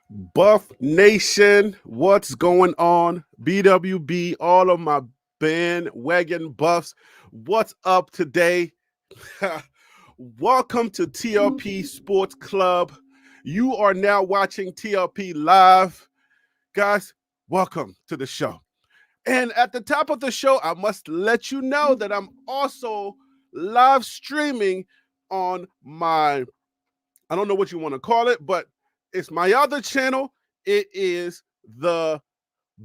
Buff Nation, what's going on? BWB, all of my bandwagon buffs, what's up today? Welcome to TLP Sports Club. You are now watching TLP Live. Guys, welcome to the show. And at the top of the show, I must let you know that I'm also live streaming on my, I don't know what you want to call it, but it's my other channel. It is the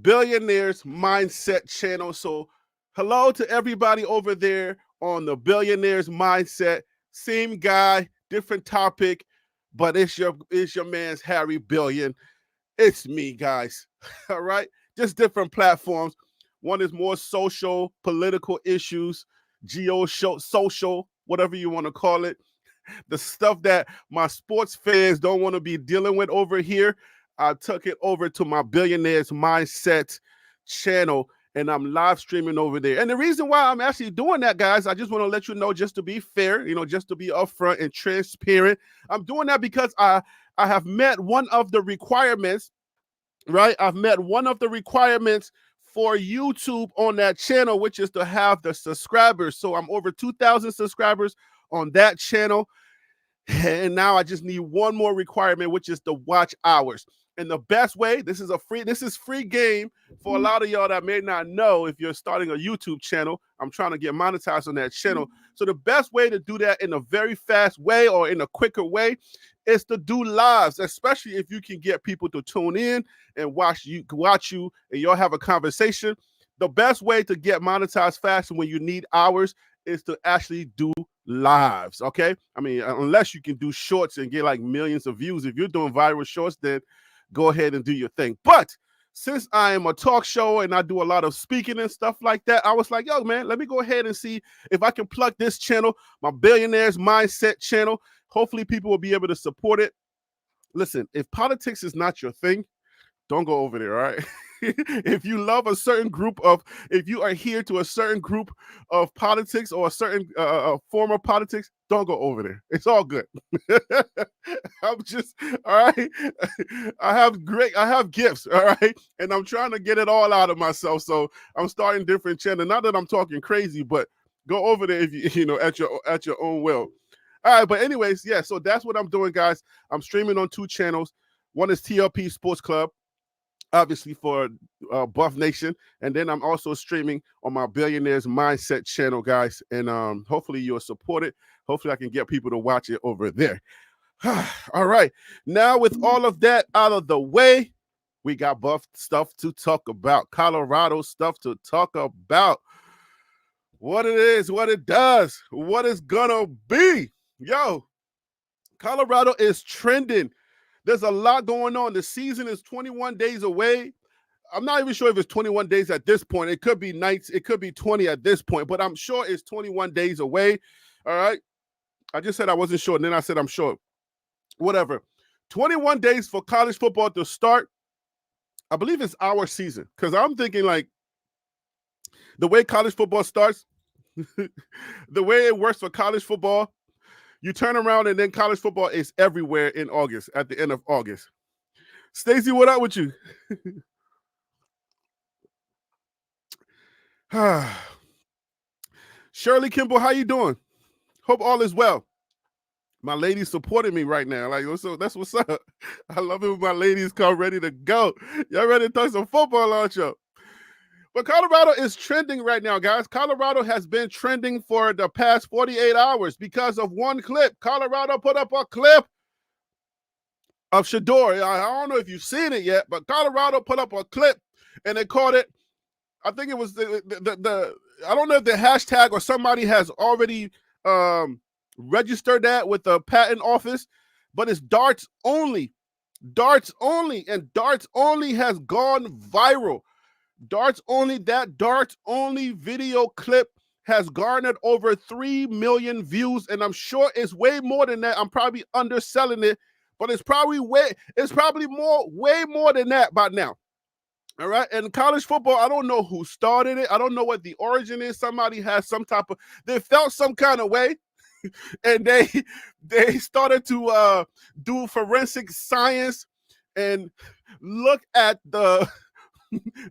Billionaires Mindset channel. So hello to everybody over there on the Billionaires Mindset. Same guy, different topic, but it's your man's Harry Billion. It's me, guys. All right, just different platforms. One is more social, political issues, social, whatever you want to call it. The stuff that my sports fans don't want to be dealing with over here, I took it over to my Billionaires Mindset channel, and I'm live streaming over there. And the reason why I'm actually doing that, guys, I just want to let you know, just to be fair, just to be upfront and transparent. I'm doing that because I have met one of the requirements, right? I've met one of the requirements for YouTube on that channel, which is to have the subscribers. So I'm over 2,000 subscribers on that channel. And now I just need one more requirement, which is the watch hours. And the best way, this is free game for a lot of y'all that may not know. If you're starting a YouTube channel, I'm trying to get monetized on that channel. So the best way to do that in a very fast way or in a quicker way is to do lives, especially if you can get people to tune in and watch you and y'all have a conversation. The best way to get monetized faster when you need hours is to actually do lives, okay? I mean, unless you can do shorts and get like millions of views. If you're doing viral shorts, then go ahead and do your thing. But since I am a talk show and I do a lot of speaking and stuff like that, I was like, yo, man, let me go ahead and see if I can plug this channel, my Billionaires Mindset channel. Hopefully people will be able to support it. Listen, if politics is not your thing, don't go over there, all right? If you love a certain if you are here to a certain group of politics or a certain form of politics, don't go over there. It's all good. I'm just, all right? I have gifts, all right? And I'm trying to get it all out of myself. So I'm starting different channels. Not that I'm talking crazy, but go over there if you at your own will. All right, but anyways, yeah, so that's what I'm doing, guys. I'm streaming on 2 channels. One is TLP Sports Club, obviously for Buff Nation, and then I'm also streaming on my Billionaires Mindset channel, guys, and hopefully you'll support it. Hopefully I can get people to watch it over there. All right, now with all of that out of the way, we got Buff stuff to talk about, Colorado stuff to talk about, what it is, what it does, what it's gonna be. Yo, Colorado is trending. There's a lot going on. The season is 21 days away. I'm not even sure if it's 21 days at this point. It could be nights. It could be 20 at this point, but I'm sure it's 21 days away. All right. I just said I wasn't sure, and then I said I'm sure. Whatever. 21 days for college football to start. I believe it's our season because I'm thinking like the way college football starts, the way it works for college football, you turn around and then college football is everywhere in August, at the end of August. Stacey, what up with you? Shirley Kimball, how you doing? Hope all is well. My ladies supporting me right now. Like, that's what's up. I love it when my ladies come ready to go. Y'all ready to talk some football, aren't you? But Colorado is trending right now, guys. Colorado has been trending for the past 48 hours because of one clip. Colorado put up a clip of Shador. I don't know if you've seen it yet, but Colorado put up a clip and they called it, I think it was the I don't know if the hashtag or somebody has already registered that with the patent office, but it's darts only. Darts only. And darts only has gone viral. Darts only, that darts only video clip has garnered over 3 million views, and I'm sure it's way more than that. I'm probably underselling it, but it's probably way more than that by now. All right. And college football, I don't know who started it. I don't know what the origin is. Somebody has they felt some kind of way. And they started to do forensic science and look at the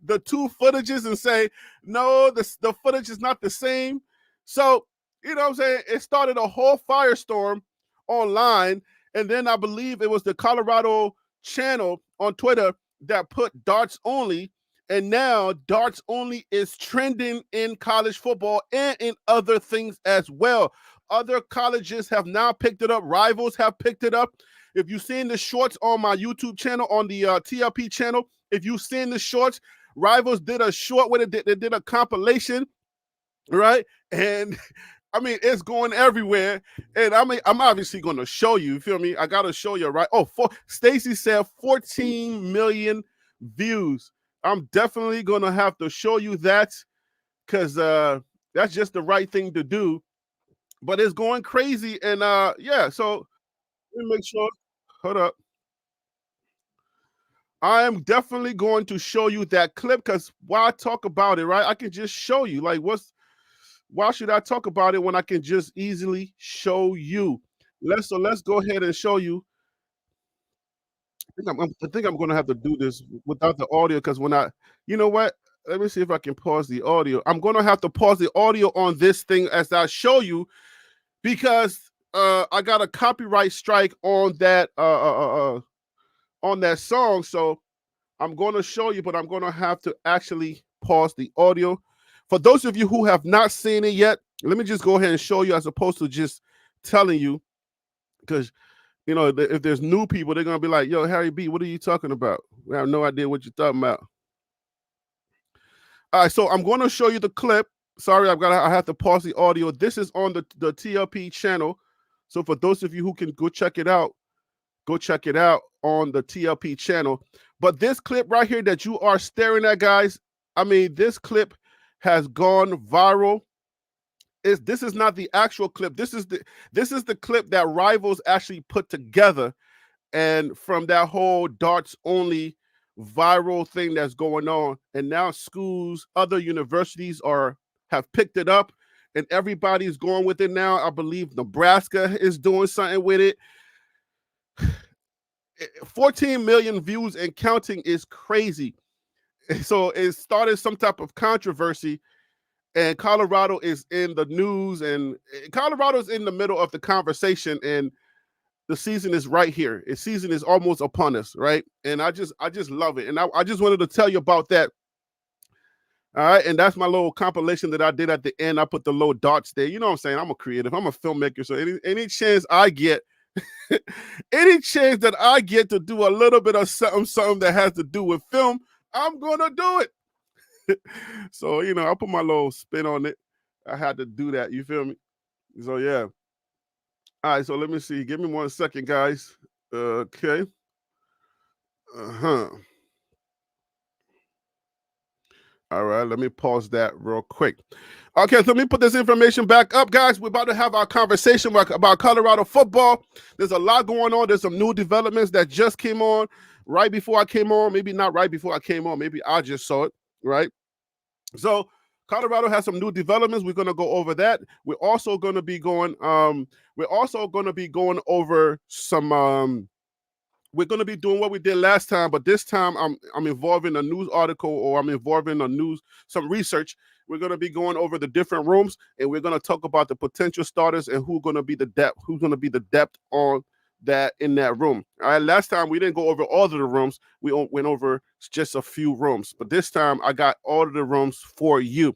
the two footages and say, no, the footage is not the same. So, you know what I'm saying? It started a whole firestorm online. And then I believe it was the Colorado channel on Twitter that put darts only. And now darts only is trending in college football and in other things as well. Other colleges have now picked it up. Rivals have picked it up. If you've seen the shorts on my YouTube channel, on the TLP channel, if you've seen the shorts, Rivals did a short with it. They did a compilation, right? And I mean, it's going everywhere. And I mean, I'm obviously going to show you. You feel me? I got to show you, right? Oh, Stacy said 14 million views. I'm definitely going to have to show you that because that's just the right thing to do. But it's going crazy. And yeah, so let me make sure. Hold up. I am definitely going to show you that clip because why talk about it, right? I can just show you. Like, why should I talk about it when I can just easily show you? Let's go ahead and show you. I think I'm going to have to do this without the audio because you know what? Let me see if I can pause the audio. I'm going to have to pause the audio on this thing as I show you because I got a copyright strike on that song. So I'm going to show you, but I'm going to have to actually pause the audio. For those of you who have not seen it yet, let me just go ahead and show you as opposed to just telling you, because, you know, if there's new people, they're going to be like, yo, Harry B, what are you talking about? We have no idea what you're talking about. All right, so I'm going to show you the clip. Sorry, I have to pause the audio. This is on the TLP channel. So for those of you who can go check it out on the TLP channel. But this clip right here that you are staring at, guys, I mean, this clip has gone viral. This is not the actual clip. This is the clip that Rivals actually put together, and from that whole darts only viral thing that's going on, and now schools, other universities have picked it up, and everybody's going with it now. I believe Nebraska is doing something with it. 14 million views and counting is crazy. So it started some type of controversy, and Colorado is in the news, and Colorado's in the middle of the conversation, and the season is right here. The season is almost upon us, right? And I just love it. And I just wanted to tell you about that. All right. And that's my little compilation that I did at the end. I put the little dots there. You know what I'm saying? I'm a creative. I'm a filmmaker. So any chance I get, any chance that I get to do a little bit of something that has to do with film, I'm going to do it. So, you know, I put my little spin on it. I had to do that. You feel me? So, yeah. All right. So let me see. Give me 1 second, guys. Okay. All right, let me pause that real quick. Okay, so let me put this information back up, guys. We're about to have our conversation about Colorado football. There's a lot going on. There's some new developments that just came on right before I came on. Maybe not right before I came on. Maybe I just saw it, right? So Colorado has some new developments. We're going to go over that. We're also going to be going over some we're going to be doing what we did last time, but this time I'm involving a news article, or I'm involving some research. We're going to be going over the different rooms, and we're going to talk about the potential starters and who's going to be the depth on that in that room. All right, last time we didn't go over all of the rooms. We went over just a few rooms, but this time I got all of the rooms for you.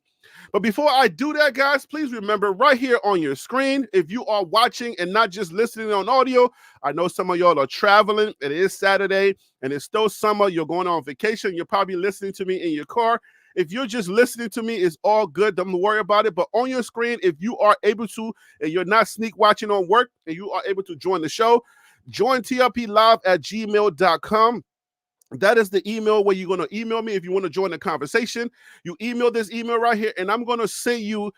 But before I do that, guys, please remember right here on your screen, if you are watching and not just listening on audio, I know some of y'all are traveling. It is Saturday and it's still summer. You're going on vacation. You're probably listening to me in your car. If you're just listening to me, it's all good. Don't worry about it. But on your screen, if you are able to, and you're not sneak watching on work, and you are able to join the show, join tlplive@gmail.com. That is the email where you're going to email me if you want to join the conversation. You email this email right here, and I'm going to send you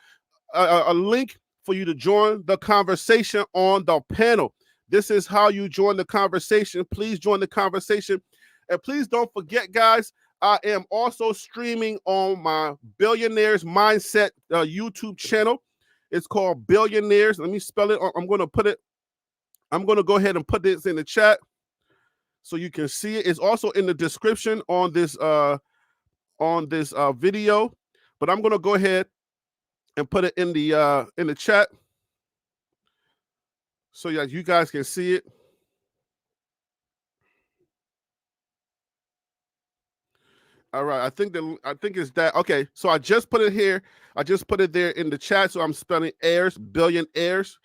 a link for you to join the conversation on the panel. This is how you join the conversation. Please join the conversation. And please don't forget, guys, I am also streaming on my Billionaires Mindset YouTube channel. It's called Billionaires. Let me spell it. I'm going to go ahead and put this in the chat. so you can see it. It's also in the description on this video, but I'm gonna go ahead and put it in the chat so yeah, you guys can see it. All right, I think it's that. Okay, so I just put it here. I just put it there in the chat. So I'm spelling heirs, billionaires.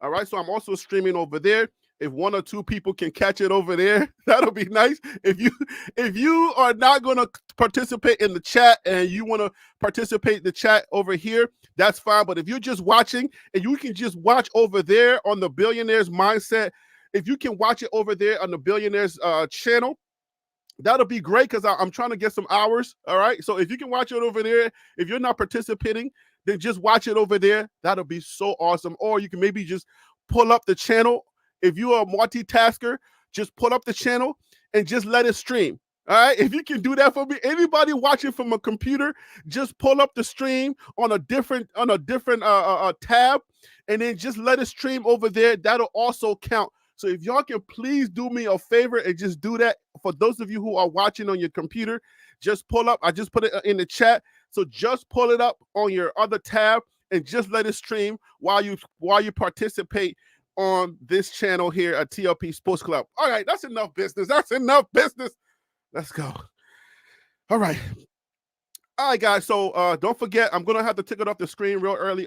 All right, so I'm also streaming over there. If one or two people can catch it over there, that'll be nice. If you are not going to participate in the chat and you want to participate in the chat over here, that's fine. But if you're just watching and you can just watch over there on the Billionaires Mindset, if you can watch it over there on the Billionaires channel, that'll be great because I'm trying to get some hours. All right. So if you can watch it over there, if you're not participating, then just watch it over there. That'll be so awesome. Or you can maybe just pull up the channel. If you are a multitasker, just pull up the channel and just let it stream. All right. If you can do that for me, anybody watching from a computer, just pull up the stream on a different tab and then just let it stream over there. That'll also count. So if y'all can please do me a favor and just do that. For those of you who are watching on your computer, just pull up. I just put it in the chat. So just pull it up on your other tab and just let it stream while you participate on this channel here at TLP Sports Club. All right, that's enough business. That's enough business. Let's go. All right. All right, guys. So don't forget, I'm gonna have to take it off the screen real early.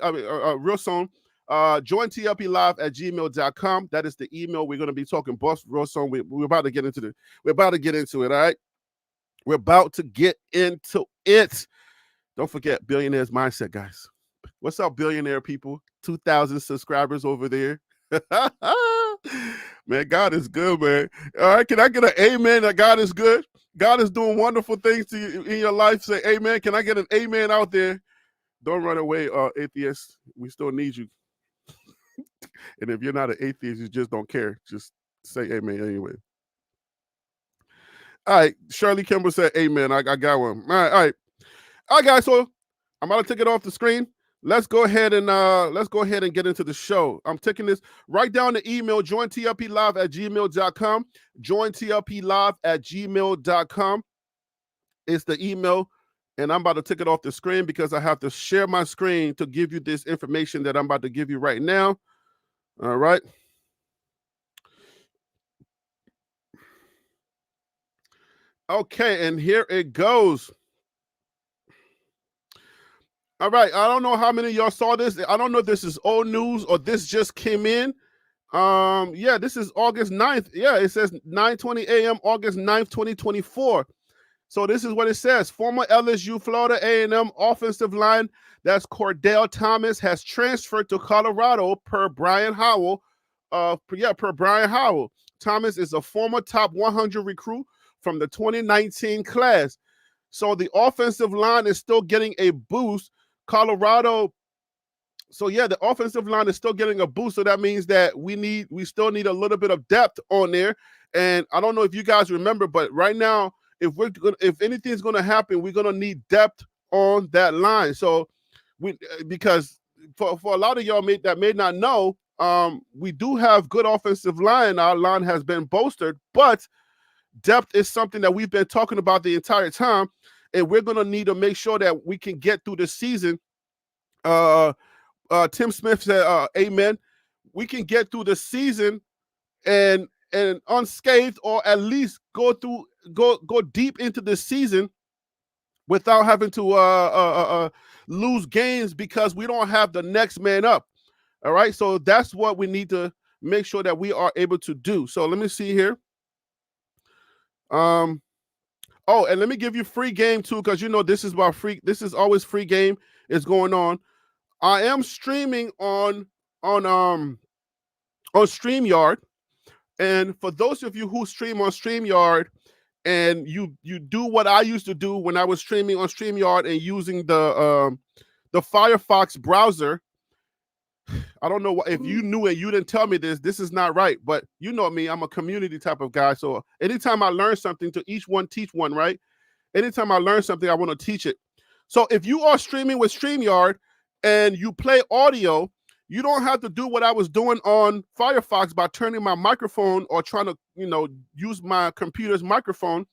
Real soon. Join TLP Live at gmail.com. That is the email we're going to be talking boss real soon. We're about to get into it. We're about to get into it. All right. We're about to get into it. Don't forget Billionaires Mindset, guys. What's up, billionaire people? 2,000 subscribers over there. Man, God is good, man. All right. Can I get an amen that God is good? God is doing wonderful things to you in your life. Say amen. Can I get an amen out there? Don't run away, atheists. We still need you. And if you're not an atheist, you just don't care. Just say amen anyway. All right. Shirley Kimball said amen. I got one. All right, guys. So I'm about to take it off the screen. Let's go ahead and get into the show. I'm taking this. Write down the email, join TLP Live at gmail.com. Join TLP Live at gmail.com. It's the email. And I'm about to take it off the screen because I have to share my screen to give you this information that I'm about to give you right now. All right. Okay, and here it goes. All right. I don't know how many of y'all saw this. I don't know if this is old news or this just came in. Yeah, this is August 9th. Yeah, it says 9:20 a.m. August 9th, 2024. So this is what it says. Former LSU Florida A&M offensive line, that's Cordell Thomas, has transferred to Colorado per Brian Howell. Per Brian Howell. Thomas is a former top 100 recruit from the 2019 class. So the offensive line is still getting a boost. Colorado. So yeah, the offensive line is still getting a boost. So that means that we still need a little bit of depth on there. And I don't know if you guys remember, but right now, if anything's going to happen, we're going to need depth on that line. So because for a lot of y'all that may not know, we do have good offensive line. Our line has been bolstered, but depth is something that we've been talking about the entire time, and we're going to need to make sure that we can get through the season. Tim Smith said, amen. We can get through the season and unscathed, or at least go deep into the season without having to lose games because we don't have the next man up. All right, so that's what we need to make sure that we are able to do. So let me see here. Oh, and let me give you free game too, because this is about free. This is always free game is going on. I am streaming on StreamYard. And for those of you who stream on StreamYard and you do what I used to do when I was streaming on StreamYard and using the Firefox browser, I don't know if you knew it, you didn't tell me this. This is not right, but you know me, I'm a community type of guy. So anytime I learn something, to each one teach one, right? Anytime I learn something, I want to teach it. So if you are streaming with StreamYard and you play audio, you don't have to do what I was doing on Firefox by turning my microphone or trying to, use my computer's microphone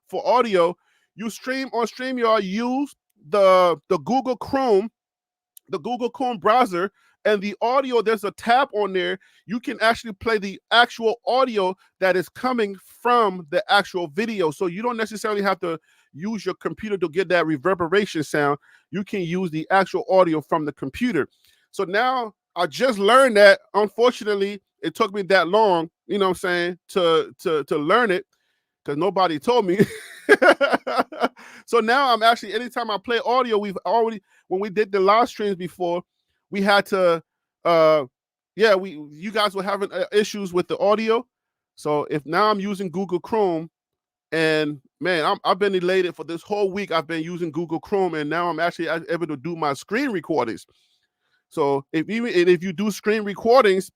for audio. You stream on StreamYard, use the Google Chrome browser, and the audio, there's a tab on there. You can actually play the actual audio that is coming from the actual video. So you don't necessarily have to use your computer to get that reverberation sound. You can use the actual audio from the computer. So now I just learned that. Unfortunately, it took me that long, to learn it, because nobody told me. So now I'm actually, anytime I play audio, when we did the live streams before, we had to, you guys were having issues with the audio. So if now I'm using Google Chrome, and man, I've been elated for this whole week. I've been using Google Chrome, and now I'm actually able to do my screen recordings. So if you do screen recordings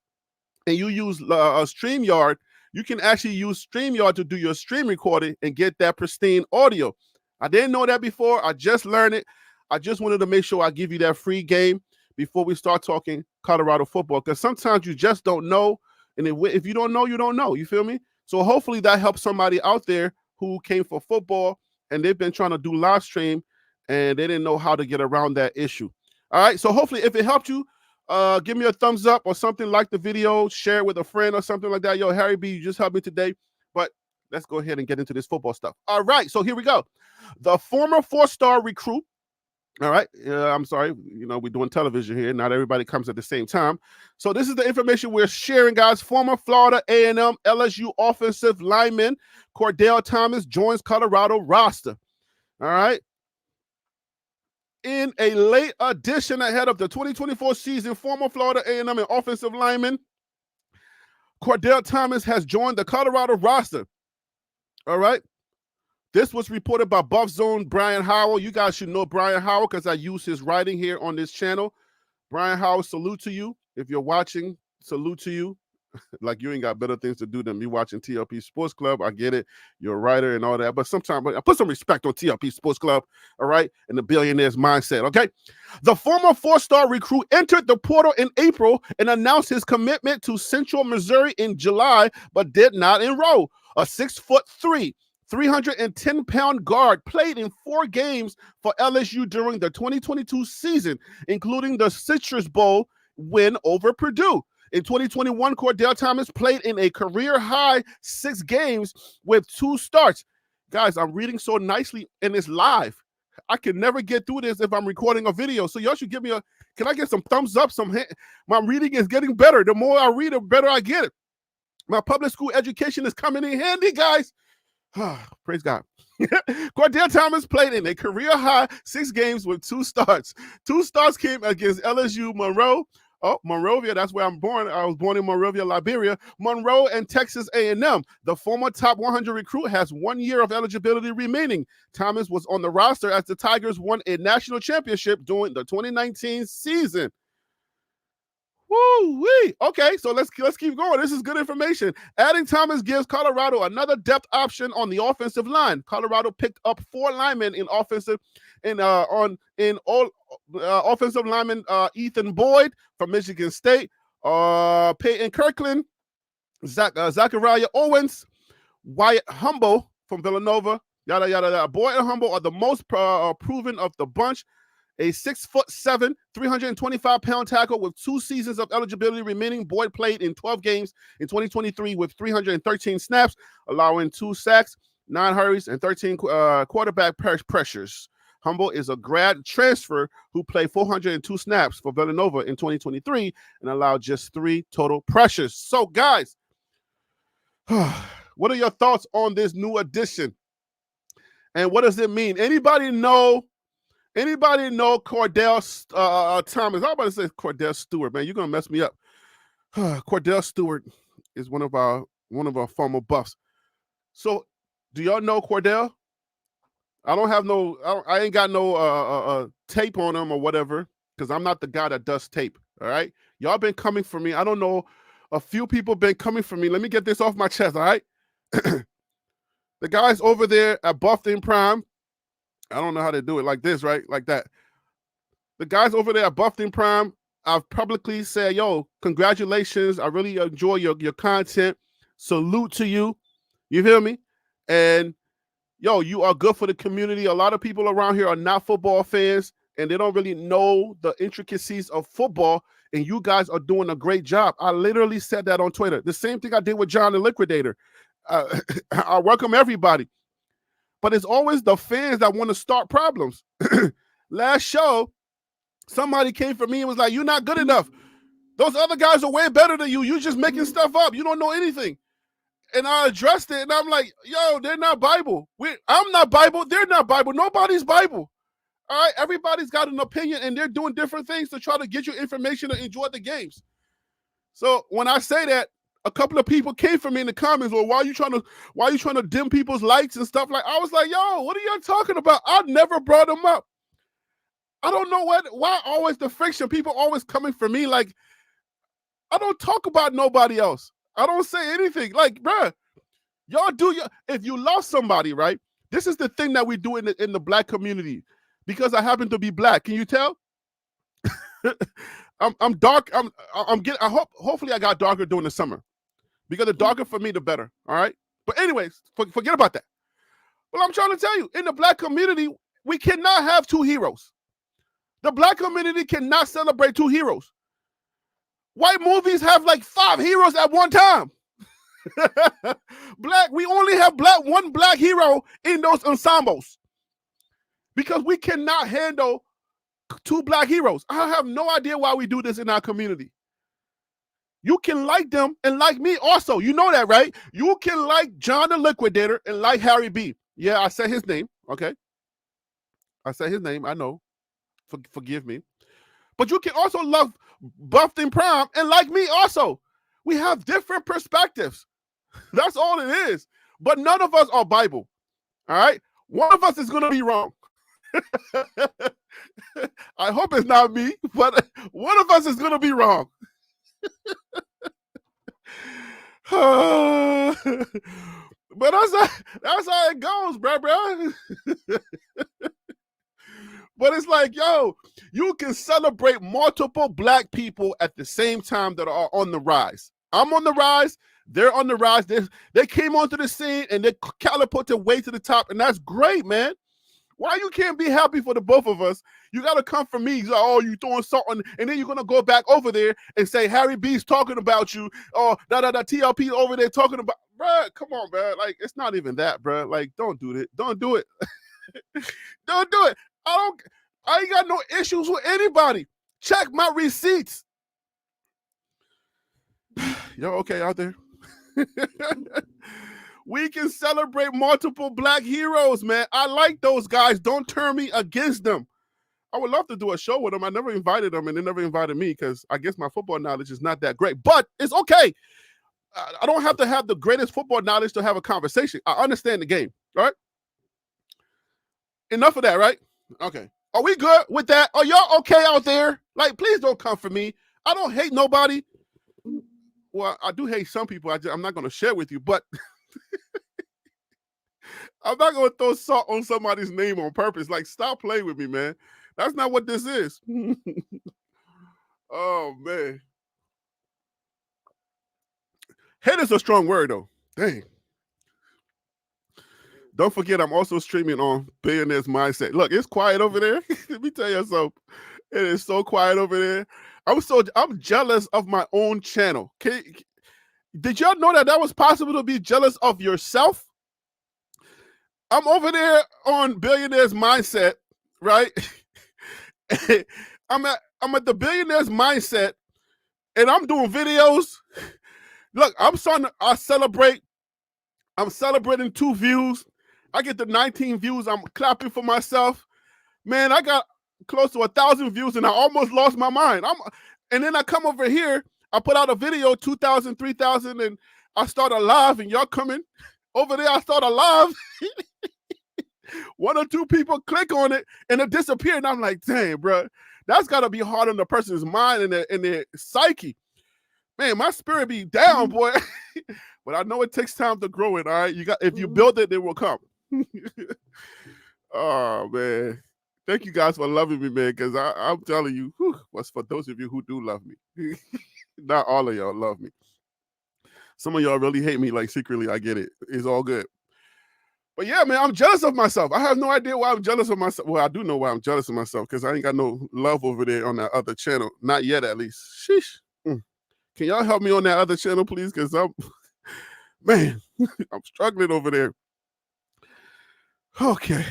and you use a StreamYard, you can actually use StreamYard to do your stream recording and get that pristine audio. I didn't know that before. I just learned it. I just wanted to make sure I give you that free game before we start talking Colorado football, because sometimes you just don't know. And if you don't know, you don't know. You feel me? So hopefully that helps somebody out there who came for football and they've been trying to do live stream and they didn't know how to get around that issue. All right. So hopefully if it helped you, give me a thumbs up or something, like the video, share it with a friend or something like that. Yo, Harry B, you just helped me today. But let's go ahead and get into this football stuff. All right. So here we go. The former 4-star recruit. All right. I'm sorry. We're doing television here. Not everybody comes at the same time. So this is the information we're sharing, guys. Former Florida A&M LSU offensive lineman Cordell Thomas joins Colorado roster. All right. In a late addition ahead of the 2024 season, former Florida A&M and offensive lineman Cordell Thomas has joined the Colorado roster. All right. This was reported by Buff Zone Brian Howell. You guys should know Brian Howell because I use his writing here on this channel. Brian Howell, salute to you. If you're watching, salute to you. Like you ain't got better things to do than me watching TLP Sports Club. I get it. You're a writer and all that. But sometimes I put some respect on TLP Sports Club, all right, and the billionaire's mindset, okay? The former 4-star recruit entered the portal in April and announced his commitment to Central Missouri in July, but did not enroll. A 6'3", 310-pound guard played in 4 games for LSU during the 2022 season, including the Citrus Bowl win over Purdue. In 2021, Cordell Thomas played in a career-high 6 games with 2 starts. Guys, I'm reading so nicely, and it's live. I can never get through this if I'm recording a video. So y'all should give me can I get some thumbs up? My reading is getting better. The more I read, the better I get it. My public school education is coming in handy, guys. Praise God. Cordell Thomas played in a career-high 6 games with 2 starts. 2 starts came against LSU, Monrovia, that's where I'm born. I was born in Monrovia, Liberia. Monroe and Texas A&M. The former top 100 recruit has 1 year of eligibility remaining. Thomas was on the roster as the Tigers won a national championship during the 2019 season. Woo-wee. Okay, so let's keep going. This is good information. Adding Thomas gives Colorado another depth option on the offensive line. Colorado picked up 4 linemen in offensive lineman Ethan Boyd from Michigan State, Peyton Kirkland, Zachariah Owens, Wyatt Humble from Villanova, yada, yada, yada. Boyd and Humble are the most proven of the bunch. A 6'7", 325-pound tackle with 2 seasons of eligibility remaining. Boyd played in 12 games in 2023 with 313 snaps, allowing 2 sacks, 9 hurries, and 13 quarterback pressures. Humble is a grad transfer who played 402 snaps for Villanova in 2023 and allowed just 3 total pressures. So, guys, what are your thoughts on this new addition? And what does it mean? Anybody know Cordell Thomas? I'm about to say Cordell Stewart, man. You're gonna mess me up. Cordell Stewart is one of our former Buffs. So, do y'all know Cordell? I ain't got no tape on him or whatever, because I'm not the guy that does tape. All right, y'all been coming for me. I don't know. A few people been coming for me. Let me get this off my chest. All right, the guys over there at Buffed in Prime. I don't know how to do it like this, right? Like that. The guys over there at Buffed in Prime, I've publicly said, yo, congratulations. I really enjoy your content. Salute to you. You feel me? And yo, you are good for the community. A lot of people around here are not football fans and they don't really know the intricacies of football. And you guys are doing a great job. I literally said that on Twitter. The same thing I did with John the Liquidator. I welcome everybody. But it's always the fans that want to start problems. Last show, somebody came for me and was like, you're not good enough. Those other guys are way better than you. You're just making stuff up. You don't know anything. And I addressed it, and I'm like, yo, they're not Bible. I'm not Bible. They're not Bible. Nobody's Bible. All right? Everybody's got an opinion, and they're doing different things to try to get you information and enjoy the games. So when I say that, a couple of people came for me in the comments, well, why are you trying to dim people's likes and stuff like? I was like, yo, what are y'all talking about? I never brought them up. I don't know why always the friction. People always coming for me like, I don't talk about nobody else. I don't say anything. Like, bruh, y'all if you lost somebody, right? This is the thing that we do in the black community. Because I happen to be black. Can you tell? I'm dark. Hopefully I got darker during the summer. Because the darker for me, the better. All right. But anyways, forget about that. But I'm trying to tell you, in the black community, we cannot have two heroes. The black community cannot celebrate two heroes. White movies have like 5 heroes at one time. We only have one black hero in those ensembles. Because we cannot handle 2 black heroes. I have no idea why we do this in our community. You can like them and like me also. You know that, right? You can like John the Liquidator and like Harry B. Yeah, I said his name. Okay. I said his name. I know. Forgive me. But you can also love Buffed and Prime and like me also. We have different perspectives. That's all it is. But none of us are Bible. All right? One of us is going to be wrong. I hope it's not me, but one of us is going to be wrong. But that's how it goes, bro. But it's like, yo, you can celebrate multiple black people at the same time that are on the rise. I'm on the rise. They're on the rise. They came onto the scene and they catapulted their way to the top. And that's great, man. Why you can't be happy for the both of us? You got to come from me. Like, oh, you throwing salt on, and then you're going to go back over there and say, Harry B's talking about you. Oh, TLP over there talking about, bruh, come on, bruh. Like, it's not even that, bruh. Like, don't do it. Don't do it. Don't do it. I ain't got no issues with anybody. Check my receipts. Y'all okay out there? We can celebrate multiple black heroes, man. I like those guys. Don't turn me against them. I would love to do a show with them. I never invited them, and they never invited me because I guess my football knowledge is not that great. But it's okay. I don't have to have the greatest football knowledge to have a conversation. I understand the game, all right? Enough of that, right? Okay. Are we good with that? Are y'all okay out there? Like, please don't come for me. I don't hate nobody. Well, I do hate some people. I'm not going to share with you, but I'm not going to throw salt on somebody's name on purpose. Like, stop playing with me, man. That's not what this is. Oh, man. Hate is a strong word, though. Dang. Don't forget, I'm also streaming on Billionaire's Mindset. Look, it's quiet over there. Let me tell you something. It is so quiet over there. I'm jealous of my own channel. Did y'all know that was possible to be jealous of yourself? I'm over there on Billionaire's Mindset, right? I'm at the Billionaire's Mindset, and I'm doing videos. Look, I'm celebrating 2 views. I get the 19 views. I'm clapping for myself. Man, I got close to 1,000 views, and I almost lost my mind. And then I come over here. I put out a video, 2,000, 3,000, and I start a live, and y'all coming over there. I start a live. 1 or 2 people click on it, and it disappeared. And I'm like, dang, bro, that's got to be hard on the person's mind and their psyche. Man, my spirit be down, boy. But I know it takes time to grow it, all right? If you build it, it will come. Oh, man. Thank you guys for loving me, man, because I'm telling you, what's for those of you who do love me. Not all of y'all love me. Some of y'all really hate me, like secretly. I get it. It's all good. But yeah, man, I'm jealous of myself. I have no idea why I'm jealous of myself. Well, I do know why I'm jealous of myself, because I ain't got no love over there on that other channel. Not yet, at least. Sheesh. Can y'all help me on that other channel, please? Because man, I'm struggling over there. Okay.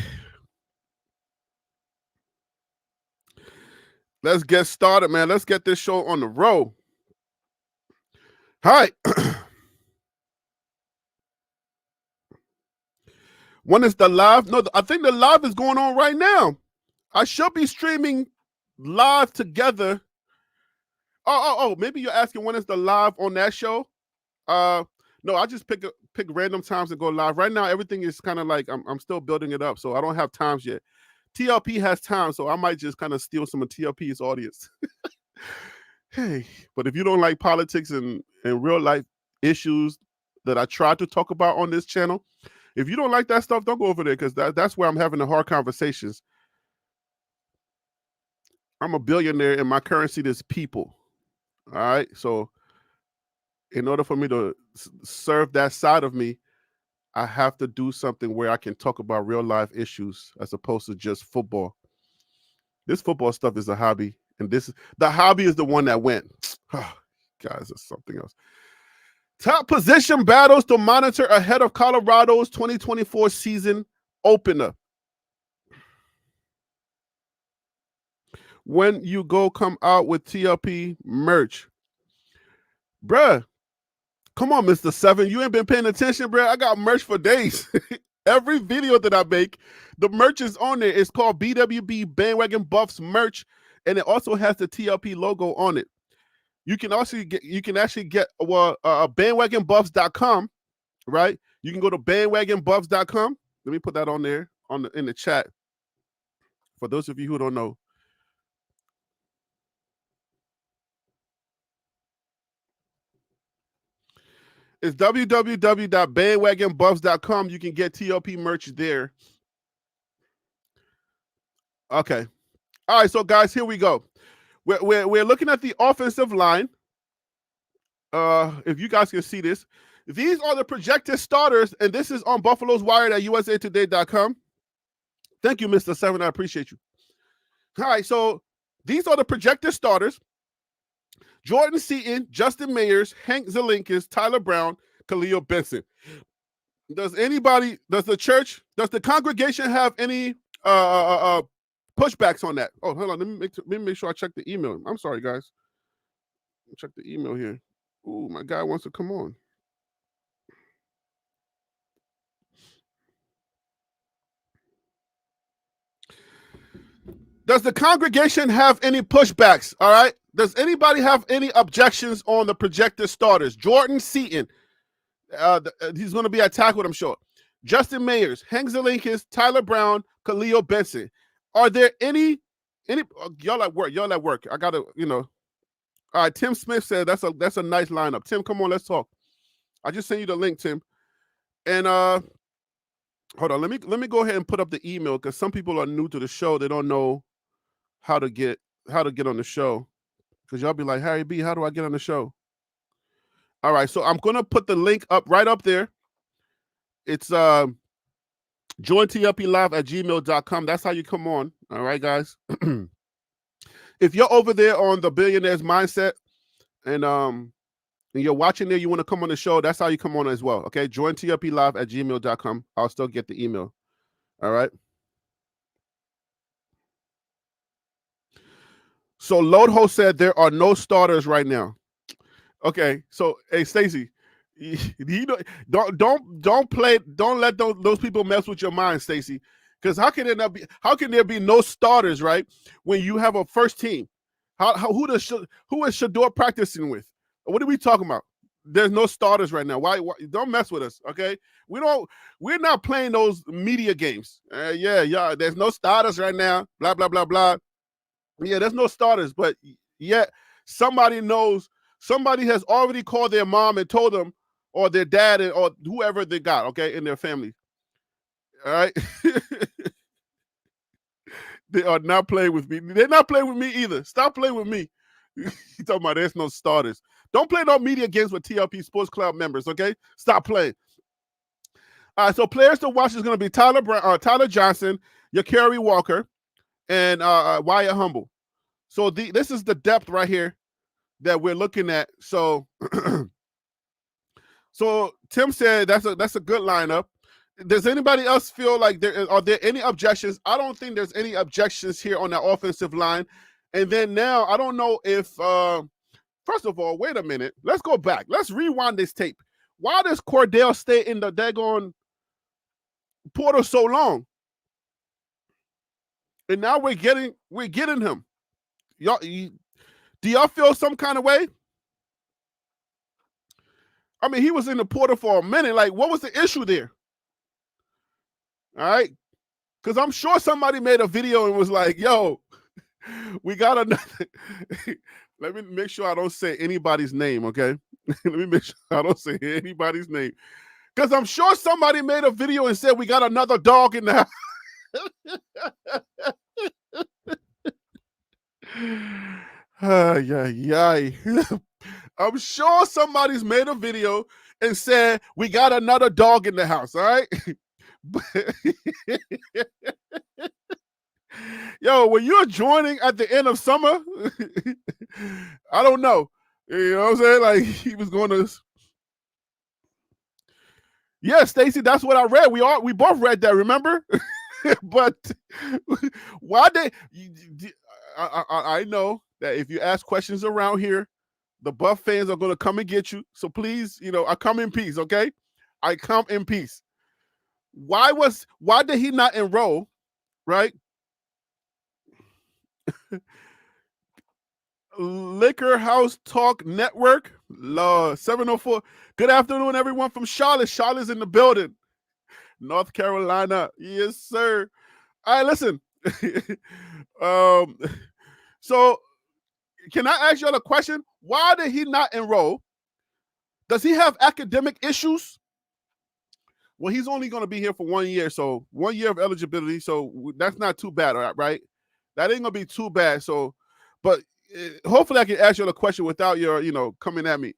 Let's get started, man. Let's get this show on the road. All right. When is the live? No, I think the live is going on right now. I should be streaming live together. Oh, maybe you're asking when is the live on that show? No, I just pick random times and go live. Right now, everything is kind of like I'm still building it up, so I don't have times yet. TLP has time, so I might just kind of steal some of TLP's audience. Hey, but if you don't like politics and real life issues that I try to talk about on this channel, if you don't like that stuff, don't go over there, because that's where I'm having the hard conversations. I'm a billionaire and my currency is people. All right. So in order for me to serve that side of me, I have to do something where I can talk about real life issues as opposed to just football. This football stuff is a hobby. And the hobby is the one that went. Guys, it's something else. Top position battles to monitor ahead of Colorado's 2024 season opener. When you go come out with TLP merch. Bruh, come on, Mr. 7. You ain't been paying attention, bruh. I got merch for days. Every video that I make, the merch is on there. It's called BWB Bandwagon Buffs merch, and it also has the TLP logo on it. You can actually get bandwagonbuffs.com, right? You can go to bandwagonbuffs.com. Let me put that on there in the chat for those of you who don't know. It's www.bandwagonbuffs.com. You can get TLP merch there. Okay. All right, so guys, here we go. We're looking at the offensive line. If you guys can see this, these are the projected starters, and this is on Buffalo's Wired at usatoday.com. Thank you, Mr. 7. I appreciate you. All right, so these are the projected starters. Jordan Seaton, Justin Mayers, Hank Zelinkis, Tyler Brown, Khalil Benson. Does the congregation have any pushbacks on that? Oh, hold on. Let me make sure I check the email. I'm sorry, guys. Check the email here. Ooh, my guy wants to come on. Does the congregation have any pushbacks? All right. Does anybody have any objections on the projected starters? Jordan Seaton, he's going to be at tackle, I'm sure. Justin Mayers, Hank Zelinkis, Tyler Brown, Khalil Benson. Are there any y'all at work? Y'all at work? I gotta, All right. Tim Smith said that's a nice lineup. Tim, come on, let's talk. I just sent you the link, Tim. And hold on, let me go ahead and put up the email, because some people are new to the show. They don't know how to get on the show. Because y'all be like, Harry B, how do I get on the show? All right, so I'm gonna put the link up right up there. It's jointlplive@gmail.com. That's how you come on. All right, guys. If you're over there on the Billionaires Mindset and you're watching there, you want to come on the show, that's how you come on as well. Okay, jointlplive@gmail.com. I'll still get the email. All right. So Lodho said there are no starters right now. Okay, so hey Stacey, don't let those people mess with your mind, Stacey. Because how can there be no starters, right? When you have a first team, who is Shador practicing with? What are we talking about? There's no starters right now. Why don't mess with us, okay? We're not playing those media games. Yeah. There's no starters right now. Blah blah blah blah. Yeah, there's no starters, but yet somebody knows. Somebody has already called their mom and told them, or their dad, or whoever they got, okay, in their family. All right. They are not playing with me. They're not playing with me either. Stop playing with me. You talking about there's no starters. Don't play no media games with TLP Sports Club members, okay? Stop playing. All right, so players to watch is going to be Tyler Johnson, Yakari Walker, and Wyatt Humble. So this is the depth right here that we're looking at. So, so Tim said that's a good lineup. Does anybody else feel like are there any objections? I don't think there's any objections here on the offensive line. And then now I don't know if first of all, wait a minute. Let's go back. Let's rewind this tape. Why does Cordell stay in the daggone portal so long? And now we're getting him. Y'all, do y'all feel some kind of way? I mean, he was in the portal for a minute. Like, what was the issue there? All right. Because I'm sure somebody made a video and was like, yo, we got another. Let me make sure I don't say anybody's name, okay? Let me make sure I don't say anybody's name. Because I'm sure somebody made a video and said we got another dog in the house. I'm sure somebody's made a video and said we got another dog in the house, all right? Yo, when you're joining at the end of summer, I don't know. You know what I'm saying? Like, he was going to. Yeah, Stacy, that's what I read. We both read that, remember? But why I know that if you ask questions around here, the Buff fans are going to come and get you. So please, I come in peace, okay? I come in peace. Why did he not enroll, right? Liquor House Talk Network, 704. Good afternoon, everyone from Charlotte. Charlotte's in the building. North Carolina. Yes, sir. All right, listen. So can I ask y'all a question? Why did he not enroll? Does he have academic issues? Well, he's only going to be here for 1 year, so 1 year of eligibility, so that's not too bad, right? That ain't going to be too bad. So, but hopefully I can ask you a question without your, coming at me.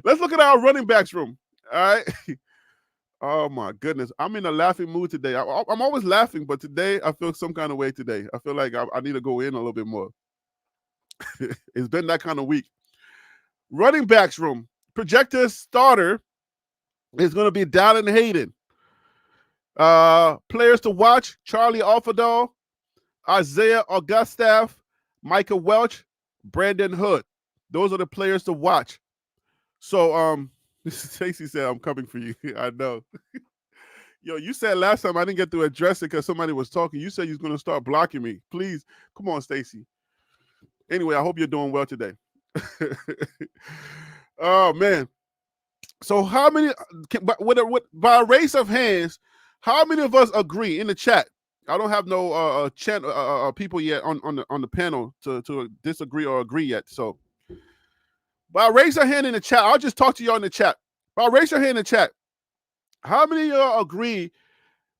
Let's look at our running backs room, all right? Oh, my goodness. I'm in a laughing mood today. I'm always laughing, but today I feel some kind of way today. I feel like I need to go in a little bit more. It's been that kind of week. Running backs room. Projected starter is going to be Dallin Hayden. Players to watch, Charlie Alfadal, Isaiah Augustav, Micah Welch, Brandon Hood. Those are the players to watch. So, Stacey said, I'm coming for you. I know. Yo, you said last time I didn't get to address it because somebody was talking. You said you was going to start blocking me. Please, come on, Stacey. Anyway, I hope you're doing well today. Oh, man. So how many, by a raise of hands, how many of us agree in the chat? I don't have no people yet on the panel to disagree or agree yet. So, by raise your hand in the chat, I'll just talk to y'all in the chat. By raise your hand in the chat, how many of y'all agree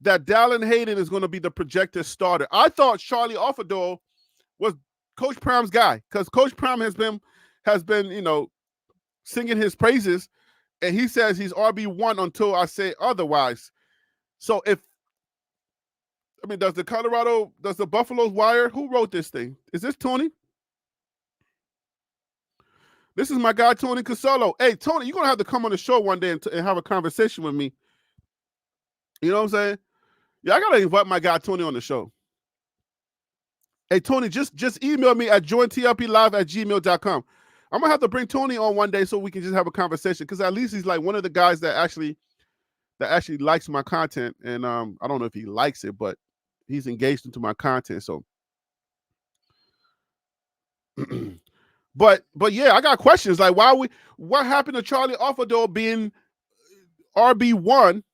that Dallin Hayden is going to be the projected starter? I thought Charlie Alfadal was Coach Prim's guy because Coach Prime has been singing his praises. And he says he's RB1 until I say otherwise. So does the Buffalo's Wire, who wrote this thing? Is this Tony? This is my guy, Tony Casello. Hey, Tony, you're going to have to come on the show one day and have a conversation with me. You know what I'm saying? Yeah, I got to invite my guy, Tony, on the show. Hey, Tony, just email me at jointlplive@gmail.com. I'm going to have to bring Tony on one day so we can just have a conversation because at least he's like one of the guys that actually likes my content. And I don't know if he likes it, but he's engaged into my content. So, but yeah, I got questions like what happened to Charlie Alfadal being RB1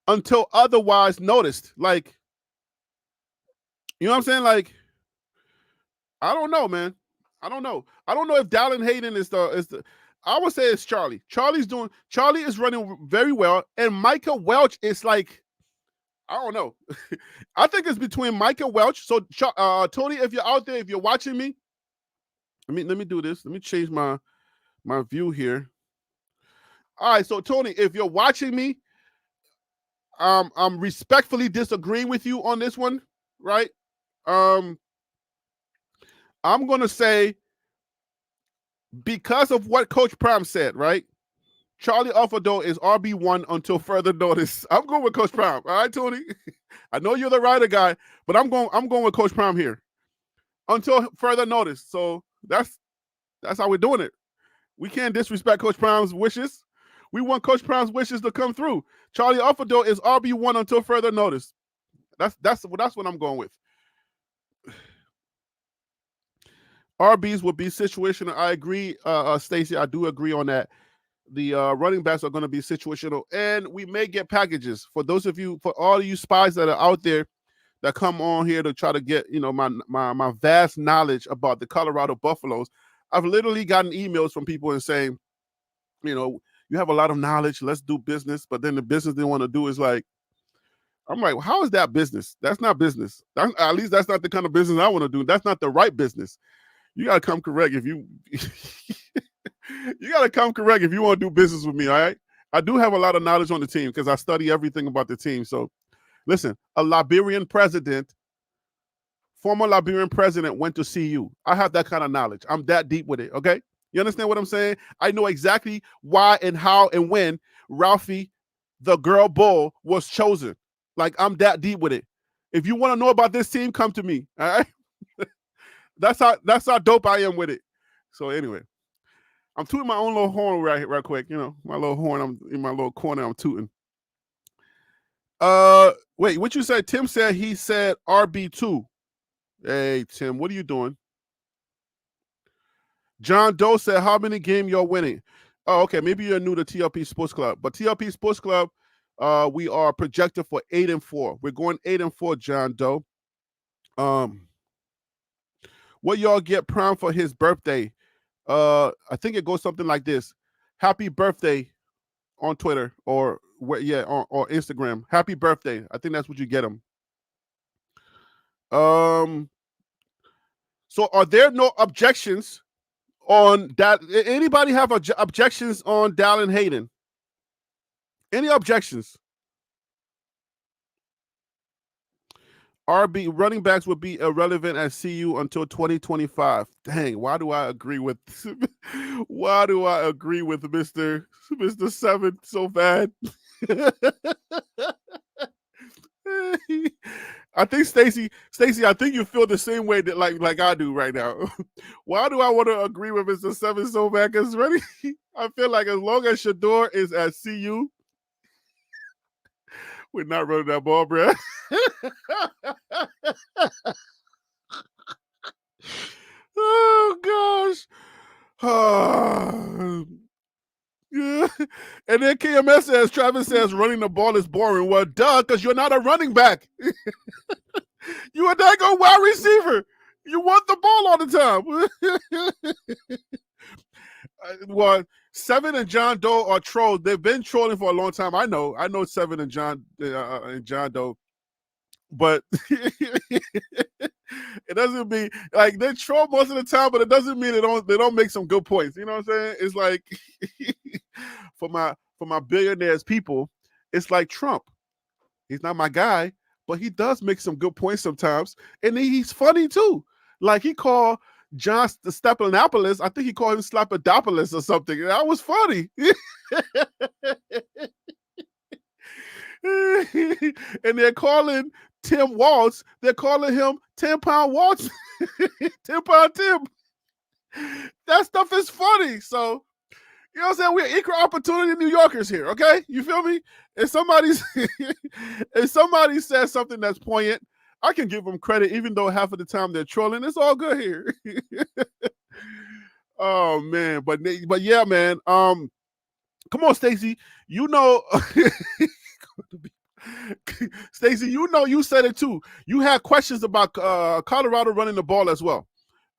until otherwise noticed? Like, you know what I'm saying? Like, I don't know, man. I don't know if Dallin Hayden is the. I would say it's Charlie. Charlie is running very well, and Micah Welch is like I don't know. I think it's between Mike and Welch. So, Tony, if you're out there, if you're watching me, let me do this. Let me change my view here. All right, so Tony, if you're watching me, I'm respectfully disagreeing with you on this one, right? I'm gonna say because of what Coach Prime said, right? Charlie Alfredo is RB1 until further notice. I'm going with Coach Prime. All right, Tony. I know you're the writer guy, but I'm going with Coach Prime here until further notice. So that's how we're doing it. We can't disrespect Coach Prime's wishes. We want Coach Prime's wishes to come through. Charlie Alfredo is RB1 until further notice. That's what I'm going with. RBs will be situational. I agree, Stacey. I do agree on that. The running backs are going to be situational, and we may get packages. For those of you, for all of you spies that are out there that come on here to try to get, my vast knowledge about the Colorado Buffaloes, I've literally gotten emails from people and saying, you have a lot of knowledge. Let's do business. But then the business they want to do is like, I'm like, well, how is that business? That's not business. At least that's not the kind of business I want to do. That's not the right business. You got to come correct if you you got to come correct if you want to do business with me, all right? I do have a lot of knowledge on the team because I study everything about the team. So listen, former Liberian president went to see you. I have that kind of knowledge. I'm that deep with it, okay? You understand what I'm saying? I know exactly why and how and when Ralphie, the girl bull, was chosen. Like, I'm that deep with it. If you want to know about this team, come to me, all right? That's how dope I am with it. So anyway, I'm tooting my own little horn right quick. My little horn. I'm in my little corner. I'm tooting. Wait, what you said? Tim said he said RB2. Hey, Tim, what are you doing? John Doe said, how many games you're winning? Oh, okay. Maybe you're new to TLP Sports Club. But TLP Sports Club, we are projected for 8-4. We're going 8-4, John Doe. What y'all get Prime for his birthday? I think it goes something like this. Happy birthday on Twitter or Instagram. Happy birthday. I think that's what you get him. So are there no objections on that? Anybody have objections on Dallin Hayden? Any objections? RB running backs would be irrelevant at CU until 2025. Dang, why do I agree with Mr. 7 so bad? I think Stacey, I think you feel the same way that like I do right now. Why do I want to agree with Mr. 7 so bad? Because really, I feel like as long as Shador is at CU, we're not running that ball, bro. Oh gosh. Yeah. And then KMS says, Travis says, running the ball is boring. Well, duh, because you're not a running back. You a daggone wide receiver. You want the ball all the time. Well, 7 and John Doe are trolls. They've been trolling for a long time. I know 7 and John Doe, but it doesn't mean like they troll most of the time, but it doesn't mean they don't make some good points. You know what I'm saying? It's like for my billionaires people, it's like Trump. He's not my guy, but he does make some good points sometimes, and he's funny too. Like he called John Stephanopoulos, I think he called him Slapadopoulos or something. That was funny. And they're calling Tim Waltz, they're calling him 10-pound Waltz. 10-pound Tim. That stuff is funny. So, you know what I'm saying? We're equal opportunity New Yorkers here, okay? You feel me? If somebody says something that's poignant, I can give them credit, even though half of the time they're trolling. It's all good here. Oh man, but yeah, man. Come on, Stacey. Stacey, you said it too. You had questions about Colorado running the ball as well.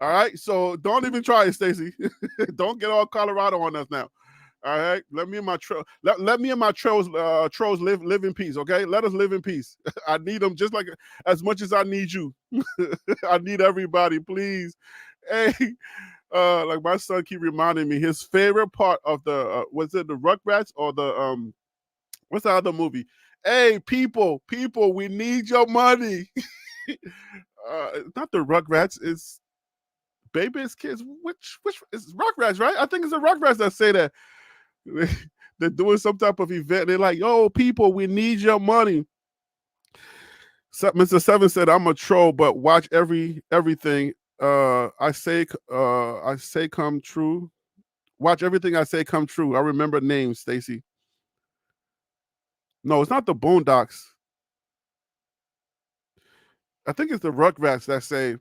All right, so don't even try it, Stacey. Don't get all Colorado on us now. All right, let me and my let me and my trolls live in peace. Okay, let us live in peace. I need them just like as much as I need you. I need everybody, please. Hey, like my son keep reminding me his favorite part of the was it the Rugrats or the what's the other movie? Hey, people, we need your money. Not the Rugrats, it's Baby's Kids. Which is Rugrats, right? I think it's the Rugrats that say that. They're doing some type of event. They're like, "Yo, people, we need your money." So, Mr. Seven said, "I'm a troll, but watch everything I say come true. Watch everything I say come true. I remember names, Stacy. No, it's not the Boondocks. I think it's the Rugrats that say,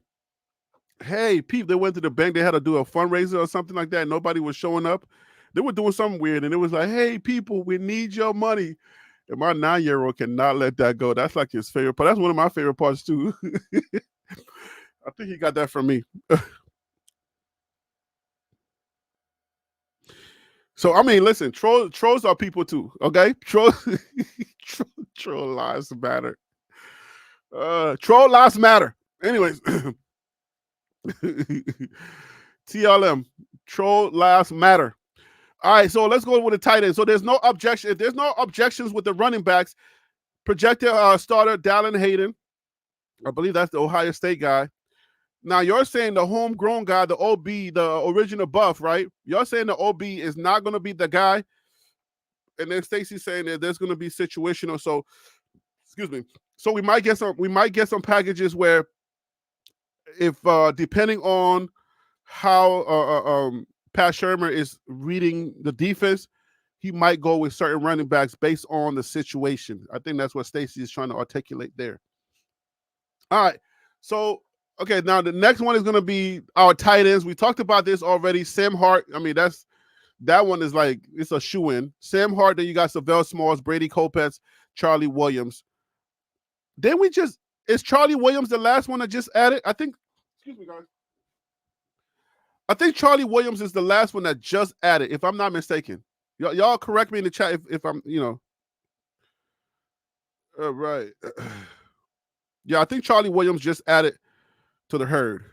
"Hey, peep, they went to the bank. They had to do a fundraiser or something like that. Nobody was showing up. They were doing something weird, and it was like, "Hey, people, we need your money." And my 9-year-old cannot let that go. That's like his favorite part. That's one of my favorite parts too. I think he got that from me. So I mean, listen, trolls are people too. Okay, troll lives matter. Troll lives matter. Anyways, TLM, troll lives matter. All right, so let's go with the tight end. So there's no objection. If there's no objections with the running backs, projected starter Dallin Hayden. I believe that's the Ohio State guy. Now you're saying the homegrown guy, the OB, the original buff, right? You're saying the OB is not going to be the guy, and then Stacy's saying that there's going to be situational. So, excuse me. So we might get some packages where, if depending on how Pat Shermer is reading the defense, he might go with certain running backs based on the situation. I think that's what Stacy is trying to articulate there. All right. So, okay, now the next one is going to be our tight ends. We talked about this already. Sam Hart. I mean, that one is like, it's a shoe-in. Sam Hart, then you got Savell Smalls, Brady Kopetz, Charlie Williams. Then is Charlie Williams the last one that just added? I think, excuse me, guys. I think Charlie Williams is the last one that just added, if I'm not mistaken. Y'all correct me in the chat if I'm, right. Yeah, I think Charlie Williams just added to the herd.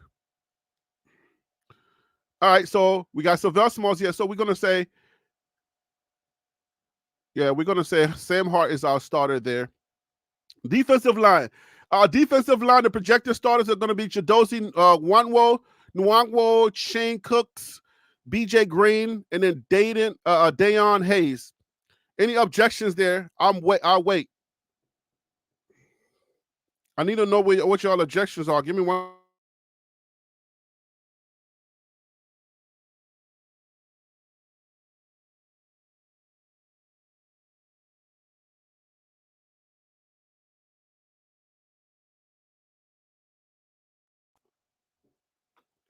All right, so we got Savell Smalls here. So we're going to say Sam Hart is our starter there. Defensive line. Our defensive line, the projected starters are going to be Chidozie Nwangwo, Shane Cooks, BJ Green, and then Dayon Hayes. Any objections there? I'll wait. I need to know what y'all objections are. Give me one.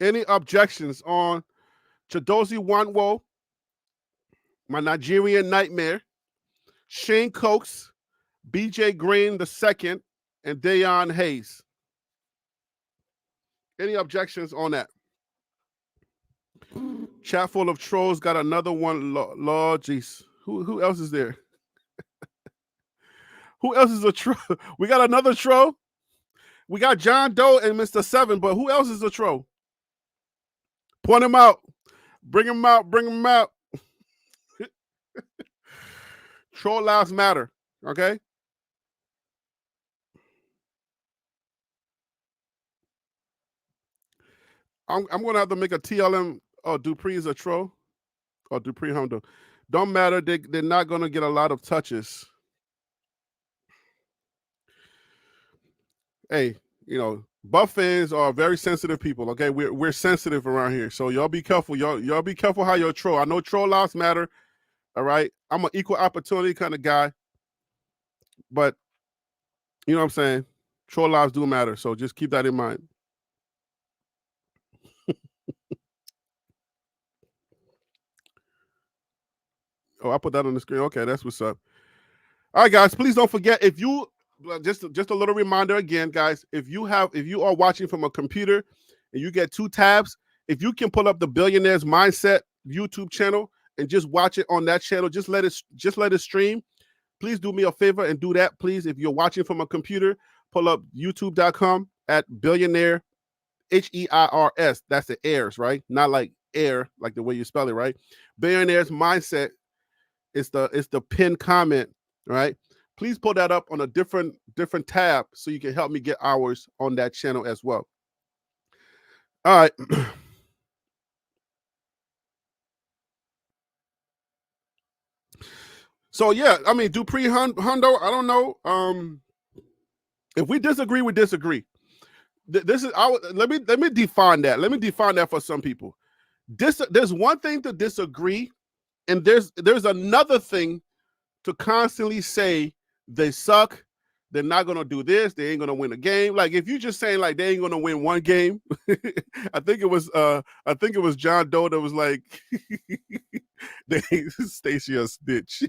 Any objections on Chidozie Nwangwo, my Nigerian nightmare, Shane Cooks, BJ Green II, and Dayon Hayes? Any objections on that? Chat full of trolls got another one. Lord, jeez. Who else is there? Who else is a troll? We got another troll. We got John Doe and Mr. Seven, but who else is a troll? Point him out. Bring him out. Bring him out. Troll lives matter. Okay. I'm going to have to make a TLM. Oh, Dupree is a troll. Oh, Dupree Hondo. Don't matter. They're not going to get a lot of touches. Hey, Buff fans are very sensitive people. Okay, we're sensitive around here, so y'all be careful. Y'all be careful how you troll. I know troll lives matter. All right, I'm an equal opportunity kind of guy, but you know what I'm saying. Troll lives do matter, so just keep that in mind. Oh, I put that on the screen. Okay, that's what's up. All right, guys, please don't forget, if you just a little reminder again, guys, if you are watching from a computer and you get 2 tabs, if you can pull up the Billionaires Mindset YouTube channel and just watch it on that channel. Just let it stream. Please do me a favor and do that, please. If you're watching from a computer, pull up youtube.com at billionaire HEIRS. That's the heirs, right? Not like air, like the way you spell it, right? Billionaire's Mindset is the pinned comment, right? Please pull that up on a different tab so you can help me get ours on that channel as well. All right. So yeah, I mean, Dupree Hundo, I don't know. If we disagree, we disagree. This is let me define that. Let me define that for some people. There's one thing to disagree, and there's another thing to constantly say they suck. They're not gonna do this. They ain't gonna win a game. Like if you just saying like they ain't gonna win one game, I think it was John Doe that was like, Stacey a snitch.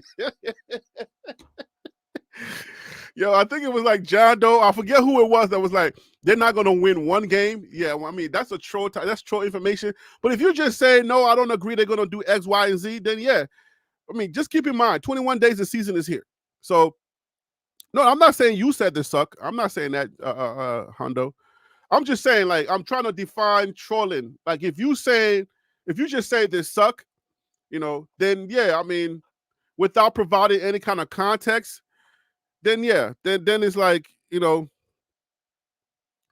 Yo, I think it was like John Doe. I forget who it was that was like, they're not going to win one game. Yeah, well, I mean, that's troll information. But if you just say, no, I don't agree they're going to do X, Y, and Z, then yeah. I mean, just keep in mind, 21 days the season is here. So, no, I'm not saying you said they suck. I'm not saying that, Hondo. I'm just saying, like, I'm trying to define trolling. Like, if you just say they suck, then yeah, I mean, without providing any kind of context, then yeah, then it's like, then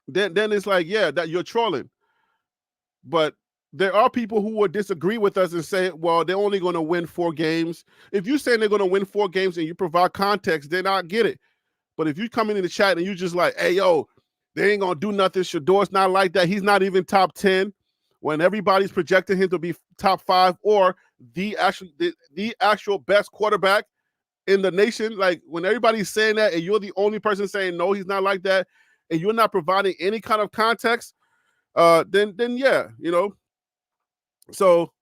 it's like, yeah, that you're trolling. But there are people who would disagree with us and say, well, they're only going to win 4 games. If you're saying they're going to win 4 games and you provide context, then I get it. But if you come in the chat and you just like, hey, yo, they ain't going to do nothing. Shador's not like that. He's not even top 10 when everybody's projecting him to be top 5 or the actual best quarterback in the nation. Like when everybody's saying that and you're the only person saying no, he's not like that, and you're not providing any kind of context, then yeah, So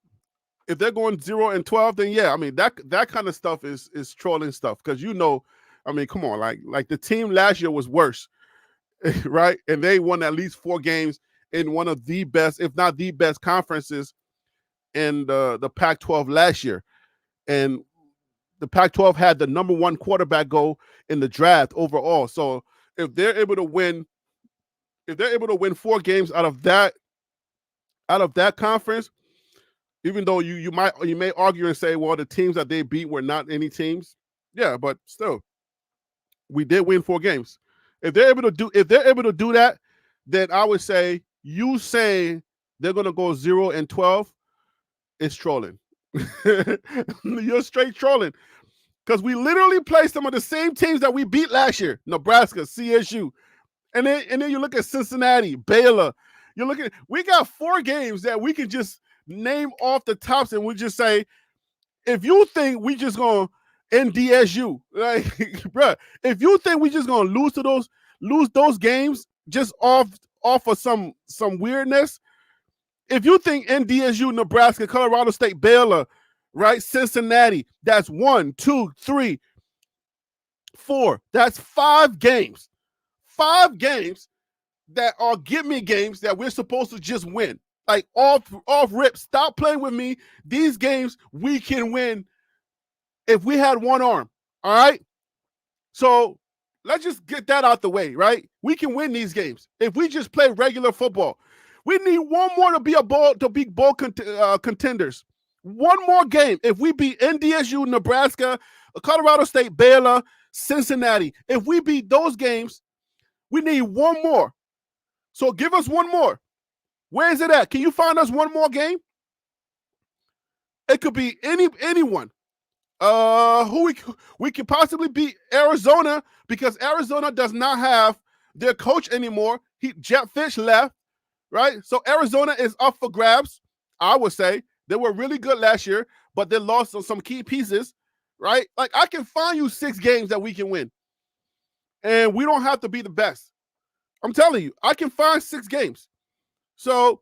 if they're going 0-12, then yeah, I mean that kind of stuff is trolling stuff because I mean, come on, like the team last year was worse, right? And they won at least 4 games in one of the best, if not the best, conferences in the Pac-12 last year, and the Pac-12 had the number 1 quarterback go in the draft overall. So if they're able to win 4 games out of that conference, even though you may argue and say, well, the teams that they beat were not any teams. Yeah, but still, we did win 4 games. If they're able to do that, then I would say you saying they're gonna go 0-12 is trolling. You're straight trolling. Because we literally played some of the same teams that we beat last year. Nebraska, CSU. And then you look at Cincinnati, Baylor. We got 4 games that we can just name off the tops and we just say, if you think we just gonna NDSU, like, bruh, if you think we just gonna lose those games just off of some weirdness, if you think NDSU, Nebraska, Colorado State, Baylor, right, Cincinnati, that's 1, 2, 3, 4. That's 5 games. 5 games that are give-me games that we're supposed to just win. Like off rip. Stop playing with me. These games we can win if we had one arm. All right. So let's just get that out the way, right? We can win these games if we just play regular football. We need one more to be bowl contenders. One more game. If we beat NDSU, Nebraska, Colorado State, Baylor, Cincinnati, if we beat those games, we need one more. So give us one more. Where is it at? Can you find us one more game? It could be anyone. Who we could possibly beat Arizona because Arizona does not have their coach anymore. Jeff Fish left, right? So Arizona is up for grabs. I would say they were really good last year, but they lost on some key pieces, right? Like I can find you 6 games that we can win, and we don't have to be the best. I'm telling you, I can find 6 games. So,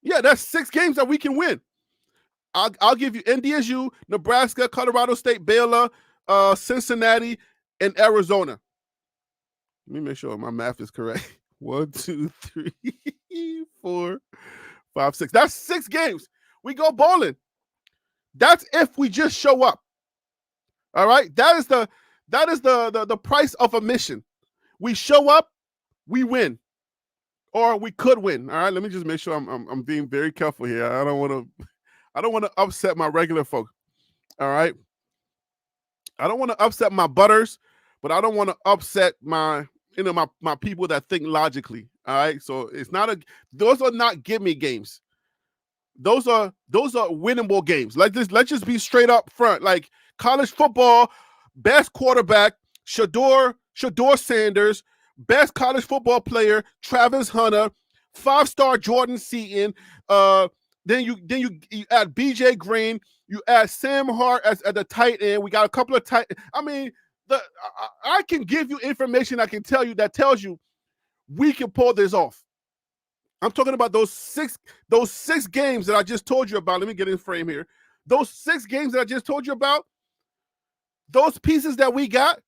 yeah, that's 6 games that we can win. I'll give you NDSU, Nebraska, Colorado State, Baylor, Cincinnati, and Arizona. Let me make sure my math is correct. 1, 2, 3, 4, 5, 6. That's 6 games. We go bowling. That's if we just show up. All right. That is the price of admission. We show up, we win. Or we could win. All right. Let me just make sure I'm being very careful here. I don't want to upset my regular folk. All right. I don't want to upset my butters, but I don't want to upset my people that think logically. All right. So those are not gimme games. Those are winnable games. Let's just be straight up front. Like college football, best quarterback, Shador Sanders, best college football player, Travis Hunter, 5-star Jordan Seaton. Then you add BJ Green, you add Sam Hart as at the tight end. We got a couple of tight. I mean, I can give you information I can tell you that tells you we can pull this off. I'm talking about those six games that I just told you about. Let me get in frame here. Those 6 games that I just told you about, those pieces that we got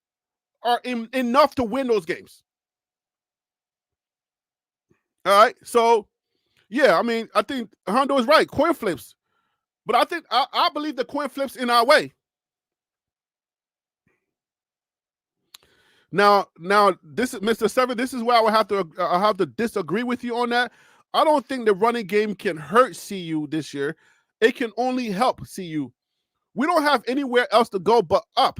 are enough to win those games. All right. So, yeah, I mean, I think Hondo is right. Coin flips. But I believe the coin flips in our way. Now, this is Mr. Seven. This is where I have to disagree with you on that. I don't think the running game can hurt CU this year. It can only help CU. We don't have anywhere else to go but up.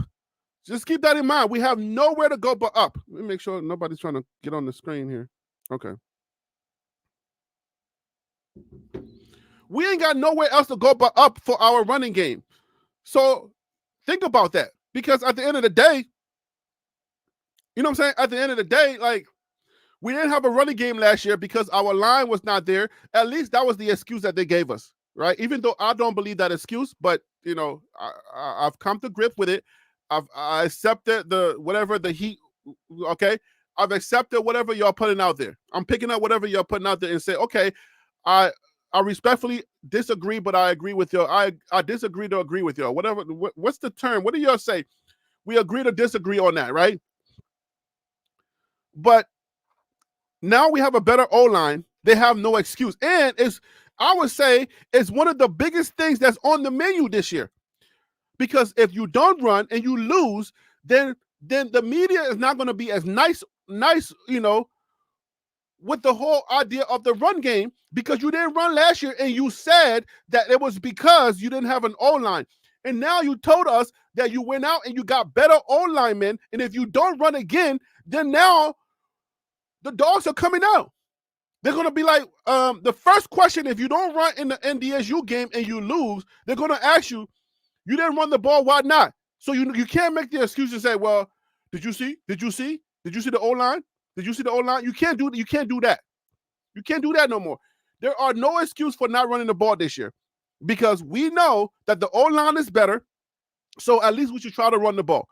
Just keep that in mind. We have nowhere to go but up. Let me make sure nobody's trying to get on the screen here. Okay. We ain't got nowhere else to go but up for our running game. So think about that. Because at the end of the day, you know what I'm saying? At the end of the day, like, we didn't have a running game last year because our line was not there. At least that was the excuse that they gave us, right? Even though I don't believe that excuse, but, you know, I've come to grip with it. I accepted whatever the heat, okay? I've accepted whatever y'all putting out there. I'm picking up whatever y'all putting out there and say, okay, I respectfully disagree, but I agree with y'all. I disagree to agree with y'all. Whatever. What's the term? What do y'all say? We agree to disagree on that, right? But now we have a better O-line. They have no excuse. And I would say it's one of the biggest things that's on the menu this year. Because if you don't run and you lose, then the media is not going to be as nice, you know, with the whole idea of the run game, because you didn't run last year and you said that it was because you didn't have an O-line. And now you told us that you went out and you got better O-linemen, and if you don't run again, then now the dogs are coming out. They're going to be like, the first question, if you don't run in the NDSU game and you lose, they're going to ask you, you didn't run the ball, why not? So you can't make the excuse and say, well, did you see the O-line? Did you see the O-line? You can't do that. You can't do that no more. There are no excuse for not running the ball this year, because we know that the O-line is better. So at least we should try to run the ball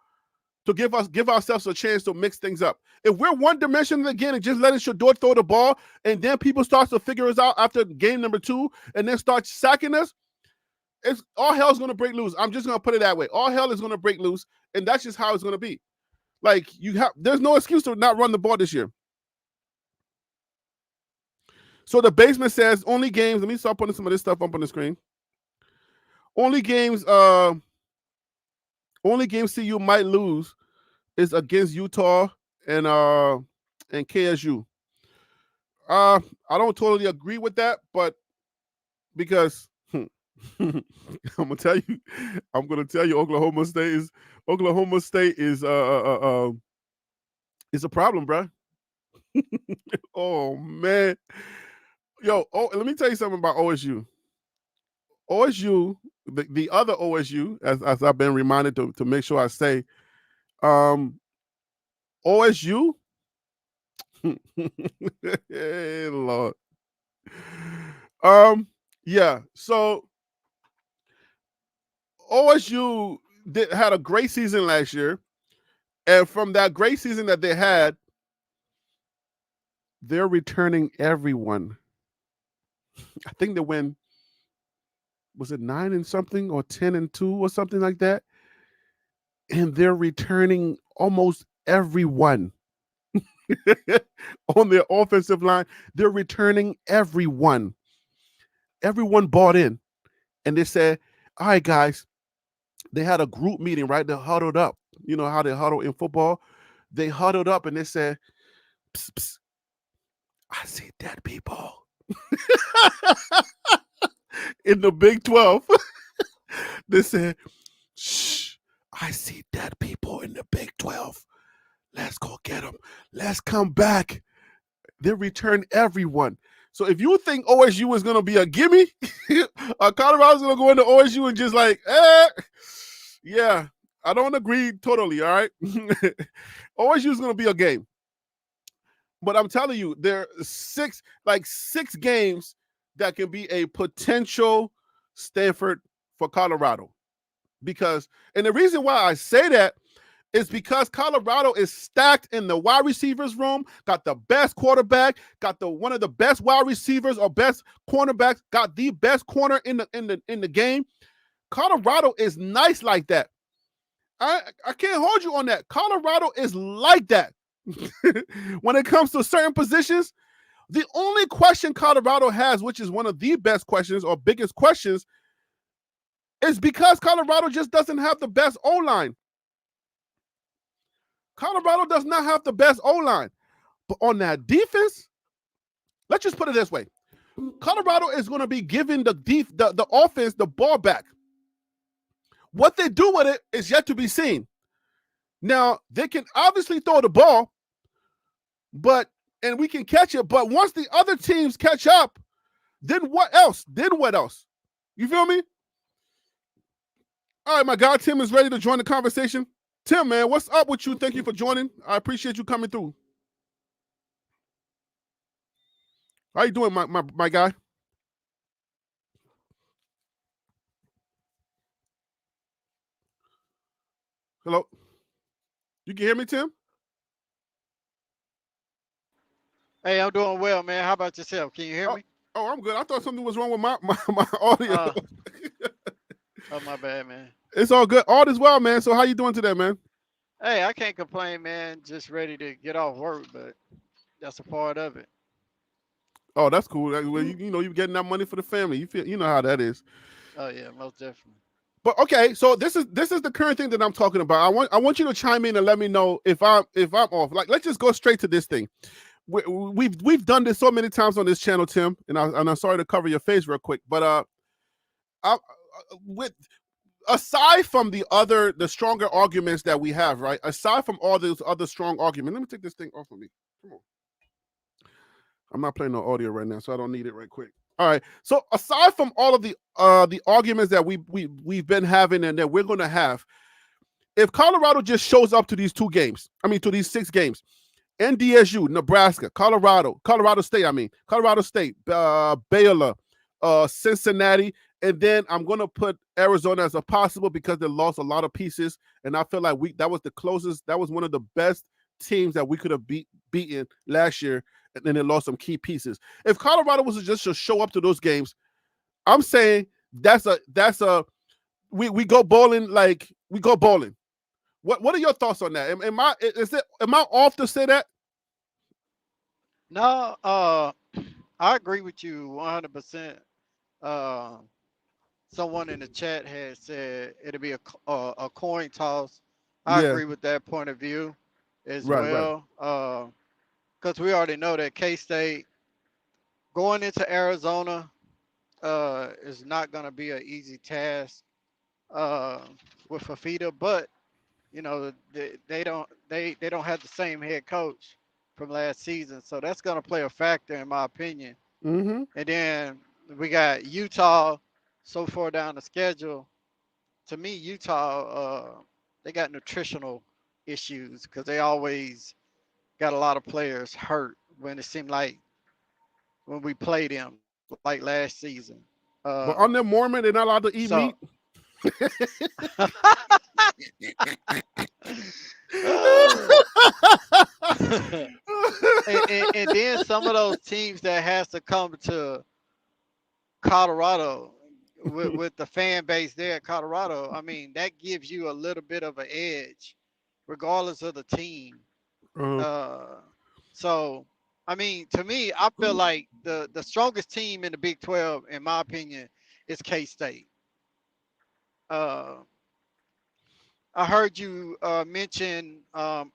to give ourselves a chance to mix things up. If we're one-dimensional again and just letting Shador throw the ball, and then people start to figure us out after game number 2 and then start sacking us, it's all hell's going to break loose. I'm just going to put it that way. All hell is going to break loose, and that's just how it's going to be. Like, there's no excuse to not run the ball this year. So the basement says only games. Let me start putting some of this stuff up on the screen. Only games CU might lose is against Utah and KSU. I don't totally agree with that, but because I'm gonna tell you Oklahoma State is a problem, bro. Oh man. Yo, let me tell you something about OSU. OSU, the other OSU, as I've been reminded to make sure I say, OSU, hey, Lord. Yeah, so OSU had a great season last year, and from that great season that they had, they're returning everyone. I think they win, was it 9 and something or 10 and 2 or something like that? And they're returning almost everyone on their offensive line. They're returning everyone. Everyone bought in. And they said, All right, guys. They had a group meeting, right? They huddled up. You know how they huddle in football? They huddled up and they said, psst, psst, I see dead people in the Big 12. They said, shh, I see dead people in the Big 12. Let's go get them. Let's come back. They returned everyone. So if you think OSU is going to be a gimme, Colorado's going to go into OSU and just like, yeah, I don't agree totally, all right? OSU is going to be a game. But I'm telling you, there are six games that can be a potential Stanford for Colorado. And the reason why I say that is because Colorado is stacked in the wide receivers room, got the best quarterback, got one of the best wide receivers or best cornerbacks, got the best corner in the game. Colorado is nice like that. I can't hold you on that. Colorado is like that. When it comes to certain positions, the only question Colorado has, which is one of the best questions or biggest questions, is because Colorado just doesn't have the best O-line. Colorado does not have the best O-line. But on that defense, let's just put it this way. Colorado is going to be giving the offense the ball back. What they do with it is yet to be seen. Now, they can obviously throw the ball, and we can catch it. But once the other teams catch up, then what else? You feel me? All right, my guy Tim is ready to join the conversation. Tim, man, what's up with you? Thank you for joining. I appreciate you coming through. How you doing, my guy? Hello? You can hear me, Tim? Hey, I'm doing well, man. How about yourself? Can you hear me? Oh, I'm good. I thought something was wrong with my audio. Oh, my bad, man. It's all good. All is well, man. So how you doing today, man? Hey, I can't complain, man. Just ready to get off work, but that's a part of it. Oh, that's cool. Well, you're getting that money for the family. You know how that is. Oh yeah, most definitely. But okay, so this is the current thing that I'm talking about. I want you to chime in and let me know if I'm off. Like, let's just go straight to this thing. We've done this so many times on this channel, Tim, and I'm sorry to cover your face real quick, but with aside from the stronger arguments that we have, right? Aside from all those other strong arguments, let me take this thing off of me. Come on. I'm not playing no audio right now, so I don't need it right quick. All right. So aside from all of the arguments that we've been having and that we're going to have, if Colorado just shows up to these to these 6 games, NDSU, Nebraska, Colorado State, Baylor, Cincinnati, and then I'm going to put Arizona as a possible because they lost a lot of pieces, and I feel like that was the closest. That was one of the best teams that we could have beaten last year, and then they lost some key pieces. If Colorado was just to show up to those games, I'm saying that's a we go bowling like we go bowling. What are your thoughts on that? Am I off to say that? No, I agree with you 100%. Uh, Someone in the chat had said it'll be a coin toss. I Yeah. agree with that point of view as Right. well. Because we already know that K-State going into Arizona is not going to be an easy task uh, with Fafita, but they don't have the same head coach from last season, so that's going to play a factor in my opinion. Mm-hmm. And then we got Utah so far down the schedule. To me, Utah they got nutritional issues because they always got a lot of players hurt when it seemed like when we played them like last season. But on their Mormon, they're not allowed to eat So meat. and then some of those teams that has to come to Colorado with the fan base there at Colorado, I mean, that gives you a little bit of an edge, regardless of the team. Uh, Uh, so, I mean, to me, I feel like the strongest team in the Big 12, in my opinion, is K State. Uh, I heard you mention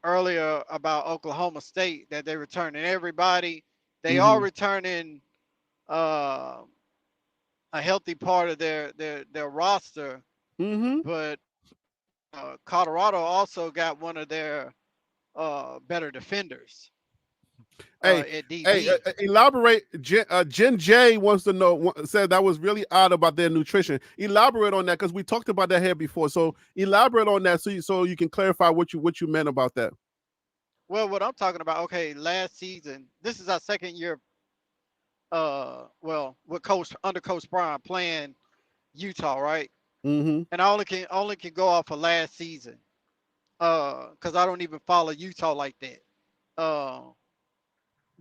earlier about Oklahoma State that they're returning everybody. They are Mm-hmm. returning uh, a healthy part of their roster, Mm-hmm. but Colorado also got one of their better defenders Hey, at hey, DB. elaborate. Jen J wants to know. Said that was really odd about their nutrition. Elaborate on that because we talked about that here before. So elaborate on that so you can clarify what you meant about that. Well, what I'm talking about, okay, last season, this is our second year. Well, with Coach under Coach Brown playing Utah, right? Mm-hmm. And I only can go off of last season, because I don't even follow Utah like that. Uh,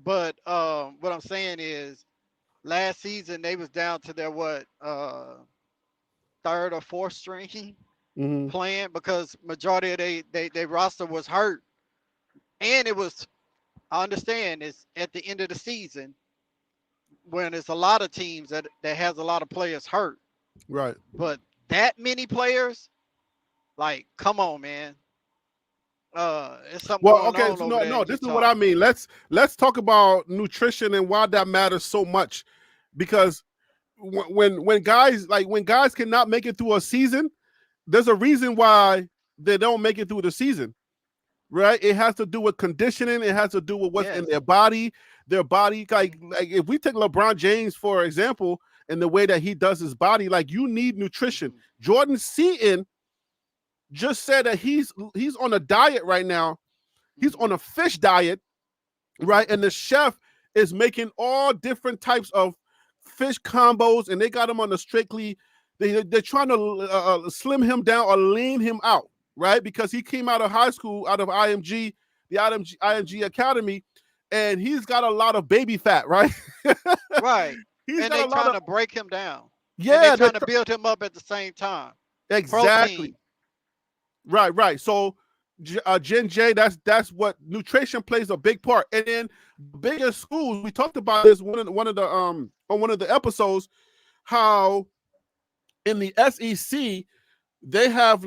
but what I'm saying is, last season they was down to their what third or fourth string Mm-hmm. playing because majority of they roster was hurt, and it was, I understand it's at the end of the season when it's a lot of teams that has a lot of players hurt, Right. but that many players, like, come on, man. It's something Well, going okay. on So over there no. in This is what I Utah. mean. Let's talk about nutrition and why that matters so much, because when guys cannot make it through a season, there's a reason why they don't make it through the season. Right? It has to do with conditioning. It has to do with what's in Yes. their body. Their body, Hmm. like if we take LeBron James for example, and the way that he does his body, like you need nutrition. Hmm. Jordan Seaton just said that he's on a diet right now. He's on Hmm. a fish diet, right? Hmm. And the chef is making all different types of fish combos, and they got him on the strictly. They're trying to slim him down or lean him out, right? Because he came out of high school, out of IMG, the IMG Hmm. Academy, and he's got a lot of baby fat, right? Right. He's And got they a lot trying of to break him down, and they yeah. trying to build him up at the same time. Exactly. Protein. Right, right. So, Gen J, that's what nutrition plays a big part. And then the bigger schools, we talked about this one of the on one of the episodes, how in the SEC they have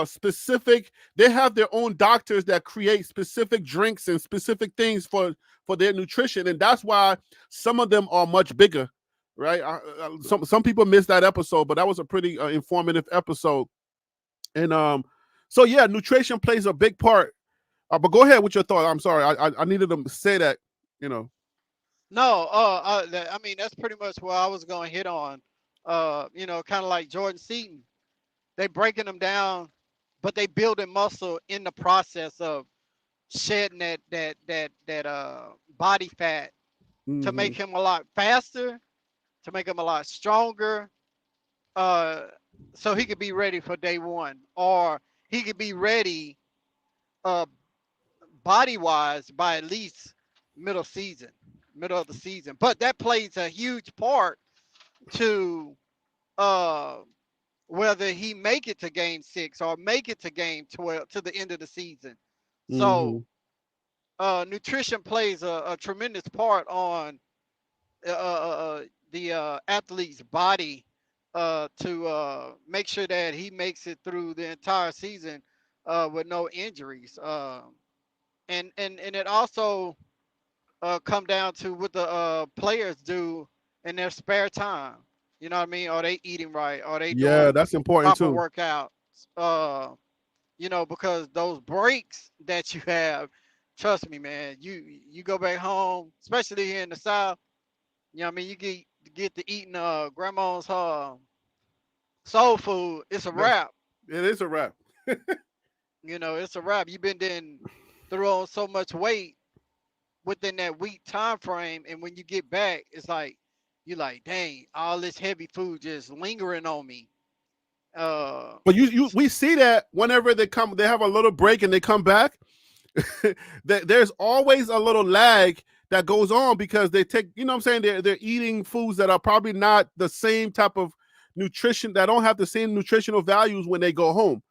specific, they have their own doctors that create specific drinks and specific things for their nutrition, and that's why some of them are much bigger, right? Some people missed that episode, but that was a pretty informative episode. And so yeah, nutrition plays a big part. But go ahead with your thought. I'm sorry, I needed to say that. You know. No, I mean that's pretty much what I was going to hit on. Kind of like Jordan Seaton. They breaking them down, but they building muscle in the process of shedding that body fat to Mm-hmm. make him a lot faster, to make him a lot stronger, uh, so he could be ready for day one, or he could be ready uh, body wise by at least middle season, middle of the season. But that plays a huge part to uh, whether he make it to game 6 or make it to game 12 to the end of the season. Mm-hmm. So nutrition plays a tremendous part on the athlete's body to make sure that he makes it through the entire season with no injuries. And it also come down to what the players do in their spare time. You know what I mean? Are they eating right? Are they Yeah, doing that's important proper too. workouts? Uh, because those breaks that you have, trust me, man, you go back home, especially here in the South. You know what I mean? You get to eating grandma's soul food. It's a That's wrap. it is a wrap. It's a wrap. You've been then through on so much weight within that week time frame, and when you get back, it's like you're like, dang, all this heavy food just lingering on me. Uh, But you we see that whenever they have a little break and they come back, there's always a little lag that goes on because they take, you know what I'm saying, they're eating foods that are probably not the same type of nutrition, that don't have the same nutritional values when they go home.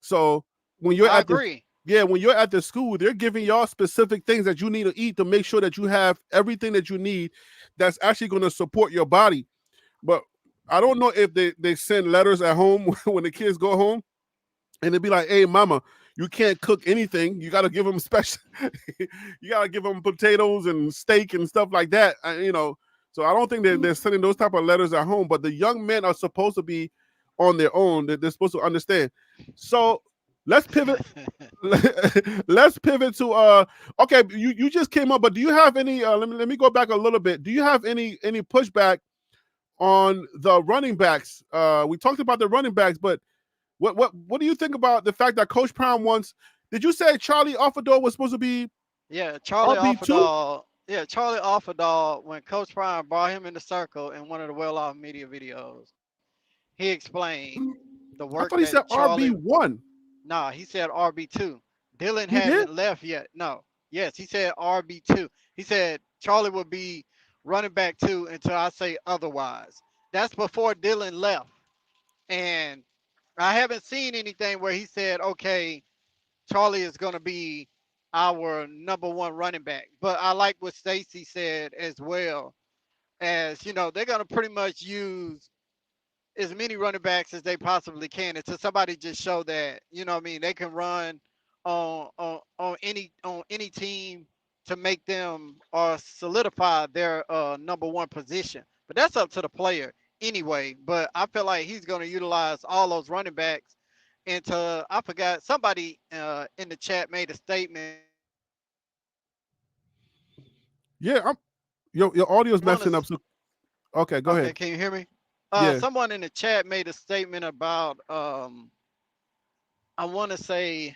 So when you're I at the agree. yeah, when you're at the school, they're giving y'all specific things that you need to eat to make sure that you have everything that you need that's actually going to support your body. But I don't know if they send letters at home when the kids go home, and they'd be like, "Hey, mama, you can't cook anything. You got to give them special. You got to give them potatoes and steak and stuff like that." So I don't think they're sending those type of letters at home. But the young men are supposed to be on their own. They're supposed to understand. So let's pivot. Let's pivot to okay, you just came up, but do you have any let me go back a little bit. Do you have any pushback on the running backs? We talked about the running backs, but what do you think about the fact that Coach Prime wants? Did you say Charlie Offerdor was supposed to be Yeah, Charlie RB2? Offerdall. Yeah, Charlie Offerdall. When Coach Prime brought him in the circle in one of the well-off media videos, he explained the work I thought he that said Charlie. RB1. Nah, he said RB2. Dylan He did? hadn't left yet. No. Yes, he said RB2. He said Charlie would be running back 2 until I say otherwise. That's before Dylan left. And I haven't seen anything where he said, okay, Charlie is going to be our number 1 running back. But I like what Stacy said as well, as they're going to pretty much use as many running backs as they possibly can until somebody just show that what I mean, they can run on any team to make them or solidify their number 1 position. But that's up to the player anyway. But I feel like he's going to utilize all those running backs. And I forgot, somebody in the chat made a statement. Yeah, your audio's messing up. So okay, go Okay, ahead. can you hear me? Yeah. Someone in the chat made a statement about I want to say,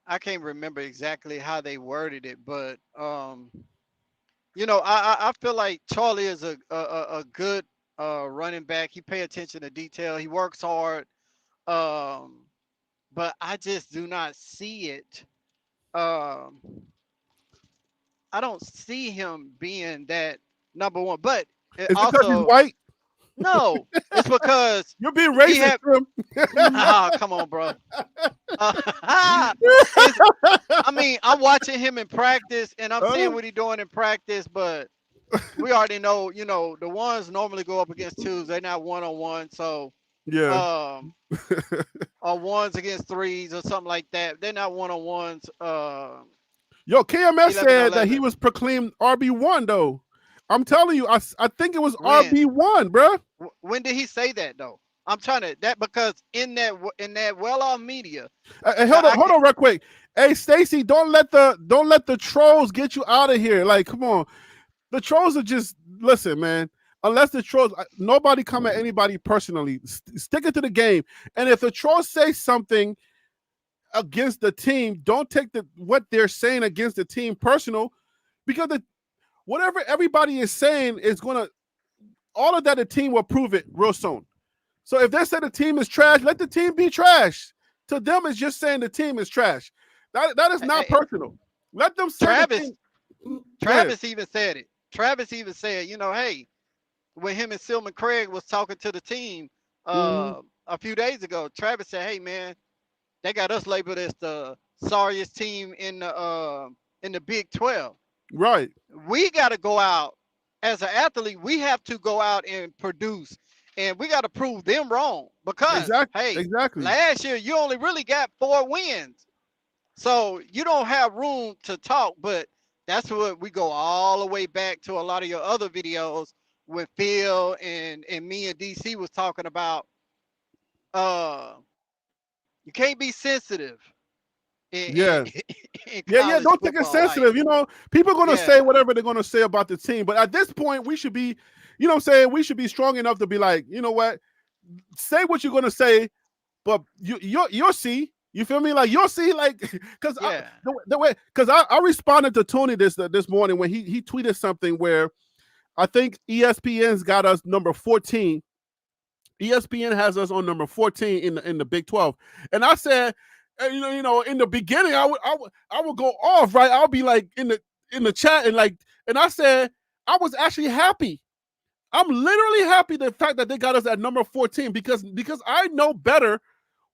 I can't remember exactly how they worded it, but I feel like Charlie is a good running back. He pay attention to detail. He works hard, um, but I just do not see it. Um, I don't see him being that number 1. But it It's because he's also, white. no, it's because You're being he racist, have. Trim. Oh, come on, bro. It's, I mean, I'm watching him in practice, and I'm seeing what he's doing in practice, but we already know, the ones normally go up against twos. They're not one on one. So, Yeah. or ones against threes or something like that. They're not one on ones. Yo, KMS 11 on said that he 11. was proclaimed RB1 though. I'm telling you, I think it was When? RB1, bro. When did he say that though? I'm trying to that because in that well-off media. Hold on, real quick. Hey, Stacy, don't let the trolls get you out of here. Like, come on, the trolls are just listen, man. Unless the trolls, nobody come at anybody personally. Stick it to the game. And if the trolls say something against the team, don't take what they're saying against the team personal, because whatever everybody is saying is gonna, all of that the team will prove it real soon. So if they say the team is trash, let the team be trash. To them, it's just saying the team is trash. That is not personal. Let them say Travis even said it. Travis even said, hey, when him and Silman Craig was talking to the team a few days ago, Travis said, hey man, they got us labeled as the sorriest team in the Big 12. Right. We got to go out as an athlete. We have to go out and produce, and we got to prove them wrong because exactly. Last year you only really got 4 wins, so you don't have room to talk. But that's what we go all the way back to a lot of your other videos when Phil and me and DC was talking about. You can't be sensitive Yeah. in Yeah. college Don't take it football. sensitive. People are going to say whatever they're going to say about the team. But at this point, we should be, we should be strong enough to be like, you know what? Say what you're going to say, but you'll see. You feel me? Like you'll see, like, because I responded to Tony this morning when he tweeted something where I think ESPN's got us number 14. ESPN has us on number 14 in the Big 12, and I said, in the beginning, I would go off, right? I'll be like in the chat and I said I was actually happy. I'm literally happy the fact that they got us at number 14 because I know better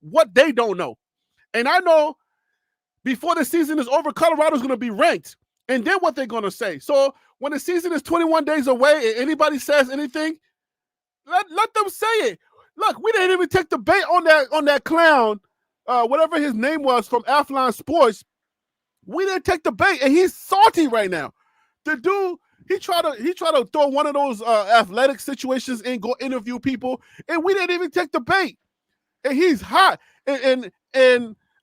what they don't know. And I know before the season is over, Colorado's going to be ranked. And then what they're going to say. So when the season is 21 days away and anybody says anything, Let them say it. Look, we didn't even take the bait on that clown, whatever his name was from Athlon Sports. We didn't take the bait, and he's salty right now. The dude, he tried to throw one of those athletic situations and go interview people, and we didn't even take the bait. And he's hot. And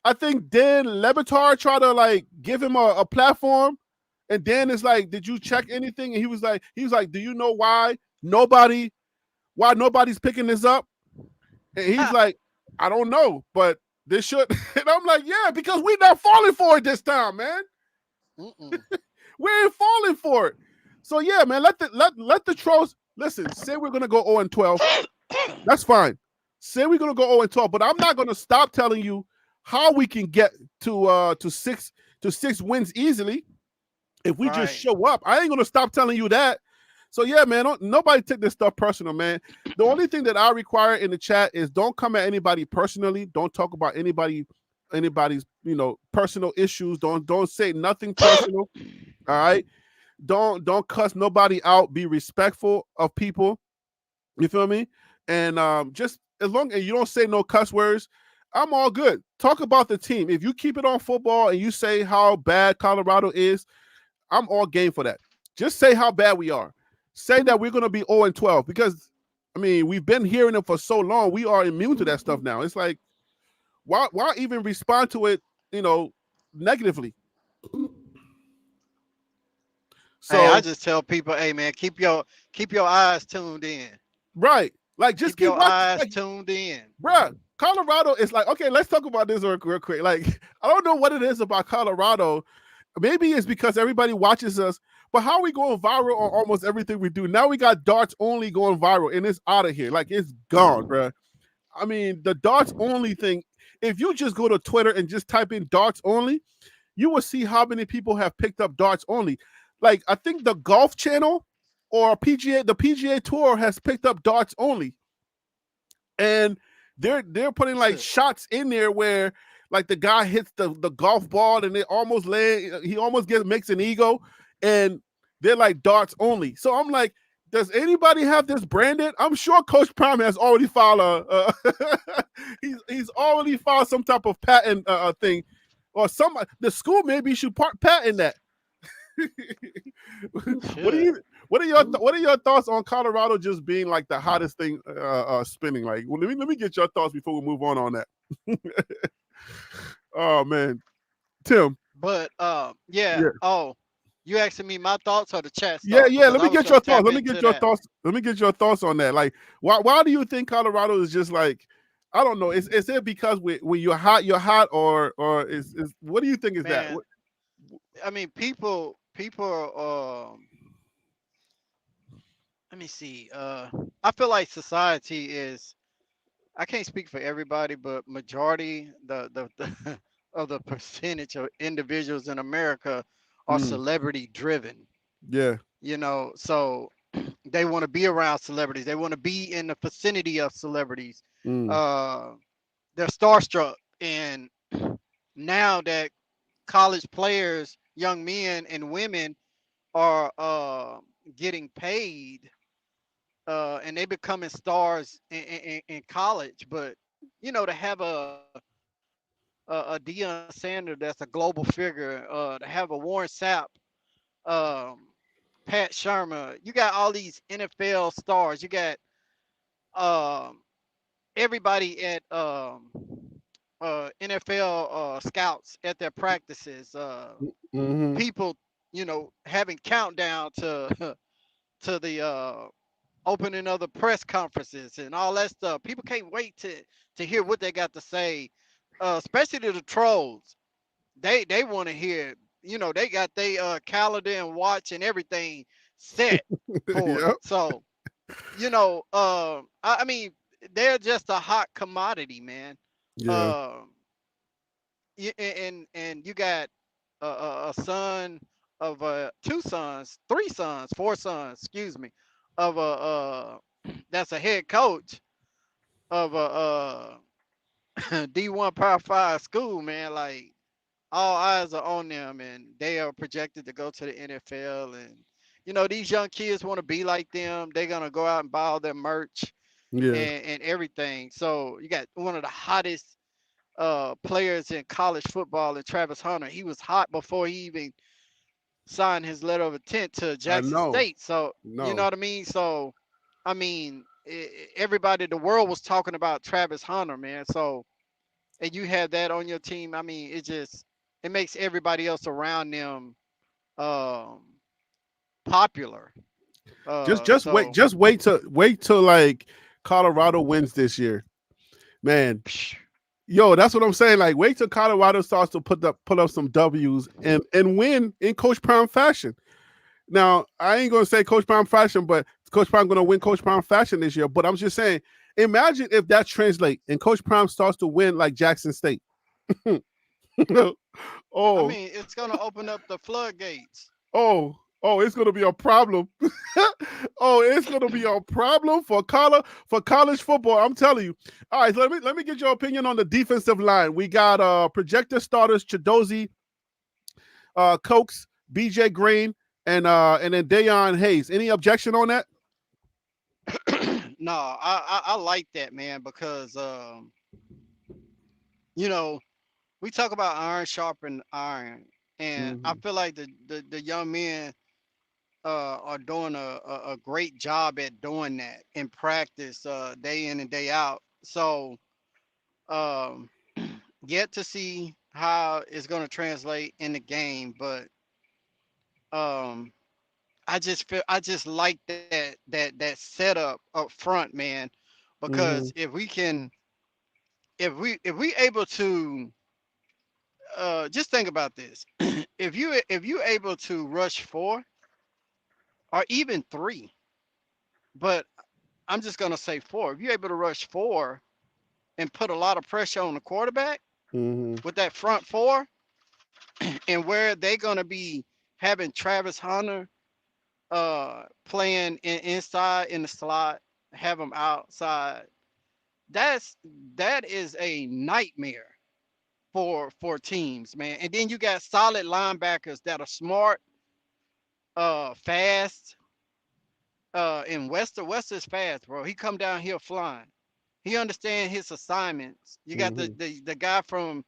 I think Dan Lebatard tried to like give him a platform. And Dan is like, "Did you check anything?" And he was like, "Do you know why nobody's picking this up?" And he's like, "I don't know, but this should." And I'm like, "Yeah, because we're not falling for it this time, man. Mm-mm. We ain't falling for it." So yeah, man, let the trolls listen. Say we're gonna go 0-12. That's fine. Say we're gonna go 0-12, but I'm not gonna stop telling you how we can get to six wins easily if we just Right. show up. I ain't gonna stop telling you that. So yeah, man, nobody take this stuff personal, man. The only thing that I require in the chat is don't come at anybody personally. Don't talk about anybody's personal issues. Don't say nothing personal. All right. Don't cuss nobody out. Be respectful of people. You feel me? And just as long as you don't say no cuss words, I'm all good. Talk about the team. If you keep it on football and you say how bad Colorado is, I'm all game for that. Just say how bad we are. Say that we're going to be 0-12 because, I mean, we've been hearing it for so long. We are immune to that stuff now. It's like, why even respond to it, negatively? Hey, I So, just tell people, hey man, keep your eyes tuned in. right. Like, just Keep keep your watching. eyes Like, tuned in. bruh, Colorado is like, okay, let's talk about this real quick. Like, I don't know what it is about Colorado. Maybe it's because everybody watches us, but how are we going viral on almost everything we do? Now we got darts only going viral, and it's out of here. Like, it's gone, bruh. I mean, the darts only thing, if you just go to Twitter and just type in darts only, you will see how many people have picked up darts only. Like, I think the Golf Channel or the PGA Tour has picked up darts only, and they're putting like shots in there where like the guy hits the golf ball and it almost he almost makes an ego, and they're like darts only. So I'm like, does anybody have this branded? I'm sure Coach Prime has already filed he's already filed some type of patent thing, or the school maybe should patent that. what do Should. you what are your thoughts on Colorado just being like the hottest thing spinning? Like, well, let me get your thoughts before we move on that. Oh man, Tim. But yeah. Yeah, Oh, you asking me my thoughts or the chat's yeah, thoughts? yeah. Because Let I me was get gonna your thoughts. tap Let me get into your that. thoughts. Let me get your thoughts on that. Like, why do you think Colorado is just like? I don't know. Is it because when you're hot, or is what do you think is that? Man, I mean, people. Let me see. I feel like society is. I can't speak for everybody, but majority the of the percentage of individuals in America are Mm, celebrity driven. yeah. So they want to be around celebrities. They want to be in the vicinity of celebrities. Mm, Uh, they're starstruck, and now that college players, young men and women, are getting paid, and they becoming stars in college. But to have a Deion Sanders that's a global figure, to have a Warren Sapp, um, Pat Shermer, you got all these NFL stars. You got um, everybody at NFL scouts at their practices. mm-hmm. People, having countdown to to the opening of the press conferences and all that stuff. People can't wait to hear what they got to say, especially to the trolls. They want to hear. They got their calendar and watch and everything set for it. Yep. So I mean, they're just a hot commodity, man. Yeah. Um, and you got a son of two sons, three sons, four sons, excuse me, of a that's a head coach of a D1 Power Five school, man. Like all eyes are on them, and they are projected to go to the NFL, and these young kids want to be like them. They're gonna go out and buy all their merch Yeah, and everything. So you got one of the hottest players in college football, and Travis Hunter. He was hot before he even signed his letter of intent to I Jackson know. State. So you know No, what I mean. So I mean, everybody, the world was talking about Travis Hunter, man. So and you have that on your team. I mean, it makes everybody else around them um, popular. So wait till like Colorado wins this year, man. Yo, that's what I'm saying. Like, wait till Colorado starts to put up some W's and win in Coach Prime fashion. Now, I ain't gonna say Coach Prime fashion, but Coach Prime gonna win Coach Prime fashion this year. But I'm just saying, imagine if that translates and Coach Prime starts to win like Jackson State. I oh, mean, it's gonna open up the floodgates. oh, it's gonna be a problem. Oh, it's gonna be a problem for college football. I'm telling you. All right, so let me get your opinion on the defensive line. We got projected starters Chidozie, Cokes, BJ Green, and then Dayon Hayes. Any objection on that? No, I like that, man, because you know we talk about iron sharpen iron, and I Mm-hmm. feel like the young men are doing a great job at doing that in practice, day in and day out. So um, yet to see how it's going to translate in the game, but um, I just like that setup up front, man, because Mm-hmm. if we able to just think about this. If you able to rush four or even three, but I'm just gonna say four. If you're able to rush four and put a lot of pressure on the quarterback Mm-hmm. with that front four, and where they're gonna be having Travis Hunter playing inside in the slot, have him outside. That's that is a nightmare for teams, man. And then you got solid linebackers that are smart, fast. And Wester's fast, bro. He come down here flying. He understand his assignments. You got Mm-hmm. the guy from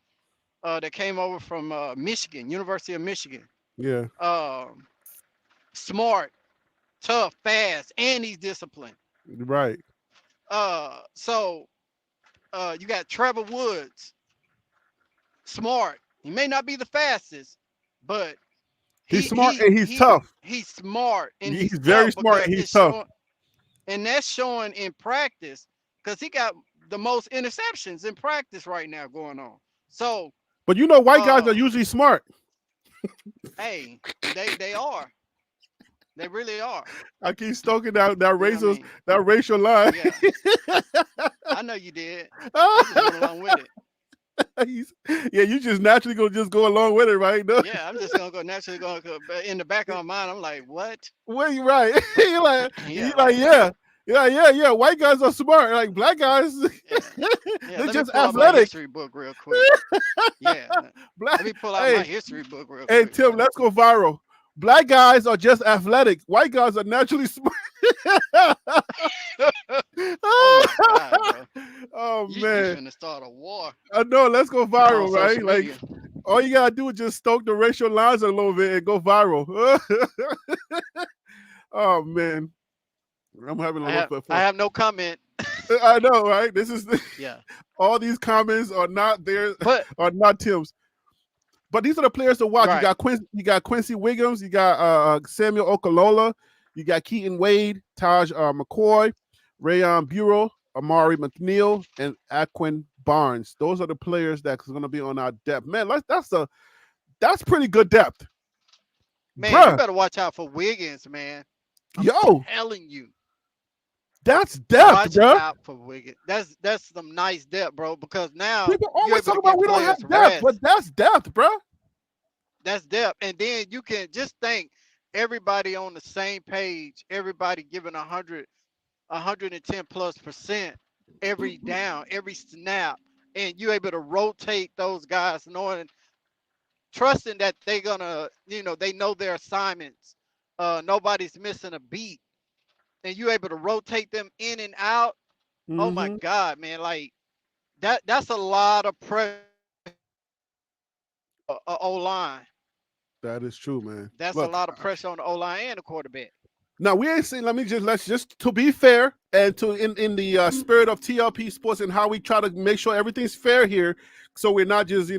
that came over from Michigan, University of Michigan. Yeah. Um, Smart, tough, fast, and he's disciplined. Right. So you got Trevor Woods, smart. He may not be the fastest, but He's smart and he's tough. he's smart and He's he's very tough smart because and he's it's tough. showing, and that's showing in practice because he got the most interceptions in practice right now going on. So, But you know, white guys are uh, usually smart. hey, they are, they really are. I keep stoking You know what I mean? that racial line. Yeah, I know you did. I just went along with it. Yeah, you just naturally gonna just go along with it, right? No, Yeah, I'm just gonna go naturally going. But in the back of my mind, I'm like, what? well, you right. But You're yeah, like, like what? yeah, yeah. White guys are smart. Like black guys, Yeah, yeah. they're Let me just pull out my athletic. history book real quick. Yeah, let Black. me pull out my Hey, history book real hey, quick, Tim, bro. let's go viral. Black guys are just athletic. White guys are naturally smart. Oh my God, bro. Oh You man, finna start a war I know. Let's go on viral, right? social Like media. all you gotta do is just stoke the racial lines a little bit and go viral. Oh man, I'm having a little bit of I fun. have no comment. I know, right? This is Yeah, all these comments are not there, but are not Tim's. But these are the players to watch. right. You got Quincy Wiggins, you got Samuel Okalola, you got Keaton Wade, Taj McCoy, Rayon Bureau, Amari McNeil, and Aquin Barnes. Those are the players that's going to be on our depth. Man, that's pretty good depth, Man, you bruh. better watch out for Wiggins, man. I'm Yo, telling you, that's depth, watch bruh. out for Wiggins. That's some nice depth, bro. Because now People you're always able talk to about give we don't have players depth, but rest. that's depth, bruh. That's depth, and then you can just think everybody on the same page. Everybody giving 110+% every down, every snap, and you're able to rotate those guys, knowing, trusting that they're gonna, they know their assignments nobody's missing a beat, and you able to rotate them in and out. Oh my Mm-hmm. God, man! Like that's a lot of pressure on a O line. That is true, man. That's a Look, lot of pressure on the O line and the quarterback. now we ain't saying. Let's just to be fair and to in the spirit of TLP Sports and how we try to make sure everything's fair here, so we're not just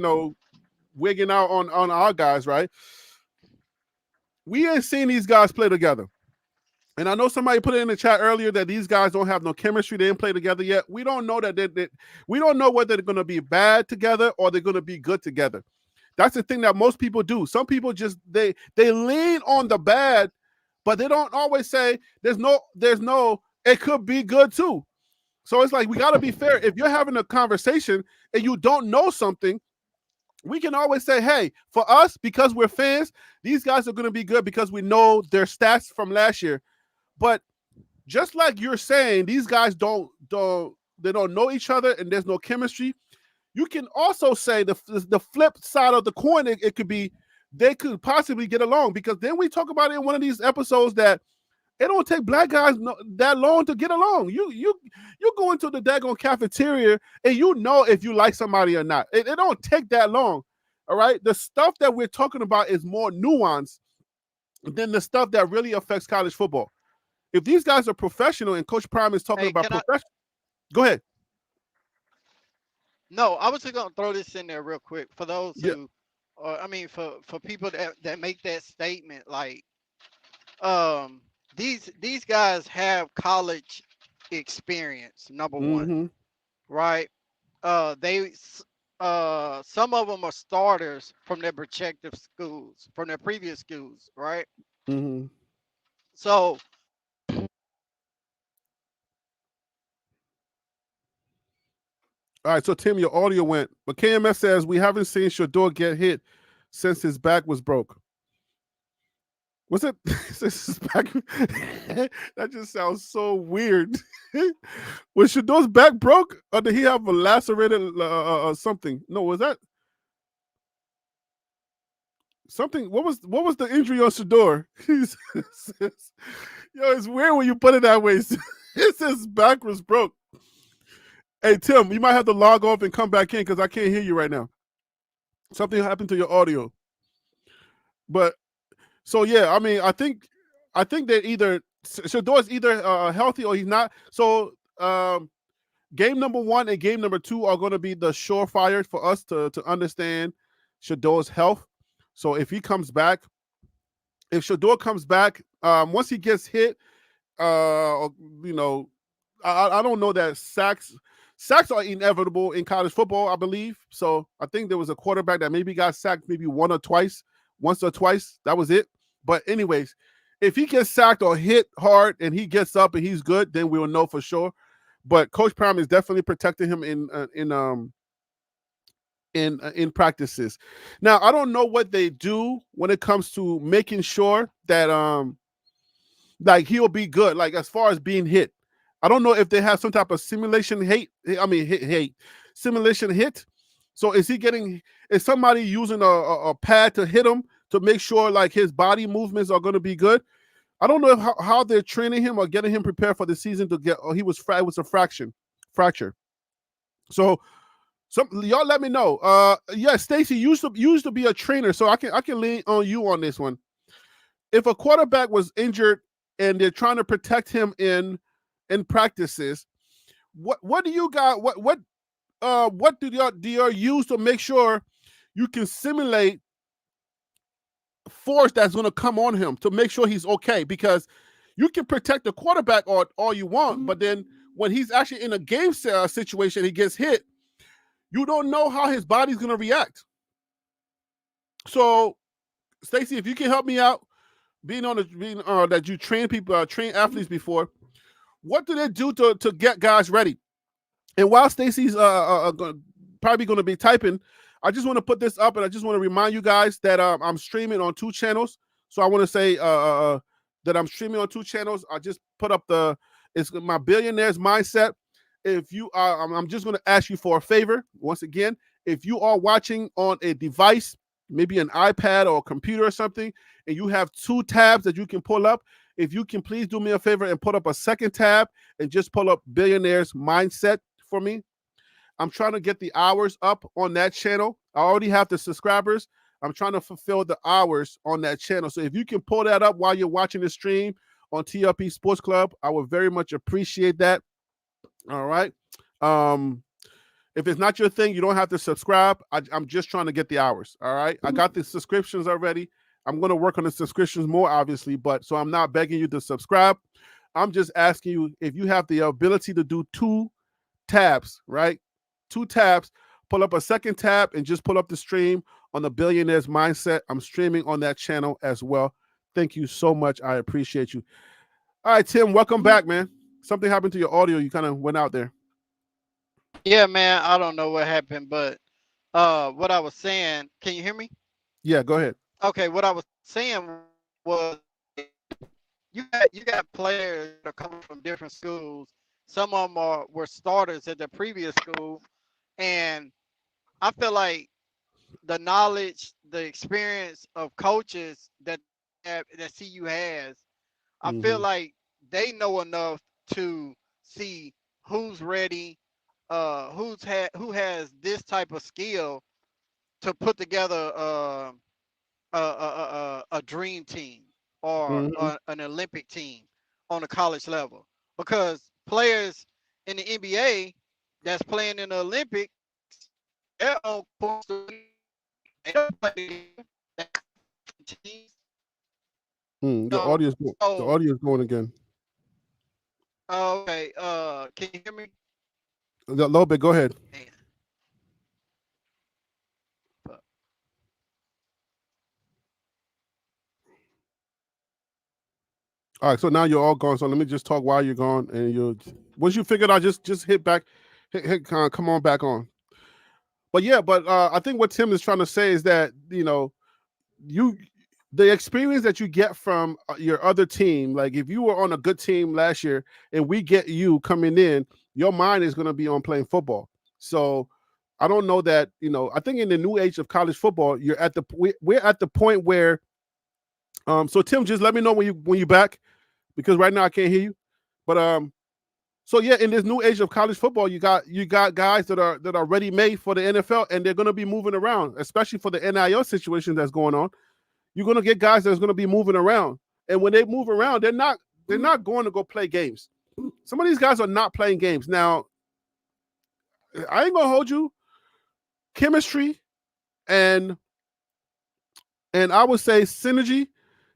wigging out on our guys, right? We ain't seen these guys play together. And I know somebody put it in the chat earlier that these guys don't have no chemistry. They didn't play together yet. We don't know that we don't know whether they're going to be bad together or they're going to be good together. That's the thing that most people do. Some people just they lean on the bad, but they don't always say there's no it could be good too. So it's like we got to be fair. If you're having a conversation and you don't know something, we can always say, hey, for us, because we're fans, these guys are going to be good because we know their stats from last year. But just like you're saying, these guys don't know each other and there's no chemistry. You can also say the flip side of the coin. It could be they could possibly get along, because then we talk about it in one of these episodes that it don't take black guys that long to get along. You go into the daggone cafeteria and you know if you like somebody or not. It don't take that long. All right. The stuff that we're talking about is more nuanced than the stuff that really affects college football. If these guys are professional and Coach Prime is talking Hey, about can I? professional, go ahead. No, I was just gonna throw this in there real quick for those Yeah. who, or I mean, for people that make that statement. Like, um, these guys have college experience. Number one, Mm-hmm. right? They some of them are starters from their respective schools, from their previous schools, right? Mm-hmm. So All right. So Tim, your audio went, but KMS says we haven't seen Shador get hit since his back was broke. Was it? Since his back? That just sounds so weird. Was Shador's back broke, or did he have a lacerated something? No, was that something? What was the injury on Shador? Yo, it's weird when you put it that way. It says back was broke. Hey Tim, you might have to log off and come back in because I can't hear you right now. Something happened to your audio. But so yeah, I mean, I think that either Shador's either healthy or he's not. So game number 1 and game number 2 are going to be the surefire for us to understand Shador's health. So if he comes back, if Shador comes back, once he gets hit, you know, I don't know that sacks are inevitable in college football, I believe. So I think there was a quarterback that maybe got sacked maybe once or twice. That was it. But anyways, if he gets sacked or hit hard and he gets up and he's good, then we'll know for sure. But Coach Prime is definitely protecting him in practices. Now I don't know what they do when it comes to making sure that like he'll be good. Like as far as being hit, I don't know if they have some type of simulation hate simulation hit. So is somebody using a pad to hit him to make sure like his body movements are going to be good? I don't know how they're training him or getting him prepared for the season to get. Or it was a fracture. So y'all let me know. Yeah, Stacy used to be a trainer, so I can lean on you on this one. If a quarterback was injured and they're trying to protect him in practices, what do you got? What do you use to make sure you can simulate force that's going to come on him to make sure he's okay? Because you can protect the quarterback all you want, but then when he's actually in a game situation, he gets hit. You don't know how his body's going to react. So, Stacey, if you can help me out, being that you train people, train athletes before, what do they do to get guys ready? And while Stacey's probably going to be typing, I just want to put this up, and I just want to remind you guys that I'm streaming on 2 channels. So I want to say that I'm streaming on 2 channels. I just put up it's my Billionaires Mindset. If you are, I'm just going to ask you for a favor once again. If you are watching on a device maybe an iPad or a computer or something, and you have 2 tabs that you can pull up, if you can please do me a favor and put up a second tab and just pull up Billionaires Mindset for me. I'm trying to get the hours up on that channel. I already have the subscribers. I'm trying to fulfill the hours on that channel. So if you can pull that up while you're watching the stream on TLP Sports Club, I would very much appreciate that. All right. If it's not your thing, you don't have to subscribe. I'm just trying to get the hours. All right. I got the subscriptions already. I'm going to work on the subscriptions more, obviously, but so I'm not begging you to subscribe. I'm just asking you if you have the ability to do 2 tabs, right? 2 tabs, pull up a second tab and just pull up the stream on the Billionaires Mindset. I'm streaming on that channel as well. Thank you so much. I appreciate you. All right, Tim, welcome back, man. Something happened to your audio. You kind of went out there. Yeah, man. I don't know what happened, but what I was saying, can you hear me? Yeah, go ahead. Okay, what I was saying was you got players that are coming from different schools. Some of them were starters at their previous school, and I feel like the knowledge, the experience of coaches that CU has, I feel like they know enough to see who's ready, who has this type of skill to put together a dream team or an Olympic team on a college level. Because players in the NBA that's playing in the Olympics, they're on course to win. They don't play the teams. The audio is going again. Okay. Can you hear me? A little bit. Go ahead. Man. All right, so now you're all gone. So let me just talk while you're gone, and you once you figured out, just hit back, come on back on. But yeah, I think what Tim is trying to say is that the experience that you get from your other team, like if you were on a good team last year and we get you coming in, your mind is going to be on playing football. So I don't know that I think in the new age of college football, we're at the point where. So Tim, just let me know when you're back, because right now I can't hear you. But so yeah, in this new age of college football, you got guys that are ready made for the NFL, and they're going to be moving around, especially for the NIL situation that's going on. You're going to get guys that's going to be moving around, and when they move around, they're not going to go play games. Some of these guys are not playing games. Now, I ain't gonna hold you. Chemistry and I would say synergy,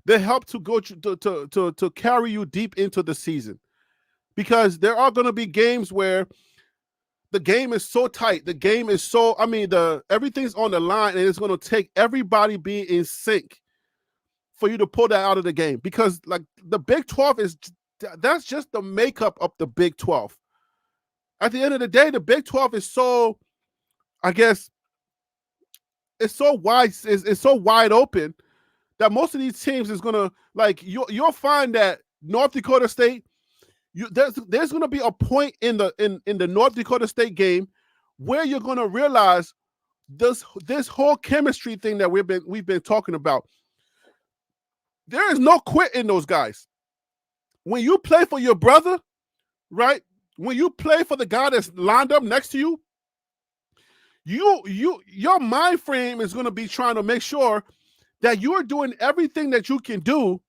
they help to go to carry you deep into the season, because there are going to be games where the game is so tight, the game is so, everything's on the line, and it's going to take everybody being in sync for you to pull that out of the game, because like the Big 12 that's just the makeup of the Big 12. At the end of the day, the Big 12 is so, I guess, it's so wide open that most of these teams is gonna, like, you'll find that North Dakota State, there's gonna be a point in the North Dakota State game where you're gonna realize this whole chemistry thing that we've been talking about. There is no quit in those guys. When you play for your brother, right? When you play for the guy that's lined up next to you, your mind frame is gonna be trying to make sure that you're doing everything that you can do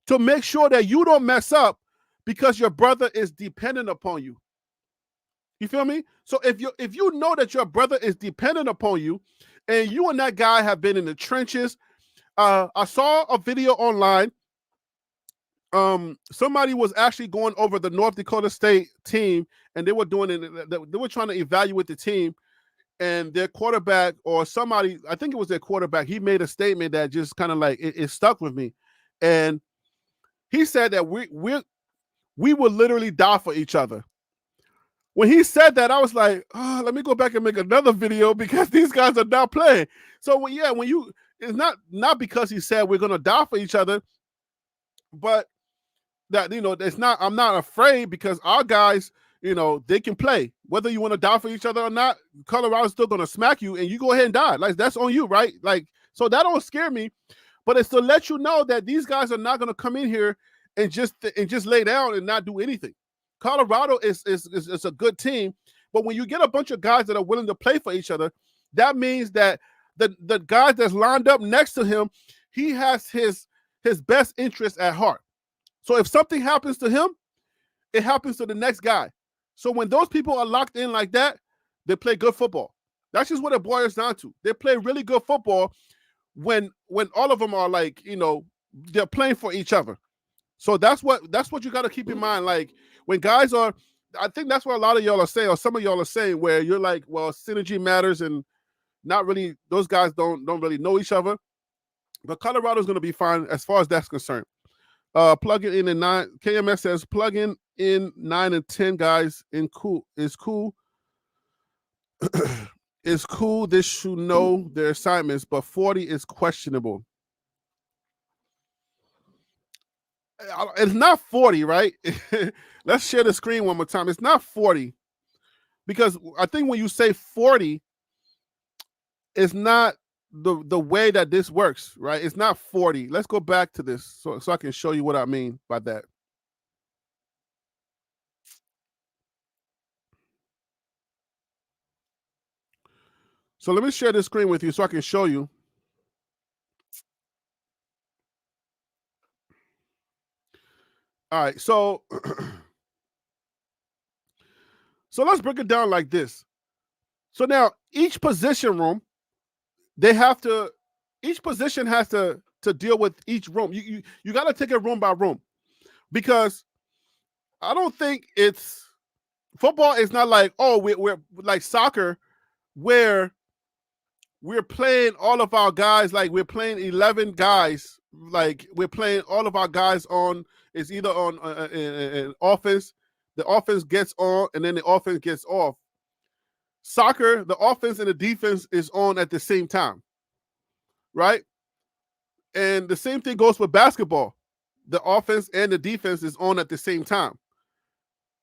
to make sure that you don't mess up, because your brother is dependent upon you. You feel me? So if you know that your brother is dependent upon you, and you and that guy have been in the trenches, I saw a video online. Somebody was actually going over the North Dakota State team, and they were trying to evaluate the team. And their quarterback, or somebody, I think it was their quarterback, he made a statement that just kind of like it stuck with me. And he said that we would literally die for each other. When he said that, I was like, oh, let me go back and make another video, because these guys are not playing. So it's not because he said we're gonna die for each other, but that it's not. I'm not afraid, because our guys, they can play. Whether you want to die for each other or not, Colorado's still going to smack you, and you go ahead and die. Like, that's on you, right? Like, So that don't scare me, but it's to let you know that these guys are not going to come in here and just lay down and not do anything. Colorado is a good team, but when you get a bunch of guys that are willing to play for each other, that means that the guys that's lined up next to him, he has his best interest at heart. So if something happens to him, it happens to the next guy. So when those people are locked in like that, they play good football. That's just what it boils down to. They play really good football when all of them are like, they're playing for each other. So that's what you got to keep in mind. Like when guys are, I think that's what a lot of y'all are saying, or some of y'all are saying, where you're like, well, synergy matters, and not really. Those guys don't really know each other. But Colorado's going to be fine as far as that's concerned. Plug it in 9. KMS says plug in 9 and 10 guys in cool is cool. It's cool. This should know their assignments, but 40 is questionable. It's not 40, right? Let's share the screen one more time. It's not 40, because I think when you say 40, it's not the way that this works, right? It's not 40. Let's go back to this so I can show you what I mean by that. So let me share the screen with you so I can show you. All right, so let's break it down like this. So now each position room, each position has to deal with each room. You got to take it room by room, because I don't think football is not like, oh, we're like soccer, where we're playing all of our guys, like we're playing 11 guys, like we're playing all of our guys on, it's either on an offense, the offense gets on, and then the offense gets off. Soccer, the offense and the defense is on at the same time, right? And the same thing goes for basketball. The offense and the defense is on at the same time.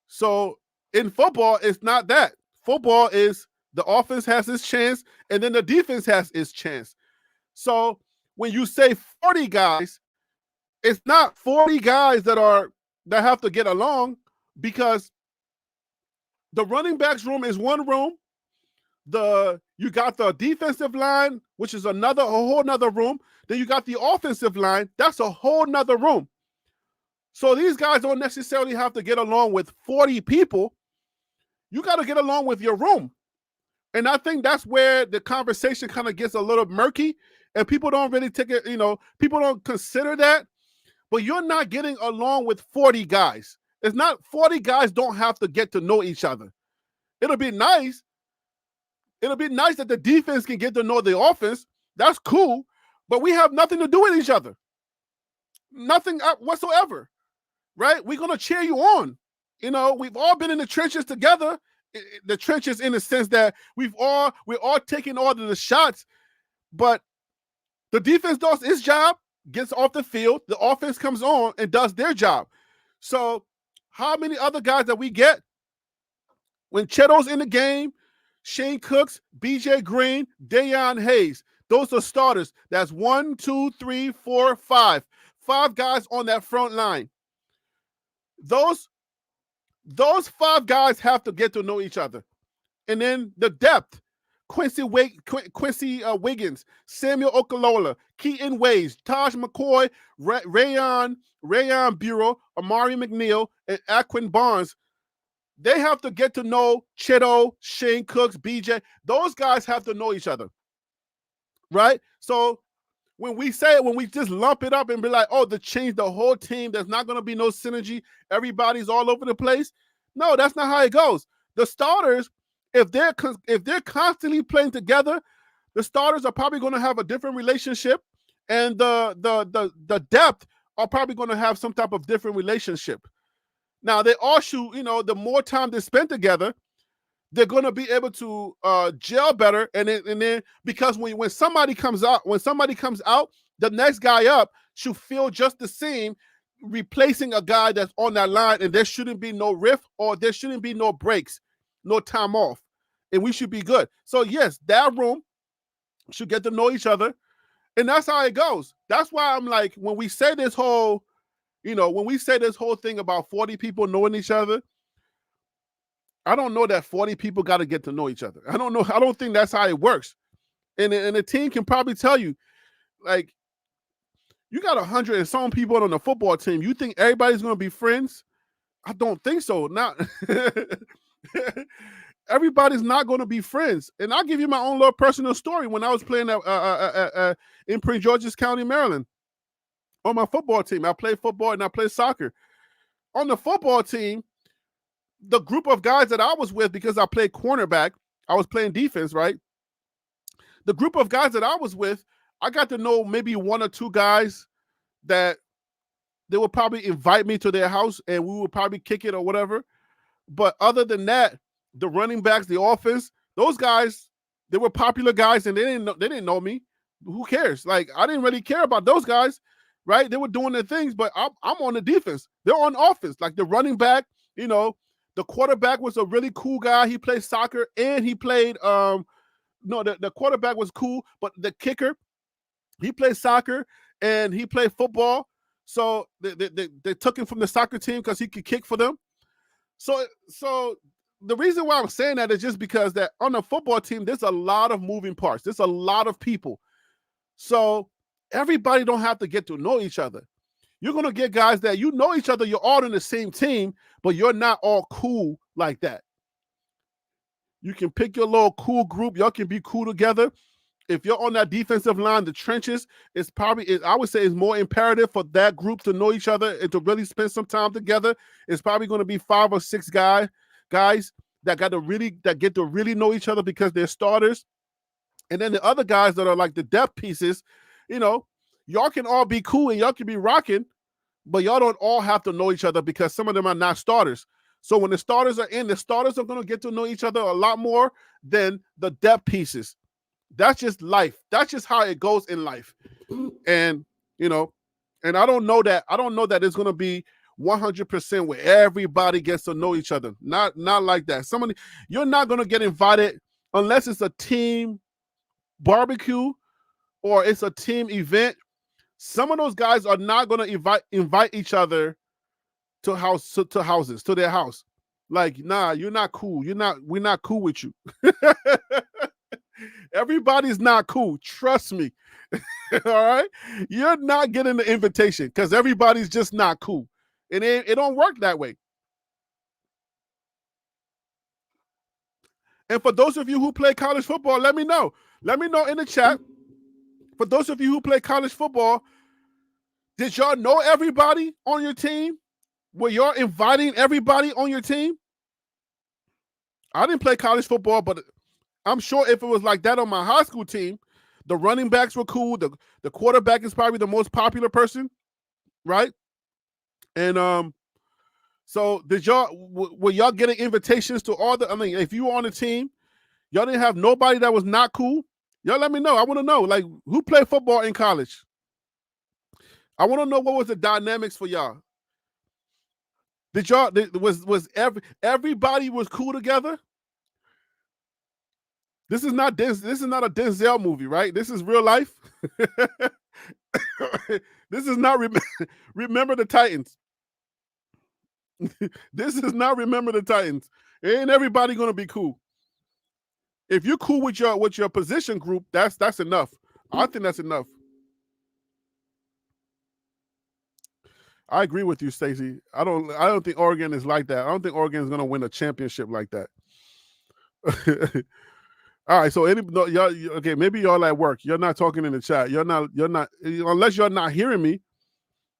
So in football, it's not that. Football is the offense has its chance, and then the defense has its chance. So when you say 40 guys, it's not 40 guys that have to get along, because the running backs room is one room. You got the defensive line, which is a whole nother room. Then you got the offensive line. That's a whole nother room. So these guys don't necessarily have to get along with 40 people. You got to get along with your room. And I think that's where the conversation kind of gets a little murky, and people don't really take it, people don't consider that. But you're not getting along with 40 guys. It's not 40 guys don't have to get to know each other. It'll be nice. It'll be nice that the defense can get to know the offense. That's cool. But we have nothing to do with each other. Nothing whatsoever. Right? We're going to cheer you on. We've all been in the trenches together. The trenches in the sense that we're all taking all of the shots, but the defense does its job, gets off the field, the offense comes on and does their job. So how many other guys that we get when Cheto's in the game? Shane Cooks, BJ Green, Deion Hayes. Those are starters. That's 1, 2, 3, 4, 5. 5 guys on that front line. Those 5 guys have to get to know each other. And then the depth. Quincy Wiggins, Samuel Okalola, Keaton Ways, Taj McCoy, Rayon Bureau, Amari McNeil, and Aquin Barnes. They have to get to know Cheto, Shane Cooks, BJ. Those guys have to know each other, right? So when we just lump it up and be like, oh, to change the whole team, there's not going to be no synergy. Everybody's all over the place. No, that's not how it goes. The starters, if they're constantly playing together, the starters are probably going to have a different relationship, and the depth are probably going to have some type of different relationship. Now, they all should, the more time they spend together, they're going to be able to gel better. And then because when somebody comes out, the next guy up should feel just the same, replacing a guy that's on that line, and there shouldn't be no riff, or there shouldn't be no breaks, no time off, and we should be good. So yes, that room should get to know each other, And that's how it goes. That's why I'm like, when we say this whole, when we say this whole thing about 40 people knowing each other, I don't know that 40 people got to get to know each other. I don't know. I don't think that's how it works. And the team can probably tell you, like, you got 100 and some people on the football team. You think everybody's going to be friends? I don't think so. Not everybody's not going to be friends. And I'll give you my own little personal story. When I was playing in Prince George's County, Maryland, on my football team, I played football and I played soccer. On the football team, the group of guys that I was with, because I played cornerback, I was playing defense, right? The group of guys that I was with, I got to know maybe one or two guys that they would probably invite me to their house and we would probably kick it or whatever. But other than that, the running backs, the offense, those guys, they were popular guys and they didn't know me. Who cares? Like, I didn't really care about those guys, right? They were doing their things, but I'm on the defense. They're on offense. Like the running back, the quarterback was a really cool guy. He played soccer and he played the quarterback was cool, but the kicker, he played soccer and he played football. So they took him from the soccer team because he could kick for them. So the reason why I'm saying that is just because that on the football team, there's a lot of moving parts. There's a lot of people. So everybody don't have to get to know each other. You're going to get guys that you know each other. You're all in the same team, but you're not all cool like that. You can pick your little cool group. Y'all can be cool together. If you're on that defensive line, the trenches, I would say it's more imperative for that group to know each other and to really spend some time together. It's probably going to be 5 or 6 guys that get to really know each other because they're starters. And then the other guys that are like the depth pieces, y'all can all be cool and y'all can be rocking, but y'all don't all have to know each other because some of them are not starters. So when the starters are in, the starters are going to get to know each other a lot more than the depth pieces. That's just life. That's just how it goes in life. And, and I don't know that it's going to be 100% where everybody gets to know each other. Not like that. You're not going to get invited unless it's a team barbecue or it's a team event. Some of those guys are not going to invite each other to houses, to their house. Like, nah, you're not cool. We're not cool with you. Everybody's not cool. Trust me. All right? You're not getting the invitation because everybody's just not cool. And it don't work that way. And for those of you who play college football, let me know. Let me know in the chat. For those of you who play college football, did y'all know everybody on your team? Were y'all inviting everybody on your team? I didn't play college football, but I'm sure if it was like that on my high school team, the running backs were cool. The quarterback is probably the most popular person, right? And so were y'all getting invitations to all if you were on the team, y'all didn't have nobody that was not cool? Y'all let me know. I want to know, like, who played football in college? I want to know what was the dynamics for y'all. Everybody was cool together? This is not a Denzel movie, right? This is real life. This is not Remember the Titans. This is not Remember the Titans. Ain't everybody gonna be cool. If you're cool with your position group, that's enough. I think that's enough. I agree with you, Stacey. I don't think Oregon is like that. I don't think Oregon is gonna win a championship like that. All right, so y'all, okay, maybe y'all at work. You're not talking in the chat. You're not unless you're not hearing me.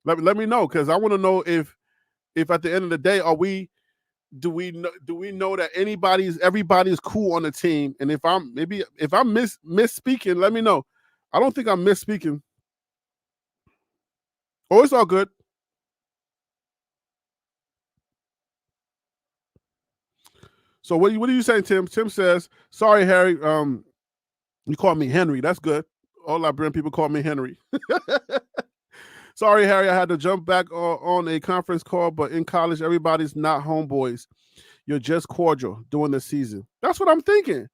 Let me know, because I want to know if at the end of the day, do we know that everybody's cool on the team? And if I'm misspeaking, let me know. I don't think I'm misspeaking. Oh, it's all good. So what are you saying, Tim? Tim says, sorry, Harry. You call me Henry. That's good. All Liberian people call me Henry. Sorry, Harry. I had to jump back on a conference call, but in college, everybody's not homeboys. You're just cordial during the season. That's what I'm thinking.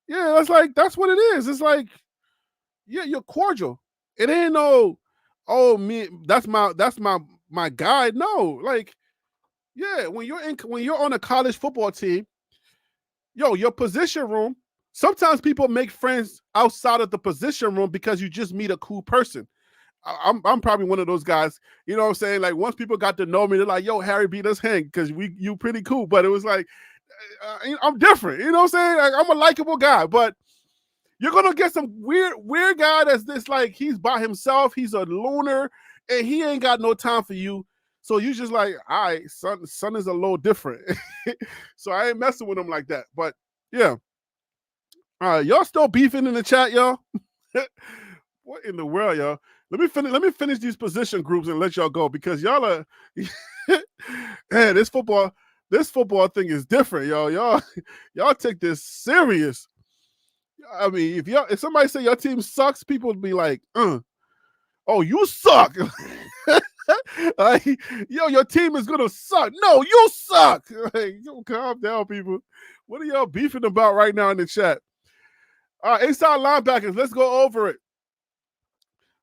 Yeah, that's what it is. It's like, yeah, you're cordial. It ain't no, oh me, that's my guy. No, like, yeah, when you're on a college football team, yo, your position room. Sometimes people make friends outside of the position room because you just meet a cool person. I'm probably one of those guys. You know what I'm saying? Like once people got to know me, they're like, "Yo, Harry, beat us hang because you pretty cool." But it was like I'm different. You know what I'm saying? Like, I'm a likable guy, but you're gonna get some weird guy that's this like he's by himself. He's a loner and he ain't got no time for you. So you just like, all right, son is a little different. So I ain't messing with him like that. But yeah, y'all still beefing in the chat, y'all? What in the world, y'all? Let me finish these position groups and let y'all go because y'all are. Man, this football thing is different, y'all. Y'all take this serious. I mean, if somebody say your team sucks, people would be like, oh, you suck. Like, yo, your team is gonna suck. No, you suck. Like, yo, calm down, people. What are y'all beefing about right now in the chat? All right, inside linebackers, let's go over it.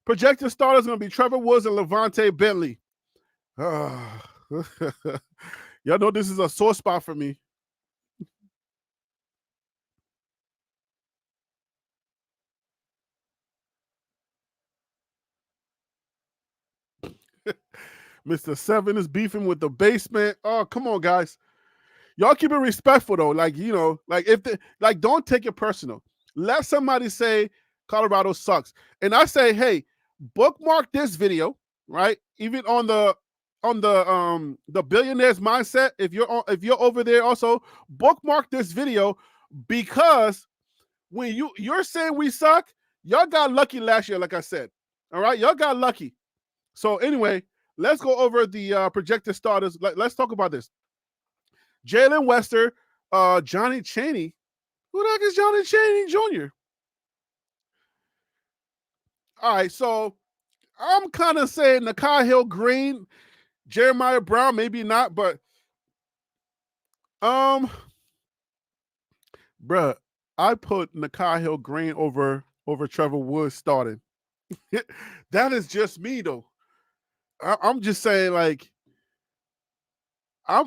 Projected starters going to be Trevor Woods and Levante Bentley. Y'all know this is a sore spot for me. Mr. Seven is beefing with the basement. Oh, come on, guys. Y'all keep it respectful though. Like, you know, like don't take it personal. Let somebody say Colorado sucks. And I say, hey, bookmark this video, right? Even on the billionaires mindset. If you're over there also, bookmark this video because when you're saying we suck, y'all got lucky last year, like I said. All right, y'all got lucky. So anyway, let's go over the projected starters. Let's talk about this. Jalen Wester, Johnny Chaney. Who the heck is Johnny Chaney Jr.? All right, so I'm kind of saying Nakai Hill Green, Jeremiah Brown, maybe not, but bruh, I put Nakai Hill Green over Trevor Woods starting. That is just me though. I'm just saying, like, I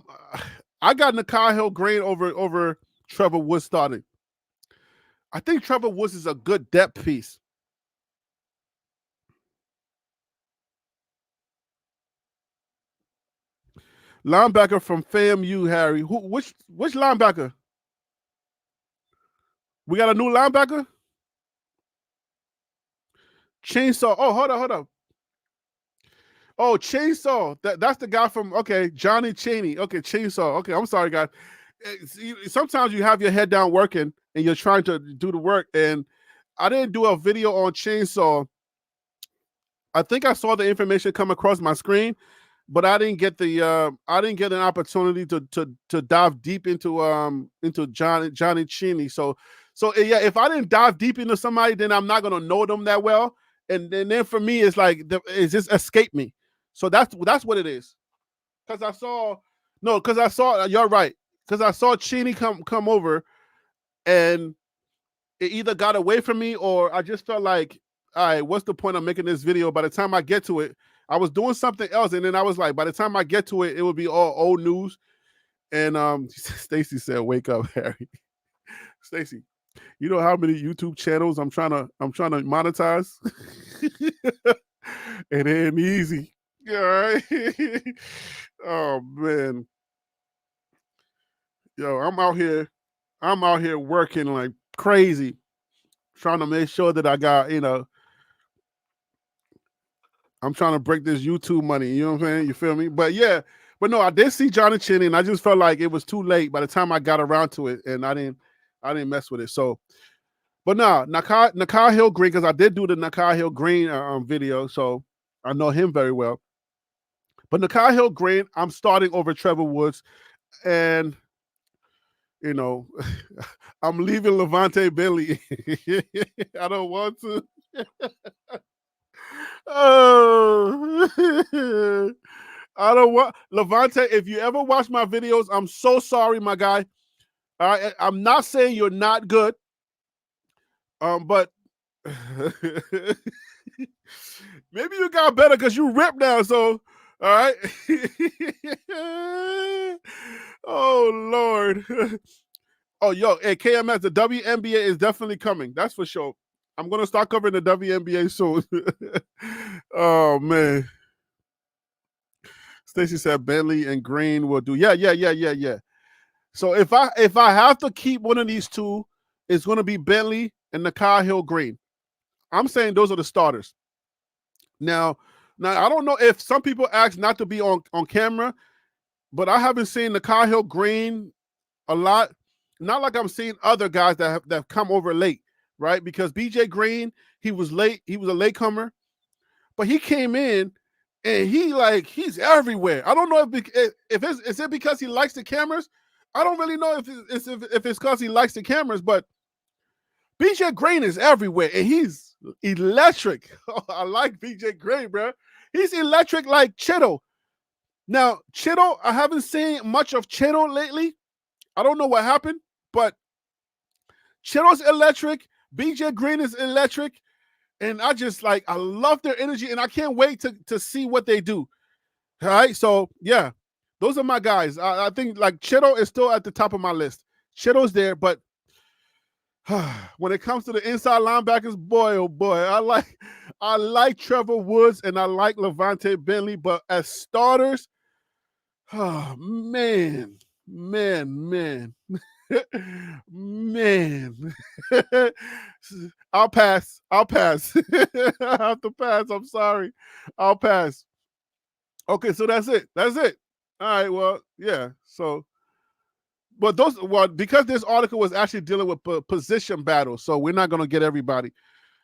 got Nakai Hill Green over Trevor Woods starting. I think Trevor Woods is a good depth piece. Linebacker from FAMU, Harry. Which linebacker? We got a new linebacker? Chainsaw. Oh, hold on. Oh, Chainsaw. That's the guy from, okay, Johnny Chaney. Okay, Chainsaw. Okay, I'm sorry, guys. Sometimes you have your head down working and you're trying to do the work. And I didn't do a video on Chainsaw. I think I saw the information come across my screen, but I didn't get an opportunity to dive deep into Johnny Chaney. So yeah, if I didn't dive deep into somebody, then I'm not gonna know them that well. And then for me, it's like it just escaped me. So that's what it is. Because I saw you're right. Because I saw Cheney come over, and it either got away from me or I just felt like, all right, what's the point of making this video? By the time I get to it, I was doing something else, and then I was like, by the time I get to it, it would be all old news. And Stacy said, "Wake up, Harry." Stacy, you know how many YouTube channels I'm trying to monetize? It ain't easy. Yeah, right? Oh man. Yo, I'm out here working like crazy, trying to make sure that I got, I'm trying to break this YouTube money. You know what I'm saying? You feel me? But yeah, but no, I did see Johnny Chinny, and I just felt like it was too late by the time I got around to it, and I didn't mess with it. So, but no, Nakai Hill Green, because I did do the Nakai Hill Green video, so I know him very well. But Nakai Hill Green, I'm starting over Trevor Woods, and I'm leaving Levante Bentley. I don't want to. Oh, I don't want Levante. If you ever watch my videos, I'm so sorry, my guy. I'm not saying you're not good, but Maybe you got better because you ripped now. So, all right. Oh Lord. Oh, yo, hey, KMS, the WNBA is definitely coming. That's for sure. I'm gonna start covering the WNBA soon. Oh man. Stacy said Bentley and Green will do. Yeah. So if I have to keep one of these two, it's gonna be Bentley and Nikhil Hill Green. I'm saying those are the starters. Now I don't know if some people ask not to be on camera, but I haven't seen Nikhil Hill Green a lot. Not like I'm seeing other guys that have come over late, right? Because BJ Green, he was late. He was a latecomer, but he came in and he's everywhere. I don't know if is it because he likes the cameras. I don't really know if it's because he likes the cameras, but BJ Green is everywhere and he's electric. Oh, I like BJ Green, bro. He's electric like Chitto. Now, Chitto, I haven't seen much of Chitto lately. I don't know what happened, but Chitto's electric. BJ Green is electric. And I love their energy and I can't wait to see what they do. All right. So, yeah, those are my guys. I think like Chitto is still at the top of my list. Chitto's there, but when it comes to the inside linebackers, boy, oh boy, I like Trevor Woods and I like Levante Bentley, but as starters, oh man. Man. I'll pass. I have to pass. I'm sorry. I'll pass. Okay, so that's it. All right, well, yeah. So but because this article was actually dealing with position battles, so we're not gonna get everybody.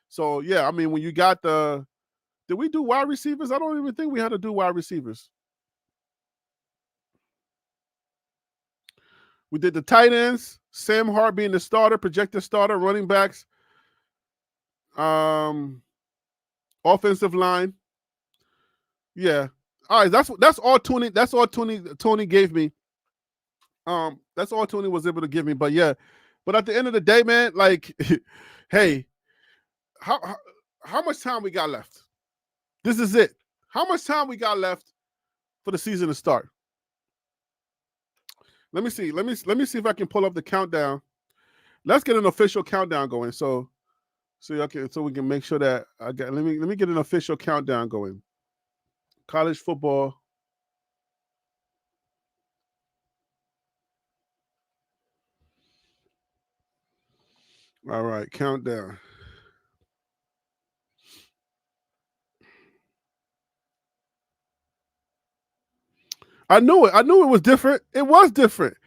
So yeah, I mean, when you got did we do wide receivers? I don't even think we had to do wide receivers. We did the tight ends, Sam Hart being the starter, projected starter, running backs, offensive line. Yeah. All right, that's all Tony. That's all Tony gave me. That's all Tony was able to give me. But yeah, but at the end of the day, man, like, hey, how much time we got left? This is it. How much time we got left for the season to start? Let me see. Let me see if I can pull up the countdown. Let's get an official countdown going. So we can make sure that I got. Let me get an official countdown going. College football. All right, countdown. I knew it. I knew it was different. It was different.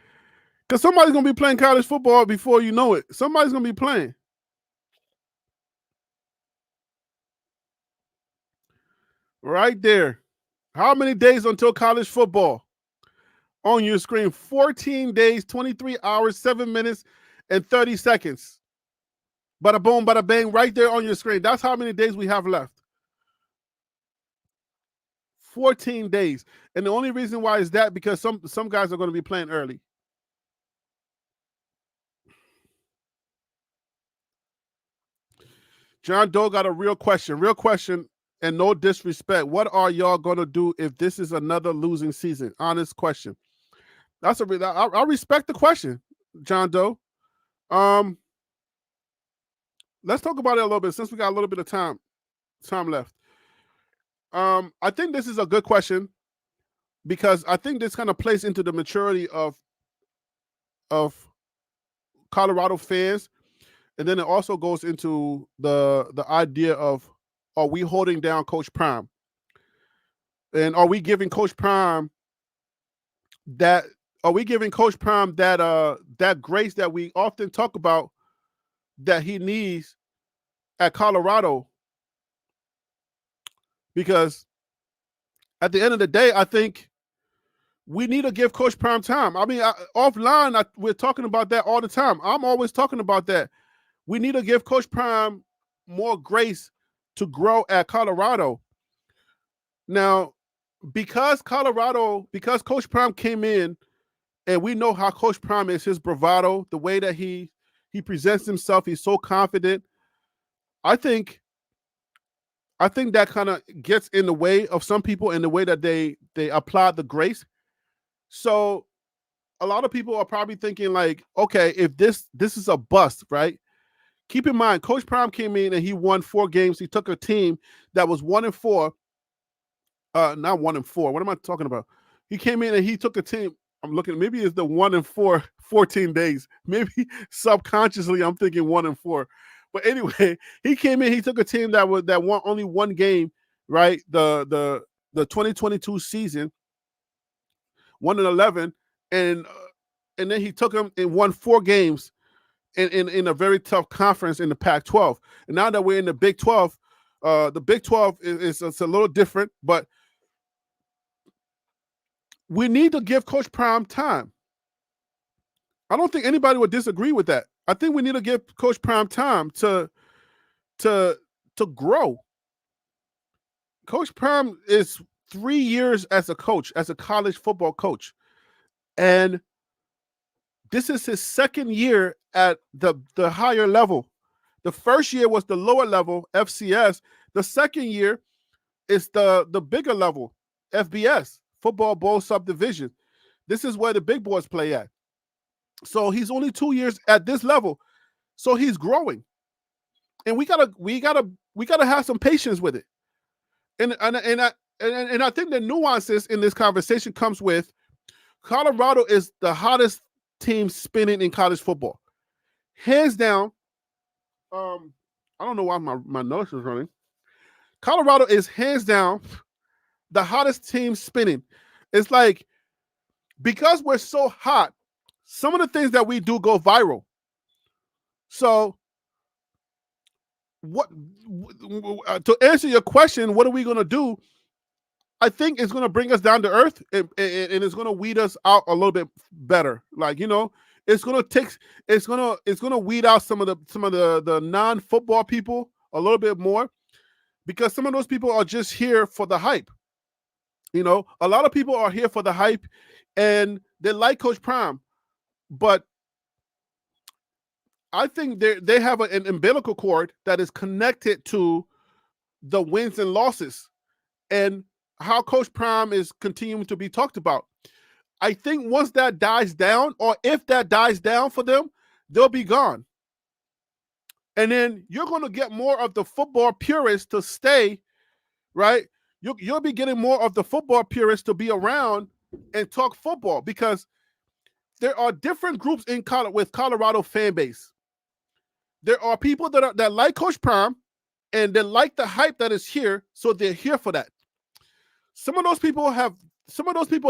Because somebody's going to be playing college football before you know it. Somebody's going to be playing. Right there. How many days until college football? On your screen, 14 days, 23 hours, 7 minutes, and 30 seconds. Bada boom, bada bang, right there on your screen. That's how many days we have left. 14 days. And the only reason why is that because some guys are going to be playing early. John Doe got a real question, and no disrespect. What are y'all going to do if this is another losing season? Honest question. I respect the question, John Doe. Let's talk about it a little bit since we got a little bit of time left. I think this is a good question because I think this kind of plays into the maturity of Colorado fans, and then it also goes into the idea of, are we holding down Coach Prime, and are we giving Coach Prime that grace that we often talk about that he needs at Colorado? Because at the end of the day, I think we need to give Coach Prime time. I mean, offline, we're talking about that all the time. I'm always talking about that. We need to give Coach Prime more grace to grow at Colorado. Now, because Coach Prime came in, and we know how Coach Prime is, his bravado, the way that he presents himself, he's so confident. I think that kind of gets in the way of some people in the way that they apply the grace. So a lot of people are probably thinking like, okay, if this is a bust, right? Keep in mind, Coach Prime came in and he won 4 games. He took a team that was 1-4. Not 1-4. What am I talking about? He came in and he took a team. I'm looking, maybe it's the 1-4, 14 days. Maybe subconsciously I'm thinking 1-4. But anyway, he came in, he took a team that won only 1 game, right? The 2022 season, 1-11, and then he took them and won 4 games in a very tough conference in the Pac-12. And now that we're in the Big 12, the Big 12 is it's a little different, but we need to give Coach Prime time. I don't think anybody would disagree with that. I think we need to give Coach Prime time to grow. Coach Prime is 3 years as a coach, as a college football coach. And this is his second year at the higher level. The first year was the lower level, FCS. The second year is the bigger level, FBS, Football Bowl Subdivision. This is where the big boys play at. So he's only 2 years at this level. So he's growing. And we gotta have some patience with it. And I think the nuances in this conversation comes with Colorado is the hottest team spinning in college football. Hands down. I don't know why my nose is running. Colorado is hands down the hottest team spinning. It's like, because we're so hot, some of the things that we do go viral. So what to answer your question, what are we going to do? I think it's going to bring us down to earth, and it's going to weed us out a little bit better. Like, it's going to weed out some of the non-football people a little bit more, because some of those people are just here for the hype. A lot of people are here for the hype, and they like Coach Prime, but I think they have an umbilical cord that is connected to the wins and losses and how Coach Prime is continuing to be talked about. I think once that dies down, or if that dies down for them, they'll be gone. And then you're going to get more of the football purists to stay, right? You'll be getting more of the football purists to be around and talk football, because there are different groups with Colorado fan base. There are people that like Coach Prime and they like the hype that is here, so they're here for that. Some of those people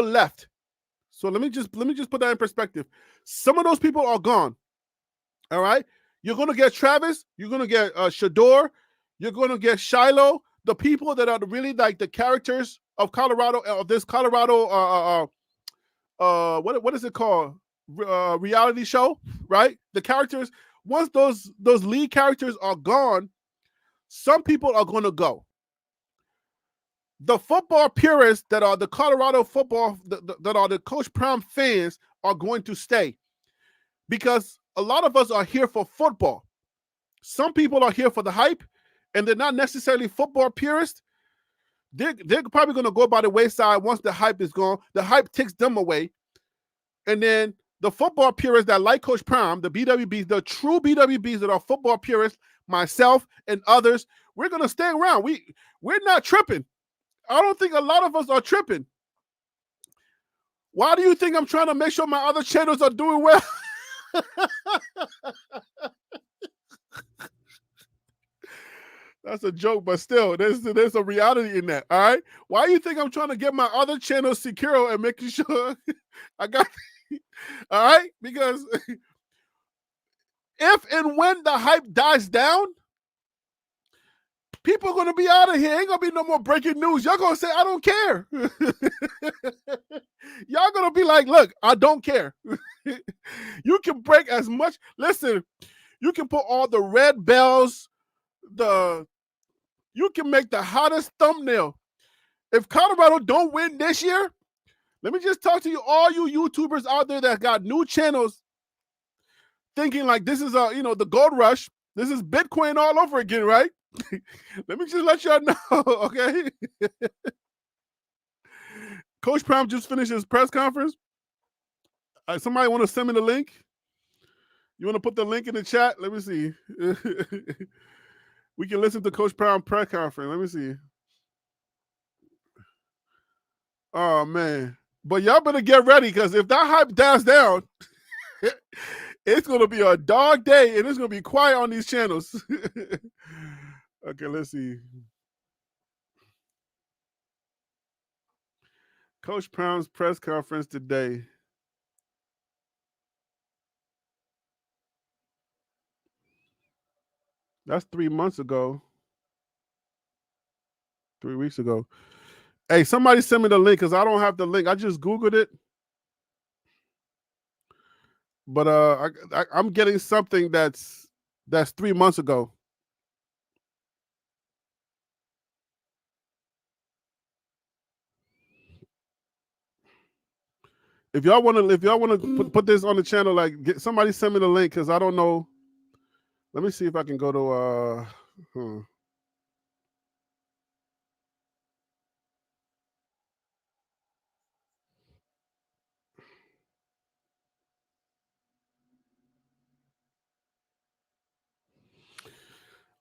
left. So let me just put that in perspective. Some of those people are gone. All right, you're gonna get Travis, you're gonna get Shador, you're gonna get Shiloh, the people that are really like the characters of Colorado, of this Colorado what is it called? Reality show, right? The characters. Once those lead characters are gone, some people are going to go. The football purists that are the Colorado football, that are the Coach Prime fans, are going to stay, because a lot of us are here for football. Some people are here for the hype, and they're not necessarily football purists. They're probably going to go by the wayside once the hype is gone. The hype takes them away, and then the football purists that like Coach Prime, the BWBs, the true BWBs that are football purists, myself and others, we're going to stay around. We're not tripping. I don't think a lot of us are tripping. Why do you think I'm trying to make sure my other channels are doing well? That's a joke, but still, there's a reality in that, all right? Why do you think I'm trying to get my other channels secure and making sure I got... All right, because if and when the hype dies down, people are going to be out of here. Ain't going to be no more breaking news. Y'all going to say, I don't care. Y'all going to be like, look, I don't care. You can break as much. Listen, you can put all the red bells, you can make the hottest thumbnail. If Colorado don't win this year, let me just talk to you, all you YouTubers out there that got new channels, thinking like this is the gold rush. This is Bitcoin all over again, right? Let me just let y'all know, okay? Coach Prime just finished his press conference. Somebody want to send me the link? You want to put the link in the chat? Let me see. We can listen to Coach Prime press conference. Let me see. Oh, man. But y'all better get ready, because if that hype dies down, it's going to be a dog day, and it's going to be quiet on these channels. Okay, let's see. Coach Prime's press conference today. That's 3 months ago. 3 weeks ago. Hey, somebody send me the link, because I don't have the link. I just Googled it. But I'm getting something that's 3 months ago. If y'all want to put this on the channel, like, somebody send me the link, because I don't know. Let me see if I can go to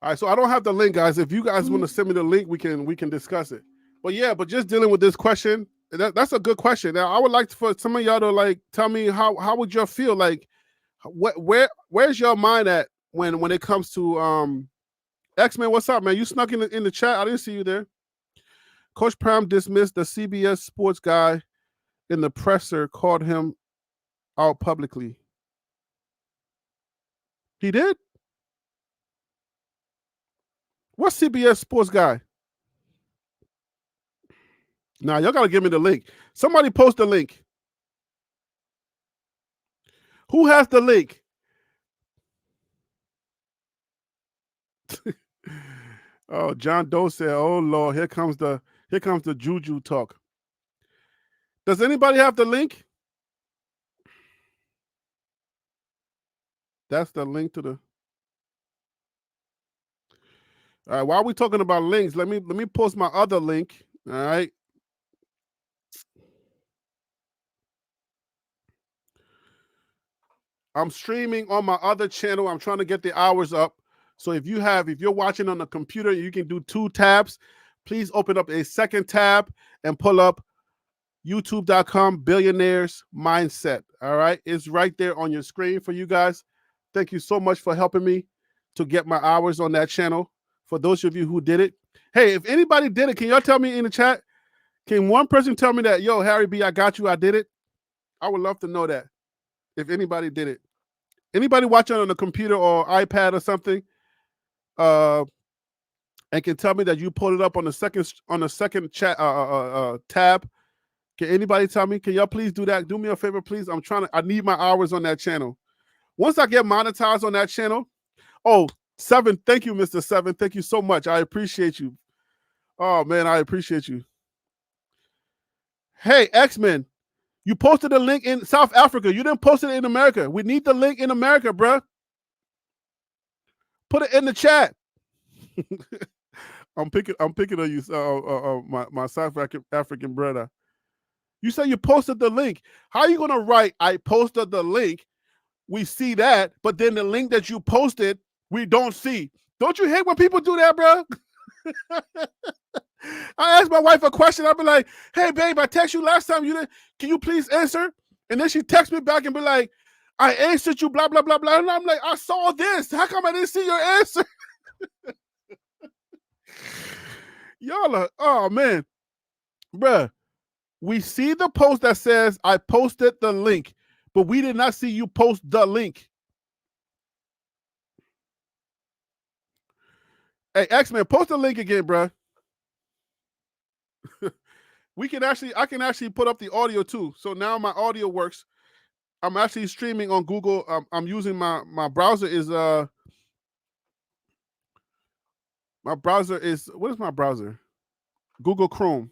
All right, so I don't have the link, guys. If you guys want to send me the link, we can discuss it. But yeah, but just dealing with this question, that's a good question. Now, I would like for some of y'all to, like, tell me how would y'all feel, like, where's your mind at when it comes to X-Men? What's up, man? You snuck in the chat. I didn't see you there. Coach Prime dismissed the CBS sports guy in the presser, called him out publicly. He did? What CBS sports guy? Now, y'all got to give me the link. Somebody post the link. Who has the link? Oh, John Doe said, "Oh Lord, here comes the juju talk." Does anybody have the link? That's the link to the. All right. While we talking about links, let me post my other link. All right. I'm streaming on my other channel. I'm trying to get the hours up. So if you're watching on the computer, you can do 2 tabs. Please open up a second tab and pull up youtube.com billionaires mindset. All right. It's right there on your screen for you guys. Thank you so much for helping me to get my hours on that channel. For those of you who did it. Hey, if anybody did it, can y'all tell me in the chat? Can one person tell me that, yo, Harry B, I got you, I did it? I would love to know that. If anybody did it. Anybody watching on a computer or iPad or something, and can tell me that you pulled it up on the second chat tab. Can anybody tell me? Can y'all please do that? Do me a favor, please. I need my hours on that channel. Once I get monetized on that channel, oh, Seven, thank you, Mr. Seven. Thank you so much. I appreciate you. Oh man, I appreciate you. Hey, X-Men, you posted a link in South Africa. You didn't post it in America. We need the link in America, bruh. Put it in the chat. I'm picking on you, my South African brother. You say you posted the link. How are you gonna write, I posted the link? We see that, but then the link that you posted, we don't see. Don't you hate when people do that, bro? I asked my wife a question. I'll be like, hey, babe, I texted you last time. Can you please answer? And then she texts me back and be like, I answered you, blah, blah, blah, blah. And I'm like, I saw this. How come I didn't see your answer? Y'all are, oh, man. Bruh, we see the post that says, I posted the link, but we did not see you post the link. Hey, X-Men, post the link again, bruh. I can actually put up the audio too. So now my audio works. I'm actually streaming on Google. I'm using my browser is what is my browser? Google Chrome.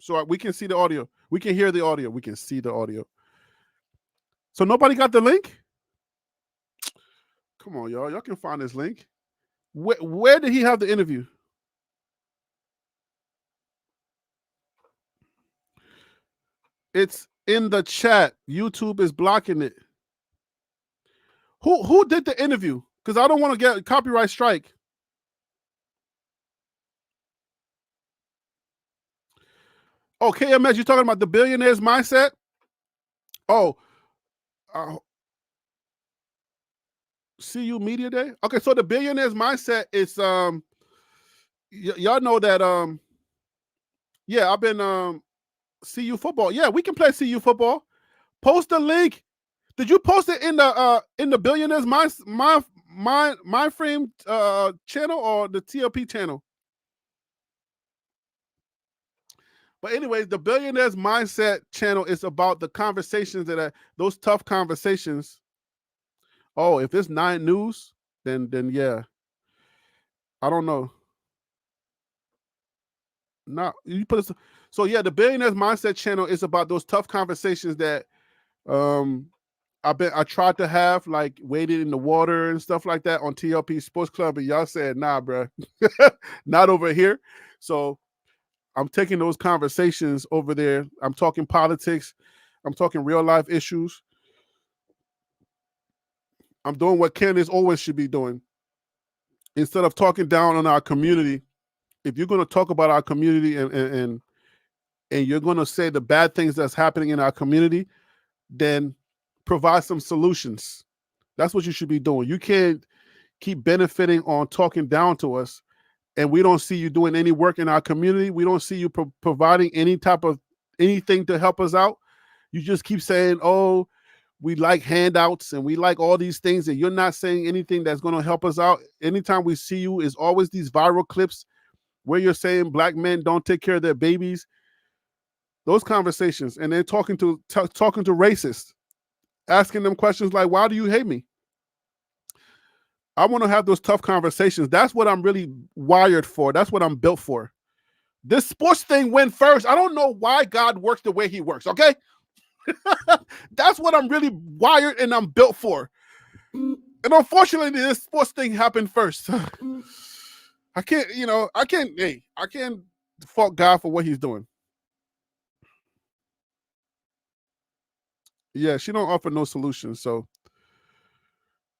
So we can see the audio. We can hear the audio. We can see the audio. So nobody got the link? Come on, y'all. Y'all can find this link. Where did he have the interview? It's in the chat. YouTube is blocking it. Who did the interview? Because I don't want to get a copyright strike. Oh, KMS, you're talking about the billionaire's mindset? Oh, uh, CU Media Day? Okay, so the billionaire's mindset is y'all know that yeah, I've been CU football. Yeah, we can play CU football. Post the link. Did you post it in the billionaires my frame channel or the TLP channel? But anyways, the billionaires mindset channel is about the conversations that are those tough conversations. Oh, if it's 9 News, then yeah, I don't know. No, you put it. So yeah, the billionaires mindset channel is about those tough conversations that um I tried to have, like waded in the water and stuff like that on TLP Sports Club, and y'all said, nah, bro, not over here. So I'm taking those conversations over there. I'm talking politics. I'm talking real life issues. I'm doing what candidates always should be doing. Instead of talking down on our community, if you're going to talk about our community and you're going to say the bad things that's happening in our community, then provide some solutions. That's what you should be doing. You can't keep benefiting on talking down to us, and we don't see you doing any work in our community. We don't see you providing any type of anything to help us out. You just keep saying, oh, we like handouts and we like all these things, and you're not saying anything that's going to help us out. Anytime we see you is always these viral clips where you're saying black men don't take care of their babies. Those conversations, and then talking to racists, asking them questions like, why do you hate me? I want to have those tough conversations. That's what I'm really wired for. That's what I'm built for. This sports thing went first. I don't know why God works the way he works, okay? That's what I'm really wired and I'm built for. And unfortunately, this sports thing happened first. I can't fault God for what he's doing. Yeah, she don't offer no solutions. So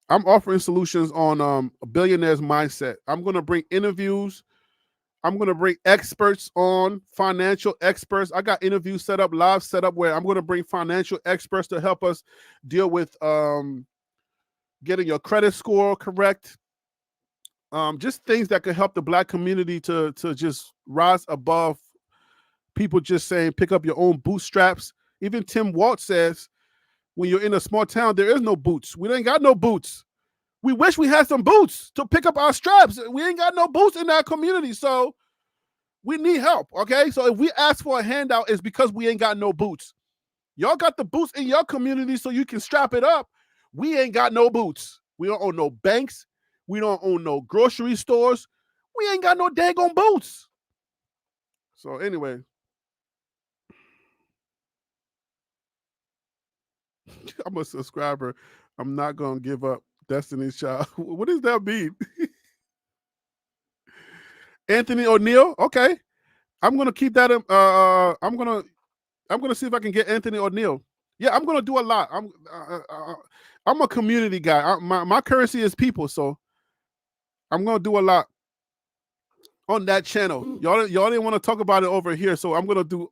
I'm offering solutions on a billionaire's mindset. I'm going to bring interviews. I'm going to bring experts on, financial experts. I got interviews set up, live set up, where I'm going to bring financial experts to help us deal with getting your credit score correct. Just things that could help the black community to just rise above people just saying pick up your own bootstraps. Even Tim Waltz says when you're in a small town, there is no boots. We ain't got no boots. We wish we had some boots to pick up our straps. We ain't got no boots in our community. So we need help, okay? So if we ask for a handout, it's because we ain't got no boots. Y'all got the boots in your community so you can strap it up. We ain't got no boots. We don't own no banks. We don't own no grocery stores. We ain't got no daggone boots. So anyway, I'm a subscriber. I'm not gonna give up Destiny's Child. What does that mean? Anthony O'Neill. Okay, I'm gonna keep that. I'm gonna see if I can get Anthony O'Neill. Yeah, I'm gonna do a lot. I'm a community guy. My currency is people, so I'm gonna do a lot on that channel. Y'all didn't want to talk about it over here, so I'm gonna do.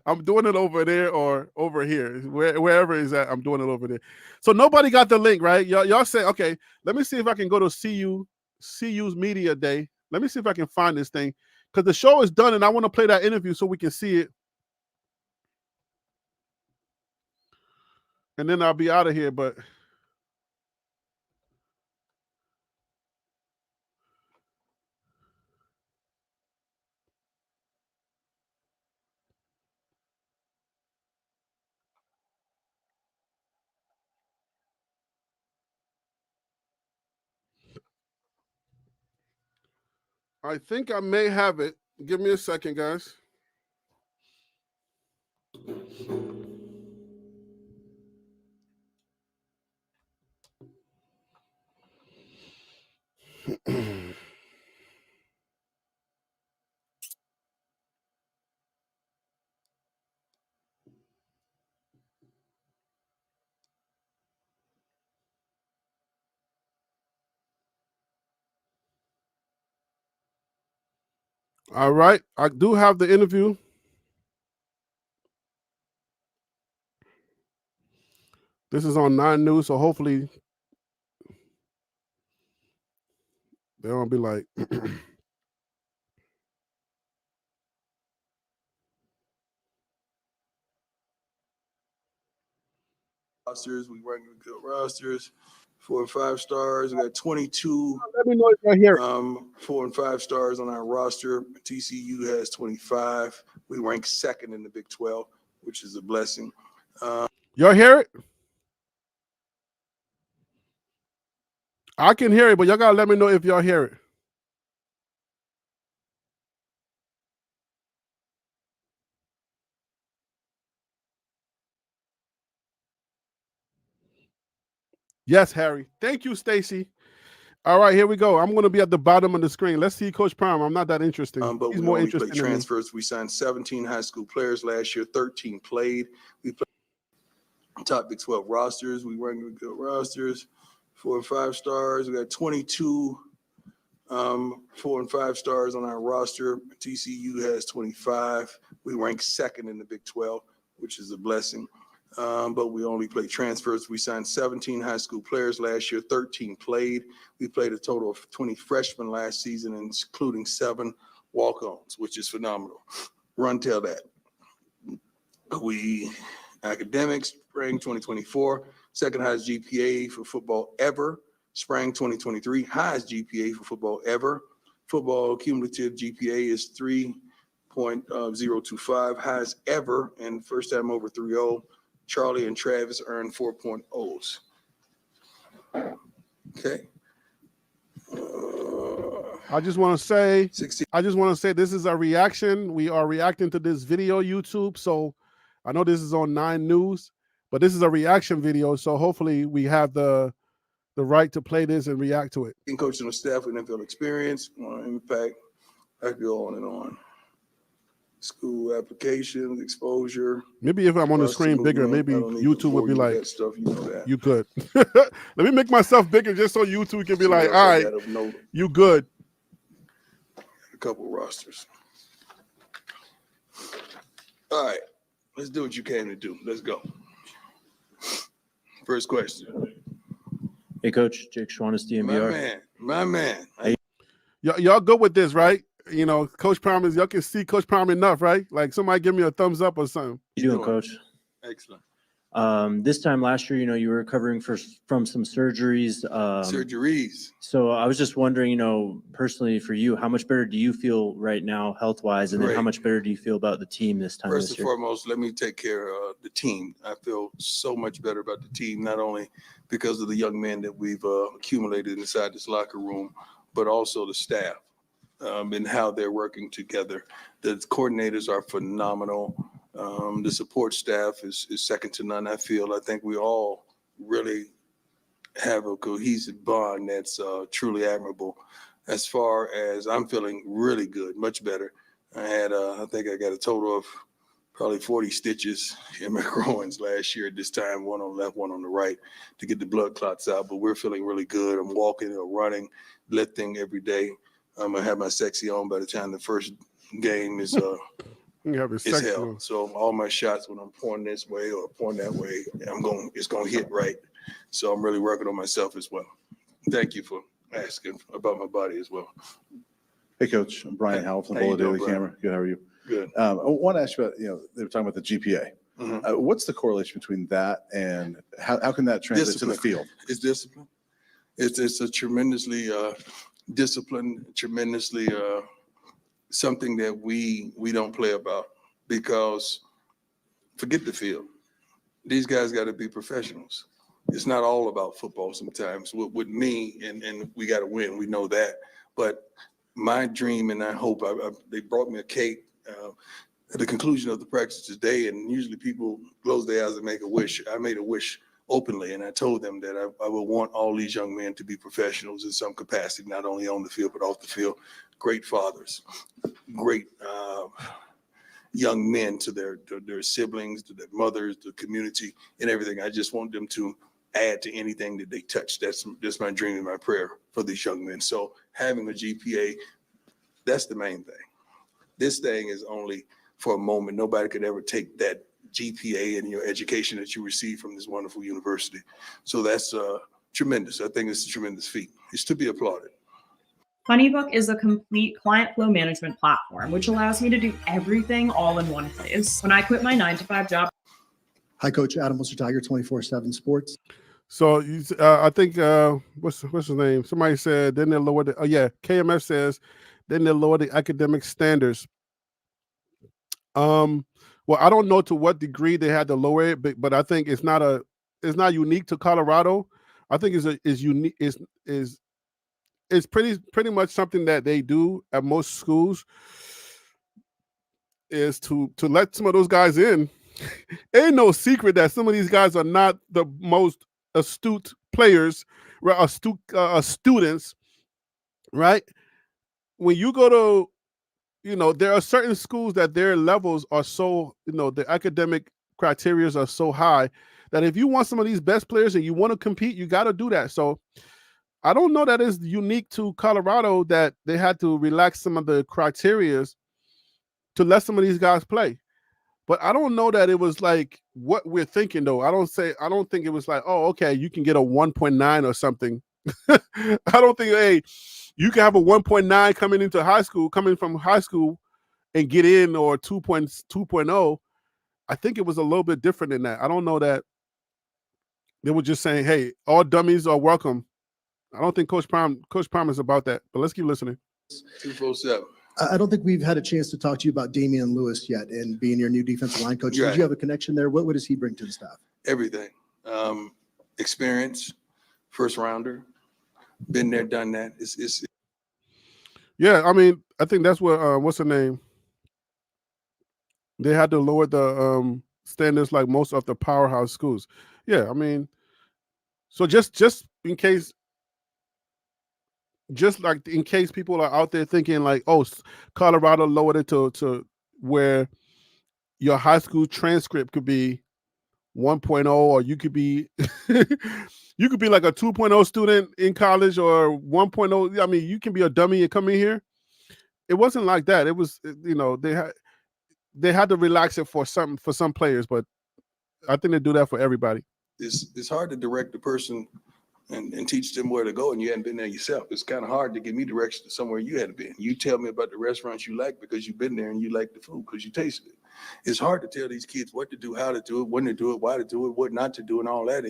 I'm doing it over there or over here, wherever it's at. I'm doing it over there. So nobody got the link, right? Y'all say, okay. Let me see if I can go to CU's Media Day. Let me see if I can find this thing because the show is done, and I want to play that interview so we can see it. And then I'll be out of here. But I think I may have it. Give me a second, guys. All right. I do have the interview. This is on 9 News, so hopefully they won't be like, rosters. We rank good rosters. 4 and 5 stars. We got 22. let me know if y'all hear it. 4 and 5 stars on our roster. TCU has 25. We rank second in the Big 12, which is a blessing. Y'all hear it? I can hear it, but y'all gotta let me know if y'all hear it. Yes, Harry. Thank you, Stacy. All right, here we go. I'm going to be at the bottom of the screen. Let's see Coach Prime. I'm not that interesting. But He's we more only play interesting than me. transfers. We signed 17 high school players last year. 13 played. We played top Big 12 rosters. We rank good rosters. 4 and 5 stars. We got 22. 4 and 5 stars on our roster. TCU has 25. We rank second in the Big 12, which is a blessing. But we only play transfers. We signed 17 high school players last year. 13 played. We played a total of 20 freshmen last season, including 7 walk-ons, which is phenomenal. Run tell that. We academics, spring 2024, second highest GPA for football ever. Spring 2023, highest GPA for football ever. Football cumulative GPA is 3.025, highest ever, and first time over 3.0. Charlie and Travis earned 4.0s. Okay. I just want to say, 16. This is a reaction. We are reacting to this video, YouTube. So I know this is on 9 News, but this is a reaction video. So hopefully we have the right to play this and react to it. Coaching the staff with NFL experience, impact, I could go on and on. School applications, exposure. Maybe if I'm on the screen bigger, maybe YouTube would be like, that stuff, you know that. You good. Let me make myself bigger just so YouTube can be like, all right, you good. A couple rosters. All right, let's do what you came to do. Let's go. First question. Hey, Coach. Jake Schwannis, DMVR. My man. Y'all good with this, right? You know, Coach Prime y'all can see Coach Prime enough, right? Like somebody give me a thumbs up or something. How you doing, Coach? Excellent. This time last year, you were recovering from some surgeries. So I was just wondering, personally for you, how much better do you feel right now health-wise? And then how much better do you feel about the team this time First this and year? foremost, let me take care of the team. I feel so much better about the team, not only because of the young men that we've accumulated inside this locker room, but also the staff and how they're working together. The coordinators are phenomenal. The support staff is second to none, I feel. I think we all really have a cohesive bond that's truly admirable. As far as I'm feeling really good, much better. I think I got a total of probably 40 stitches in my groins last year at this time, one on the left, one on the right, to get the blood clots out. But we're feeling really good. I'm walking or running, lifting every day. I'm going to have my sexy on by the time the first game is hell. So all my shots, when I'm pouring this way or pouring that way, it's going to hit right. So I'm really working on myself as well. Thank you for asking about my body as well. Hey, Coach. I'm Brian Howell from the Bola Daily Camera. Good. How are you? Good. I want to ask you about, they were talking about the GPA. Mm-hmm. What's the correlation between that and how can that translate to the field? It's discipline. It's a tremendously discipline, tremendously something that we don't play about, because forget the field. These guys got to be professionals. It's not all about football sometimes. With me, and we got to win. We know that. But my dream and I hope, they brought me a cake at the conclusion of the practice today, and usually people close their eyes and make a wish. I made a wish openly, and I told them that I would want all these young men to be professionals in some capacity, not only on the field, but off the field. Great fathers, great young men to their siblings, to their mothers, to the community, and everything. I just want them to add to anything that they touch. That's my dream and my prayer for these young men. So having a GPA, that's the main thing. This thing is only for a moment. Nobody could ever take that GPA and your education that you receive from this wonderful university. So that's tremendous. I think it's a tremendous feat. It's to be applauded. HoneyBook is a complete client flow management platform, which allows me to do everything all in one place. When I quit my 9-to-5 job. Hi, Coach. Adam Wilson Tiger, 24/7 Sports. So I think what's his name? Somebody said then they lower the. Oh yeah, KMF says then they lower the academic standards. Well, I don't know to what degree they had to lower it, but I think it's not unique to Colorado. I think is unique is pretty much something that they do at most schools is to let some of those guys in. Ain't no secret that some of these guys are not the most astute players, astute students, right? When you go to, there are certain schools that their levels are so, the academic criteria are so high that if you want some of these best players and you want to compete, you got to do that. So I don't know that it's unique to Colorado that they had to relax some of the criterias to let some of these guys play. But I don't know that it was like what we're thinking, though. I don't think it was like, oh, okay, you can get a 1.9 or something. I don't think, hey, you can have a 1.9 coming from high school and get in, or 2.0. I think it was a little bit different than that. I don't know that they were just saying, hey, all dummies are welcome. I don't think Coach Prime is about that, but let's keep listening. 247. I don't think we've had a chance to talk to you about Damian Lewis yet and being your new defensive line coach. Right. Did you have a connection there? What does he bring to the staff? Everything. Experience, first rounder, been there, done that. It's Yeah, I mean, I think that's what what's the name? They had to lower the standards like most of the powerhouse schools. Yeah, I mean, so just in case. Just like in case people are out there thinking like, oh, Colorado lowered it to where your high school transcript could be 1.0, or you could be you could be like a 2.0 student in college, or 1.0. I mean, you can be a dummy and come in here. It wasn't like that. It was, they had to relax it for some players, but I think they do that for everybody. It's hard to direct the person and teach them where to go, and you hadn't been there yourself. It's kind of hard to give me direction to somewhere you hadn't been. You tell me about the restaurants you like because you've been there, and you like the food because you tasted it. It's hard to tell these kids what to do, how to do it, when to do it, why to do it, what not to do, and all that.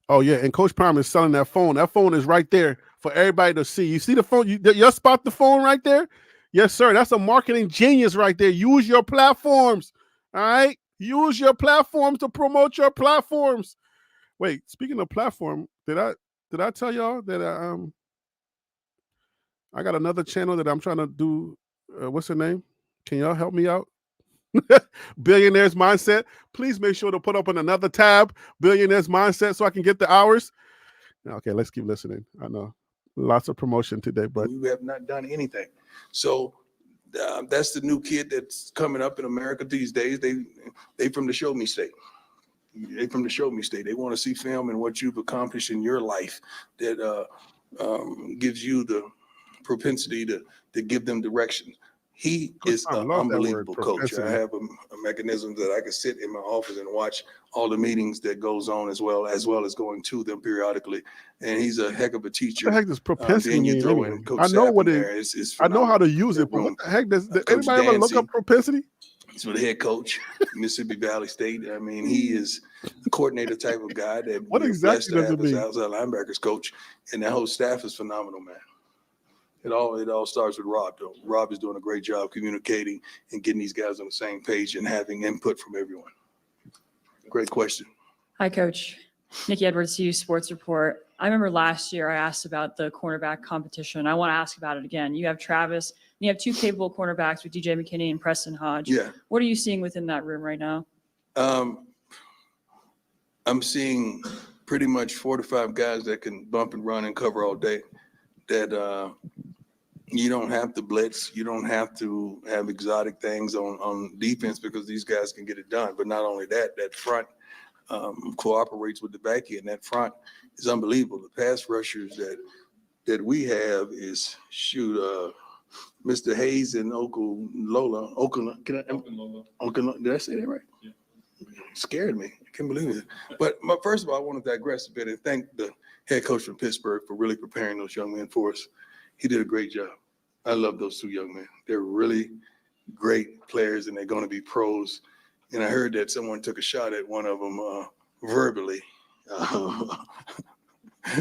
Oh yeah, and Coach Prime is selling that phone. That phone is right there for everybody to see. You see the phone? You spot the phone right there? Yes, sir. That's a marketing genius right there. Use your platforms. All right? Use your platforms to promote your platforms. Wait, speaking of platform, did I tell y'all that I got another channel that I'm trying to do? What's the name? Can y'all help me out? Billionaires Mindset. Please make sure to put up on another tab, Billionaires Mindset, so I can get the hours. Okay, let's keep listening. I know lots of promotion today, but we have not done anything. So that's the new kid that's coming up in America these days. They from the show me state. They from the show me state. They want to see film and what you've accomplished in your life that gives you the propensity to give them direction. He is an unbelievable coach. I have a mechanism that I can sit in my office and watch all the meetings that goes on as well as going to them periodically. And he's a heck of a teacher. What the heck does propensity mean? Anyway? I know what it is. I know how to use it, but what the heck does anybody ever look up propensity? He's the head coach, Mississippi Valley State. I mean, he is a coordinator type of guy that what exactly does it mean? Outside linebackers coach, and that whole staff is phenomenal, man. It all starts with Rob, though. Rob is doing a great job communicating and getting these guys on the same page and having input from everyone. Great question. Hi, Coach. Nikki Edwards, CU Sports Report. I remember last year I asked about the cornerback competition. I want to ask about it again. You have Travis, and you have two capable cornerbacks with DJ McKinney and Preston Hodge. Yeah. What are you seeing within that room right now? I'm seeing pretty much 4 to 5 guys that can bump and run and cover all day. That you don't have to blitz. You don't have to have exotic things on defense because these guys can get it done. But not only that, that front cooperates with the back end. That front is unbelievable. The pass rushers that we have is Mr. Hayes and Okunlola. Did I say that right? Yeah. Scared me. I can't believe it. But first of all, I want to digress a bit and thank the head coach from Pittsburgh for really preparing those young men for us. He did a great job. I love those two young men. They're really great players, and they're going to be pros. And I heard that someone took a shot at one of them verbally.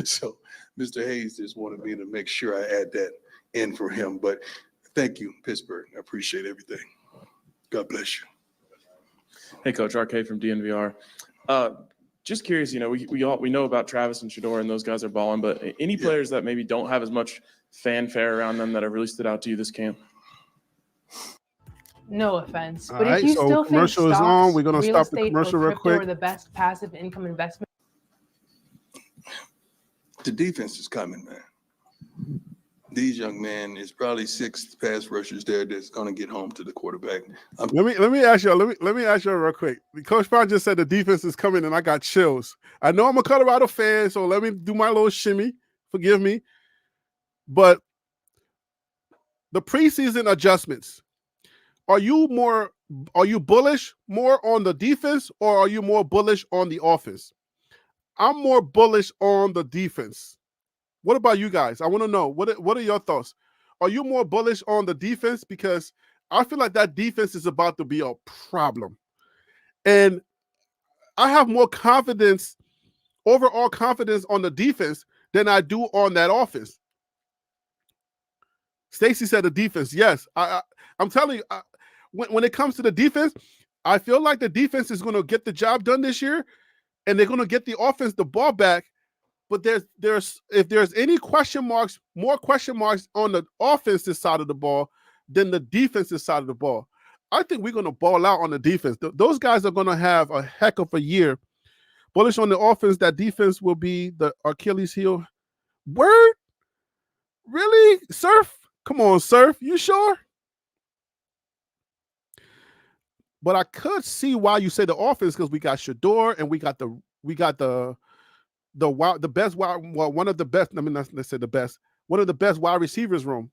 So Mr. Hayes just wanted me to make sure I add that in for him. But thank you, Pittsburgh. I appreciate everything. God bless you. Hey, Coach, RK from DNVR. Just curious, we know about Travis and Shedeur, and those guys are balling, but any players that maybe don't have as much fanfare around them that have really stood out to you this camp? No offense, All but right, if you so still think commercial is stocks, on. We're gonna real stop the estate, commercial or real crypto quick. are the best passive income investment. The defense is coming, man. These young men is probably 6 pass rushers there that's going to get home to the quarterback. Let me ask you. Let me ask you real quick. Coach Brown just said the defense is coming, and I got chills. I know I'm a Colorado fan, so let me do my little shimmy. Forgive me, but the preseason adjustments. Are you bullish more on the defense, or are you more bullish on the offense? I'm more bullish on the defense. What about you guys? I want to know, what are your thoughts? Are you more bullish on the defense? Because I feel like that defense is about to be a problem. And I have more confidence, overall confidence on the defense than I do on that offense. Stacy said the defense. Yes, I'm telling you, when it comes to the defense, I feel like the defense is going to get the job done this year, and they're going to get the offense the ball back. But if there's any question marks, more question marks on the offensive side of the ball than the defensive side of the ball. I think we're going to ball out on the defense. Those guys are going to have a heck of a year. Bullish on the offense, that defense will be the Achilles heel. Word? Really? Surf? Come on, Surf. You sure? But I could see why you say the offense, because we got Shedeur and we got the best one of the best. I mean, let's say the best, one of the best wide receivers room.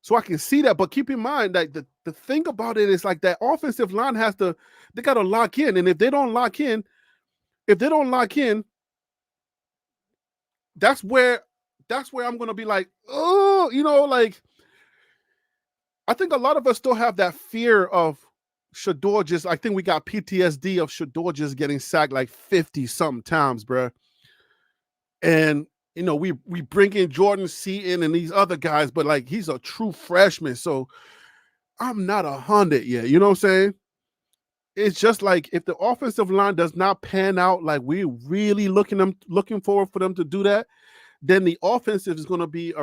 So I can see that. But keep in mind that the thing about it is like that offensive line they got to lock in. And if they don't lock in, that's where I'm going to be like, oh, like, I think a lot of us still have that fear of Shedeur I think we got PTSD of Shedeur just getting sacked like 50 something times, bro. And we bring in Jordan Seaton and these other guys, but like he's a true freshman, so I'm not 100 yet. You know what I'm saying? It's just like if the offensive line does not pan out, like we're really looking forward for them to do that, then the offensive is going to be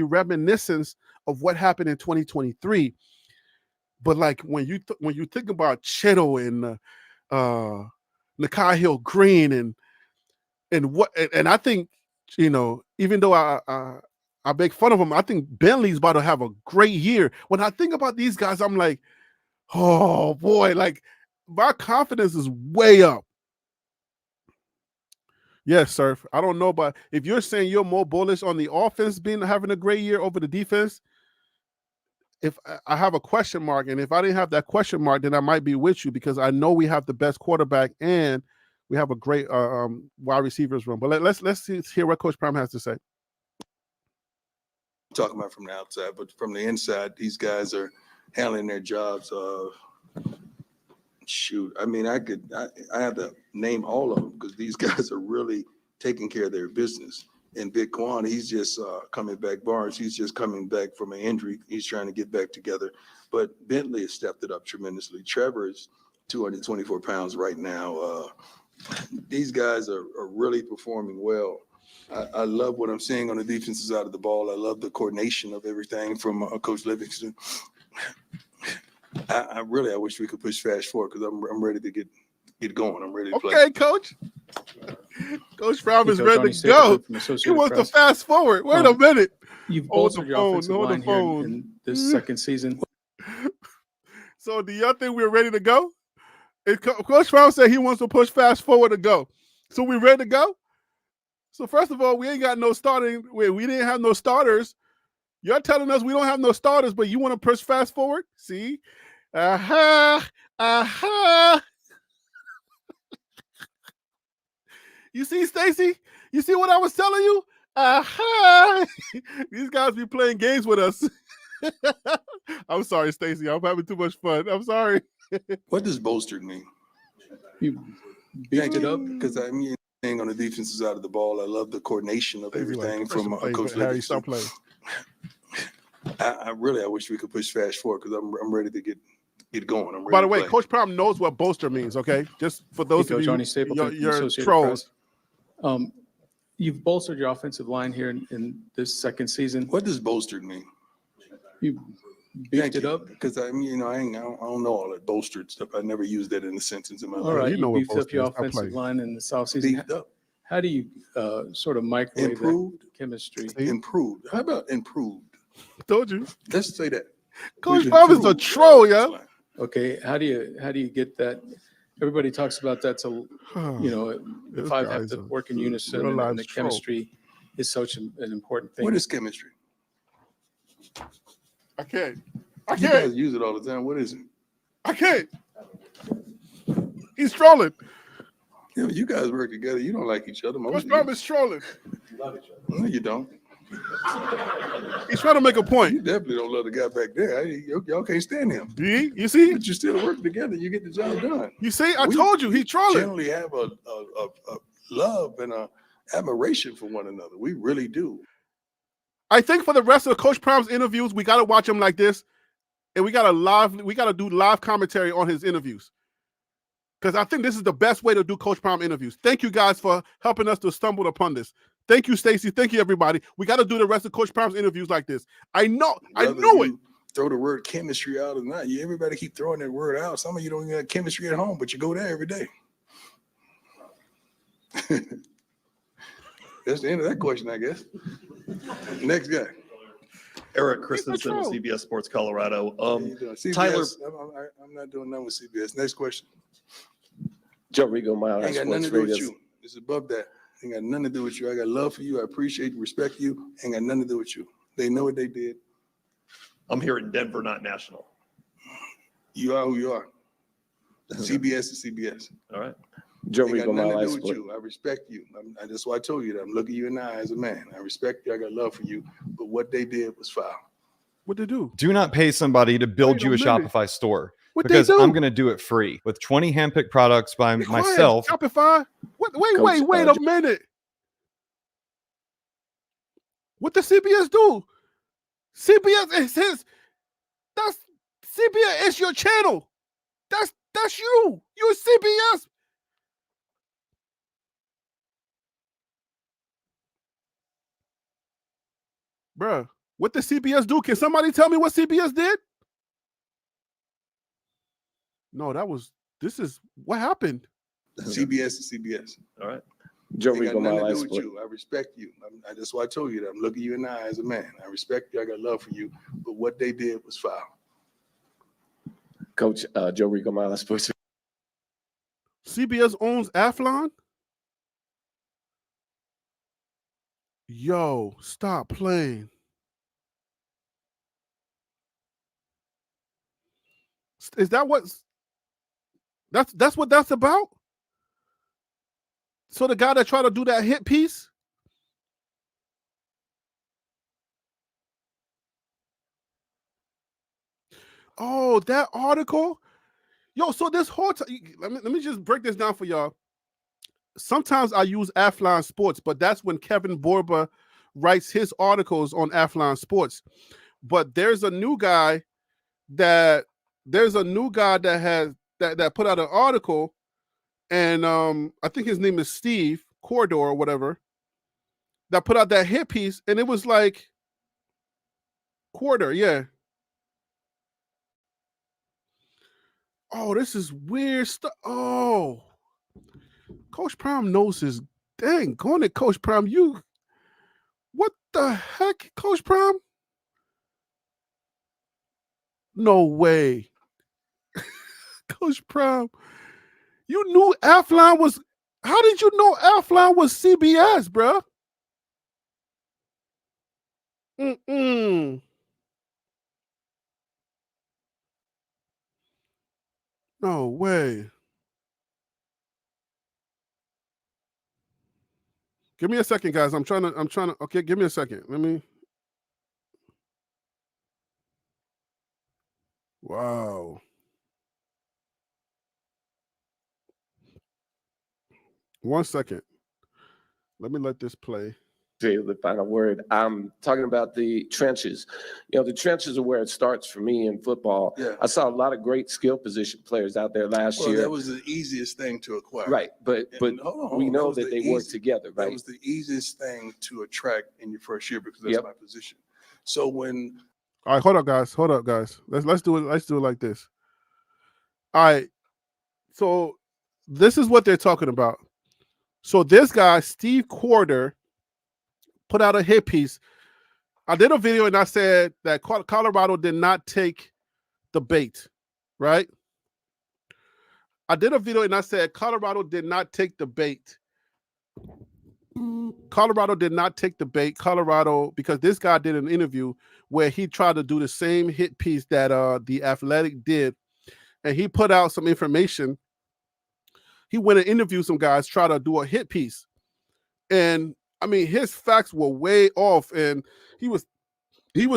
reminiscence of what happened in 2023. But like when you think about Cheto and Nakai Hill Green and I think, even though I make fun of him, I think Bentley's about to have a great year. When I think about these guys, I'm like, oh boy, like my confidence is way up. Yes, Surf. I don't know, but if you're saying you're more bullish on the offense having a great year over the defense, if I have a question mark, and if I didn't have that question mark, then I might be with you, because I know we have the best quarterback and we have a great wide receivers room. But let's hear what Coach Prime has to say. Talking about from the outside, but from the inside, these guys are handling their jobs. Shoot, I mean, I have to name all of them, because these guys are really taking care of their business. And Big Quan, he's just coming back. Barnes, he's just coming back from an injury. He's trying to get back together. But Bentley has stepped it up tremendously. Trevor is 224 pounds right now. These guys are really performing well. I love what I'm seeing on the defensive side of the ball. I love the coordination of everything from Coach Livingston. I wish we could push fast forward, because I'm ready to get going. I'm ready to play. Okay, Coach. Coach Fromm is ready to go. He wants to fast forward. Wait a minute. You've bolstered your offensive line here in this second season. So do y'all think we're ready to go? Coach Fromm said he wants to push fast forward to go. So we ready to go? So first of all, we ain't got no starting. We didn't have no starters You're telling us we don't have no starters, but you want to push fast forward? See? Aha. Aha. You see, Stacy? You see what I was telling you? Aha. These guys be playing games with us. I'm sorry, Stacy. I'm having too much fun. I'm sorry. What does bolstered mean? You beefed it up. Because I mean, on the defensive side of the ball, I love the coordination of everything from Coach Harry, stop playing. I wish we could push fast forward because I'm ready to get going. I'm ready. By the way, Coach Prom knows what bolster means. Okay, just for those of you, your trolls. You've bolstered your offensive line here in this second season. What does bolstered mean? You beefed it up because I mean, I don't know all that bolstered stuff. I never used that in a sentence in my life. All right, you beefed up your offensive line in the South season. Beefed up. How do you sort of microwave improved chemistry? Improved. How about improved? Told you. Let's say that. Coach Prom is a troll, yeah. Okay, how do you get that? Everybody talks about that. So the five have to work in unison, and the chemistry is such an important thing. What is chemistry? I can't. You guys use it all the time. What is it? I can't. He's trolling. Yeah, but you guys work together. You don't like each other. Coach Prom is trolling. You love each other. No, you don't. He's trying to make a point. You definitely don't love the guy back there. Y'all can't stand him. You see? But you still work together. You get the job done. You see? I told you. He's trolling. We generally have a love and a admiration for one another. We really do. I think for the rest of Coach Prom's interviews, we got to watch him like this, and we got to do live commentary on his interviews. Because I think this is the best way to do Coach Prom interviews. Thank you guys for helping us to stumble upon this. Thank you, Stacy. Thank you, everybody. We got to do the rest of Coach Prom's interviews like this. I knew it. Throw the word chemistry out or not. Everybody keep throwing that word out. Some of you don't even have chemistry at home, but you go there every day. That's the end of that question, I guess. Next guy. Eric Christensen with CBS Sports Colorado. CBS, Tyler, I'm not doing nothing with CBS. Next question. Joe Rigo, my ain't got nothing to do with you. It's above that. Ain't got nothing to do with you. I got love for you. I appreciate you, respect you. Ain't got nothing to do with you. They know what they did. I'm here in Denver, not national. You are who you are. CBS is CBS. All right. Joe Rigo, my life with you. I respect you. That's why I told you that. I'm looking you in the eye as a man. I respect you. I got love for you. But what they did was foul. What'd they do? Do not pay somebody to build you a Shopify store. Because I'm going to do it free with 20 handpicked products by myself. Shopify? Wait a minute. What does CBS do? CBS is his. That's CBS is your channel. That's you. You're CBS. Bruh, what did CBS do? Can somebody tell me what CBS did? No, this is what happened. CBS is CBS. All right. Joe Rigo, my life with you. I respect you. That's why I told you that. I'm looking you in the eye as a man. I respect you. I got love for you. But what they did was foul. Coach Joe Rigo, my life sports. CBS owns Athlon? Yo, stop playing. Is that that's what that's about? So the guy that tried to do that hit piece? Oh, that article? Yo, so this whole time, let me just break this down for y'all. Sometimes I use Athlon Sports, but that's when Kevin Borba writes his articles on Athlon Sports. But there's a new guy that put out an article, and I think his name is Steve Corridor or whatever, that put out that hit piece, and it was like Quarter, yeah. Oh, this is weird stuff. Oh, Coach Prom knows his dang. Going at Coach Prom, what the heck, Coach Prom? No way. Coach Prom, you knew Athlon was. How did you know Athlon was CBS, bro? No way. Give me a second, guys. I'm trying to, okay, give me a second. Let me. Wow. One second. Let me let this play. The final word. I'm talking about the trenches. You know, the trenches are where it starts for me in football. Yeah. I saw a lot of great skill position players out there last year. That was the easiest thing to acquire. Right, but we know that they work together, right? That was the easiest thing to attract in your first year because that's my position. So when all right, hold up, guys. Let's do it. Let's do it like this. All right. So this is what they're talking about. So this guy, Steve Quarter, put out a hit piece. I did a video and I said that Colorado did not take the bait, right? I did a video and I said Colorado did not take the bait. Colorado did not take the bait. Colorado, because this guy did an interview where he tried to do the same hit piece that the Athletic did, and he put out some information. He went and interviewed some guys, try to do a hit piece, and I mean his facts were way off, and he was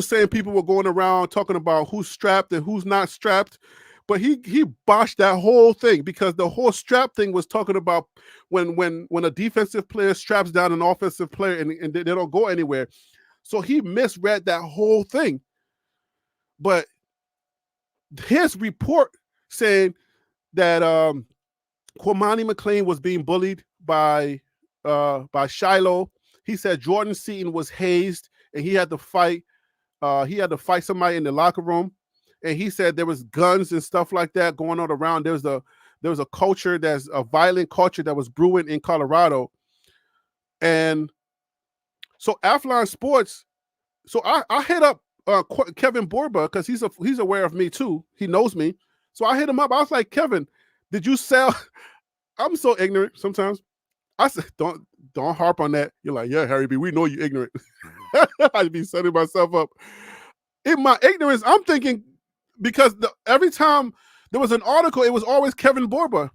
saying people were going around talking about who's strapped and who's not strapped. But he botched that whole thing because the whole strap thing was talking about when a defensive player straps down an offensive player and they don't go anywhere. So he misread that whole thing. But his report saying that Kwamani McLean was being bullied by Shiloh. He said Jordan Seaton was hazed and he had to fight. He had to fight somebody in the locker room. And he said there was guns and stuff like that going on around. There was a culture, there's a violent culture that was brewing in Colorado. And so Athlon Sports, so I hit up Kevin Borba because he's aware of me too. He knows me. So I hit him up. I was like, Kevin, did you sell? I'm so ignorant sometimes. I said, don't harp on that. You're like, yeah, Harry B, we know you ignorant. I'd be setting myself up. In my ignorance, I'm thinking, because every time there was an article, it was always Kevin Borba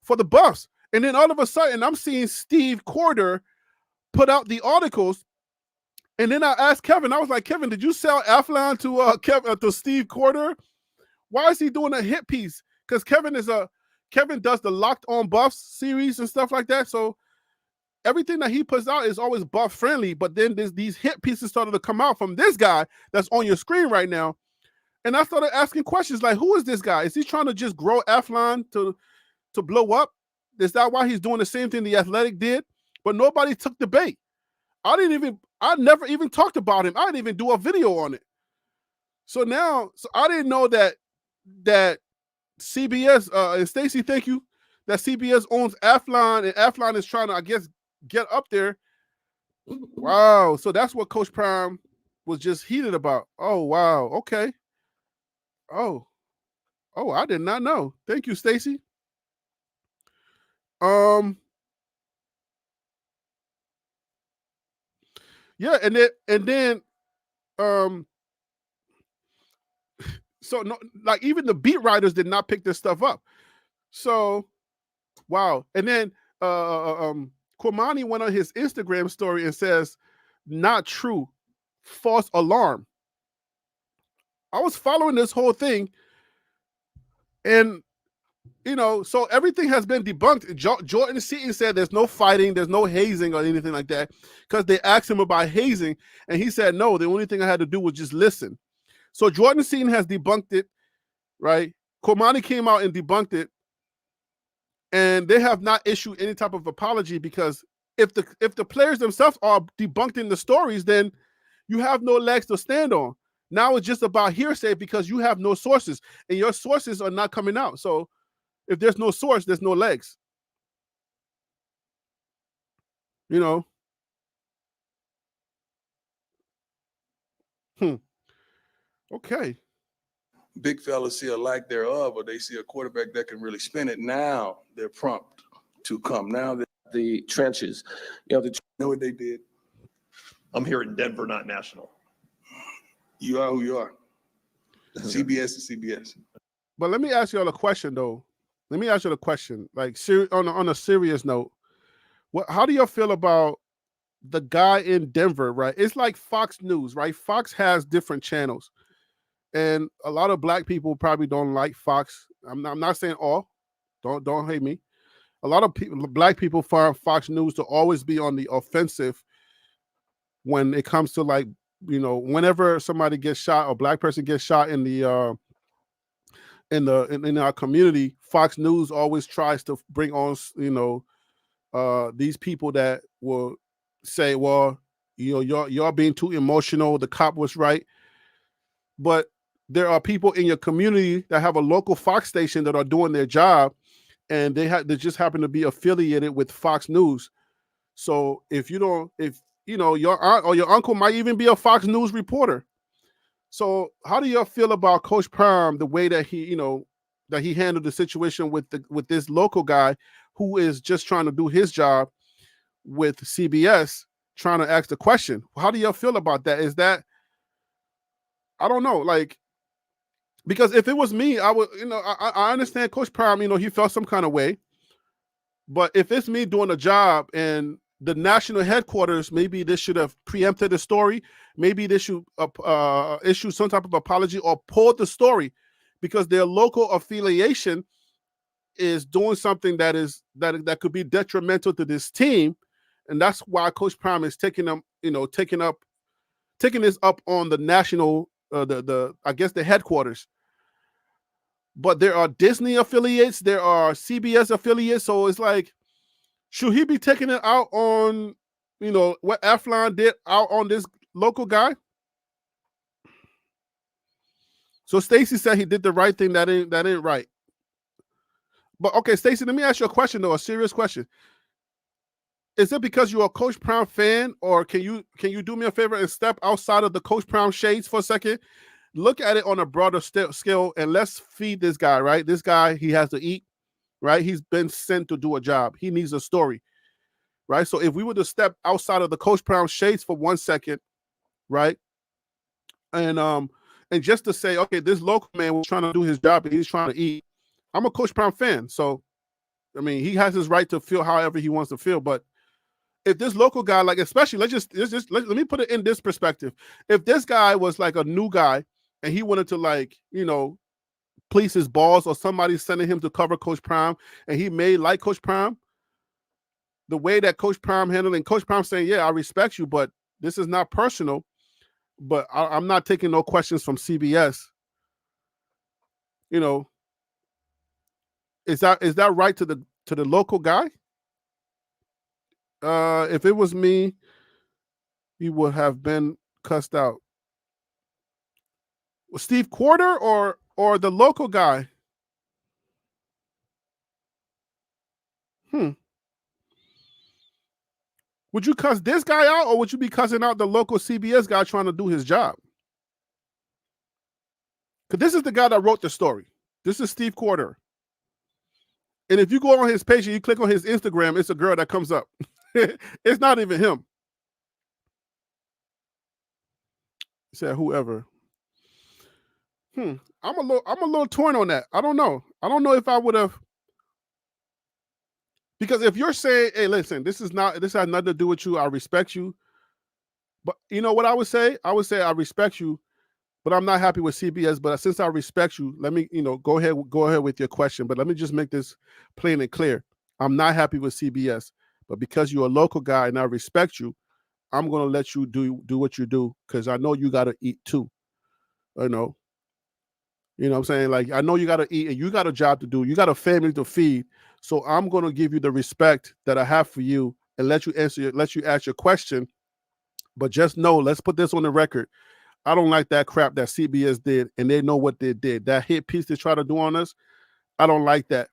for the Buffs. And then all of a sudden, I'm seeing Steve Quarter put out the articles. And then I asked Kevin, I was like, Kevin, did you sell Athlon to Steve Quarter? Why is he doing a hit piece? Because Kevin does the Locked On Buffs series and stuff like that. So everything that he puts out is always Buff friendly. But then these hit pieces started to come out from this guy that's on your screen right now. And I started asking questions like, who is this guy? Is he trying to just grow Athlon to blow up? Is that why he's doing the same thing the Athletic did? But nobody took the bait. I never even talked about him. I didn't even do a video on it. So I didn't know that CBS, and Stacy, thank you, that CBS owns Athlon, and Athlon is trying to, I guess, get up there. Wow. So that's what Coach Prime was just heated about. Oh, wow. Okay. Oh, I did not know. Thank you, Stacy. Yeah, and then so no, like even the beat writers did not pick this stuff up. So wow. And then Kwamani went on his Instagram story and says, not true, false alarm. I was following this whole thing, and so everything has been debunked. Jordan Seaton said there's no fighting, there's no hazing or anything like that, because they asked him about hazing, and he said, no, the only thing I had to do was just listen. So Jordan Seaton has debunked it, right? Kwamani came out and debunked it, and they have not issued any type of apology, because if the players themselves are debunking the stories, then you have no legs to stand on. Now it's just about hearsay because you have no sources, and your sources are not coming out. So if there's no source, there's no legs. Okay. Big fellas see a lack thereof, or they see a quarterback that can really spin it. Now they're prompt to come. Now the trenches. You know what they did? I'm here in Denver, not national. You are who you are. CBS is CBS. But let me ask you all a question, though. Let me ask you a question. Like, on a serious note, how do you feel about the guy in Denver, right? It's like Fox News, right? Fox has different channels. And a lot of black people probably don't like Fox. I'm not saying all. Don't hate me. A lot of people, black people, find Fox News to always be on the offensive when it comes to, like, whenever somebody gets shot, or black person gets shot in our community, Fox News always tries to bring on these people that will say, well, y'all being too emotional, the cop was right. But there are people in your community that have a local Fox station that are doing their job, and they just happen to be affiliated with Fox News. So if your aunt or your uncle might even be a Fox News reporter. So how do you feel about Coach Prime, the way that he handled the situation with this local guy who is just trying to do his job with CBS, trying to ask the question? How do you feel about that? Is that, I don't know, like, because if it was me, I would, I understand Coach Prime, he felt some kind of way. But if it's me doing a job and the national headquarters, maybe they should have preempted the story. Maybe they should issue some type of apology or pull the story, because their local affiliation is doing something that could be detrimental to this team. And that's why Coach Prime is taking this up on the national, I guess the headquarters. But there are Disney affiliates, there are CBS affiliates, so it's like, should he be taking it out on, what Eflon did out on this local guy? So Stacey said he did the right thing. That ain't right. But okay, Stacey, let me ask you a question, though, a serious question. Is it because you're a Coach Prime fan, or can you do me a favor and step outside of the Coach Prime shades for a second? Look at it on a broader scale, and let's feed this guy, right? This guy, he has to eat, right? He's been sent to do a job. He needs a story, right? So if we were to step outside of the Coach Prime shades for 1 second, right? And just to say, okay, this local man was trying to do his job and he's trying to eat. I'm a Coach Prime fan, so I mean, he has his right to feel however he wants to feel. But if this local guy, like, especially, let me put it in this perspective. If this guy was like a new guy and he wanted to, like, police his balls, or somebody sending him to cover Coach Prime, and he may like Coach Prime, the way that Coach Prime handled, and Coach Prime saying, yeah, I respect you, but this is not personal, but I'm not taking no questions from CBS. Is that right to the local guy? If it was me, he would have been cussed out. Steve Quarter or the local guy? Would you cuss this guy out, or would you be cussing out the local CBS guy trying to do his job? Because this is the guy that wrote the story. This is Steve Quarter. And if you go on his page and you click on his Instagram, it's a girl that comes up. It's not even him. He said whoever. I'm a little torn on that. I don't know. I don't know if I would have. Because if you're saying, hey, listen, this has nothing to do with you, I respect you. But you know what I would say? I would say I respect you, but I'm not happy with CBS. But since I respect you, let me, go ahead with your question. But let me just make this plain and clear. I'm not happy with CBS, but because you're a local guy and I respect you, I'm gonna let you do what you do, because I know you gotta eat too. You know what I'm saying? Like, I know you gotta eat and you got a job to do. You got a family to feed. So I'm gonna give you the respect that I have for you and let you ask your question. But just know, let's put this on the record. I don't like that crap that CBS did, and they know what they did. That hit piece they try to do on us, I don't like that.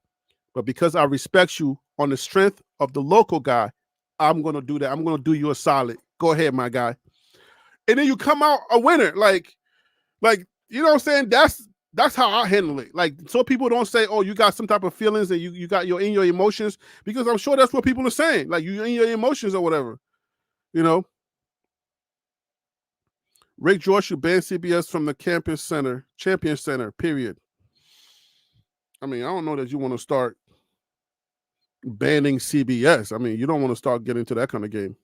But because I respect you on the strength of the local guy, I'm going to do that. I'm going to do you a solid. Go ahead, my guy. And then you come out a winner. Like, you know what I'm saying? That's how I handle it. Like, so people don't say, oh, you got some type of feelings and you got your emotions, because I'm sure that's what people are saying. Like, you in your emotions or whatever, Rick George should ban CBS from the Champion Center, period. I mean, I don't know that you want to start banning CBS. I mean, you don't want to start getting into that kind of game.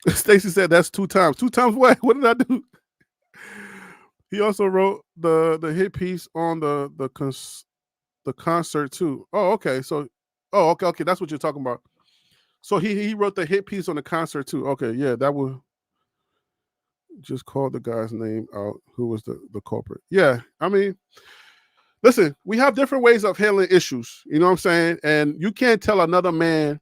Stacy said that's 2 times. 2 times what? What did I do? He also wrote the hit piece on the concert too. Oh, okay. So, okay. That's what you're talking about. So he wrote the hit piece on the concert too. Okay, yeah, that would just call the guy's name out who was the culprit. Yeah, I mean, listen, we have different ways of handling issues. You know what I'm saying? And you can't tell another man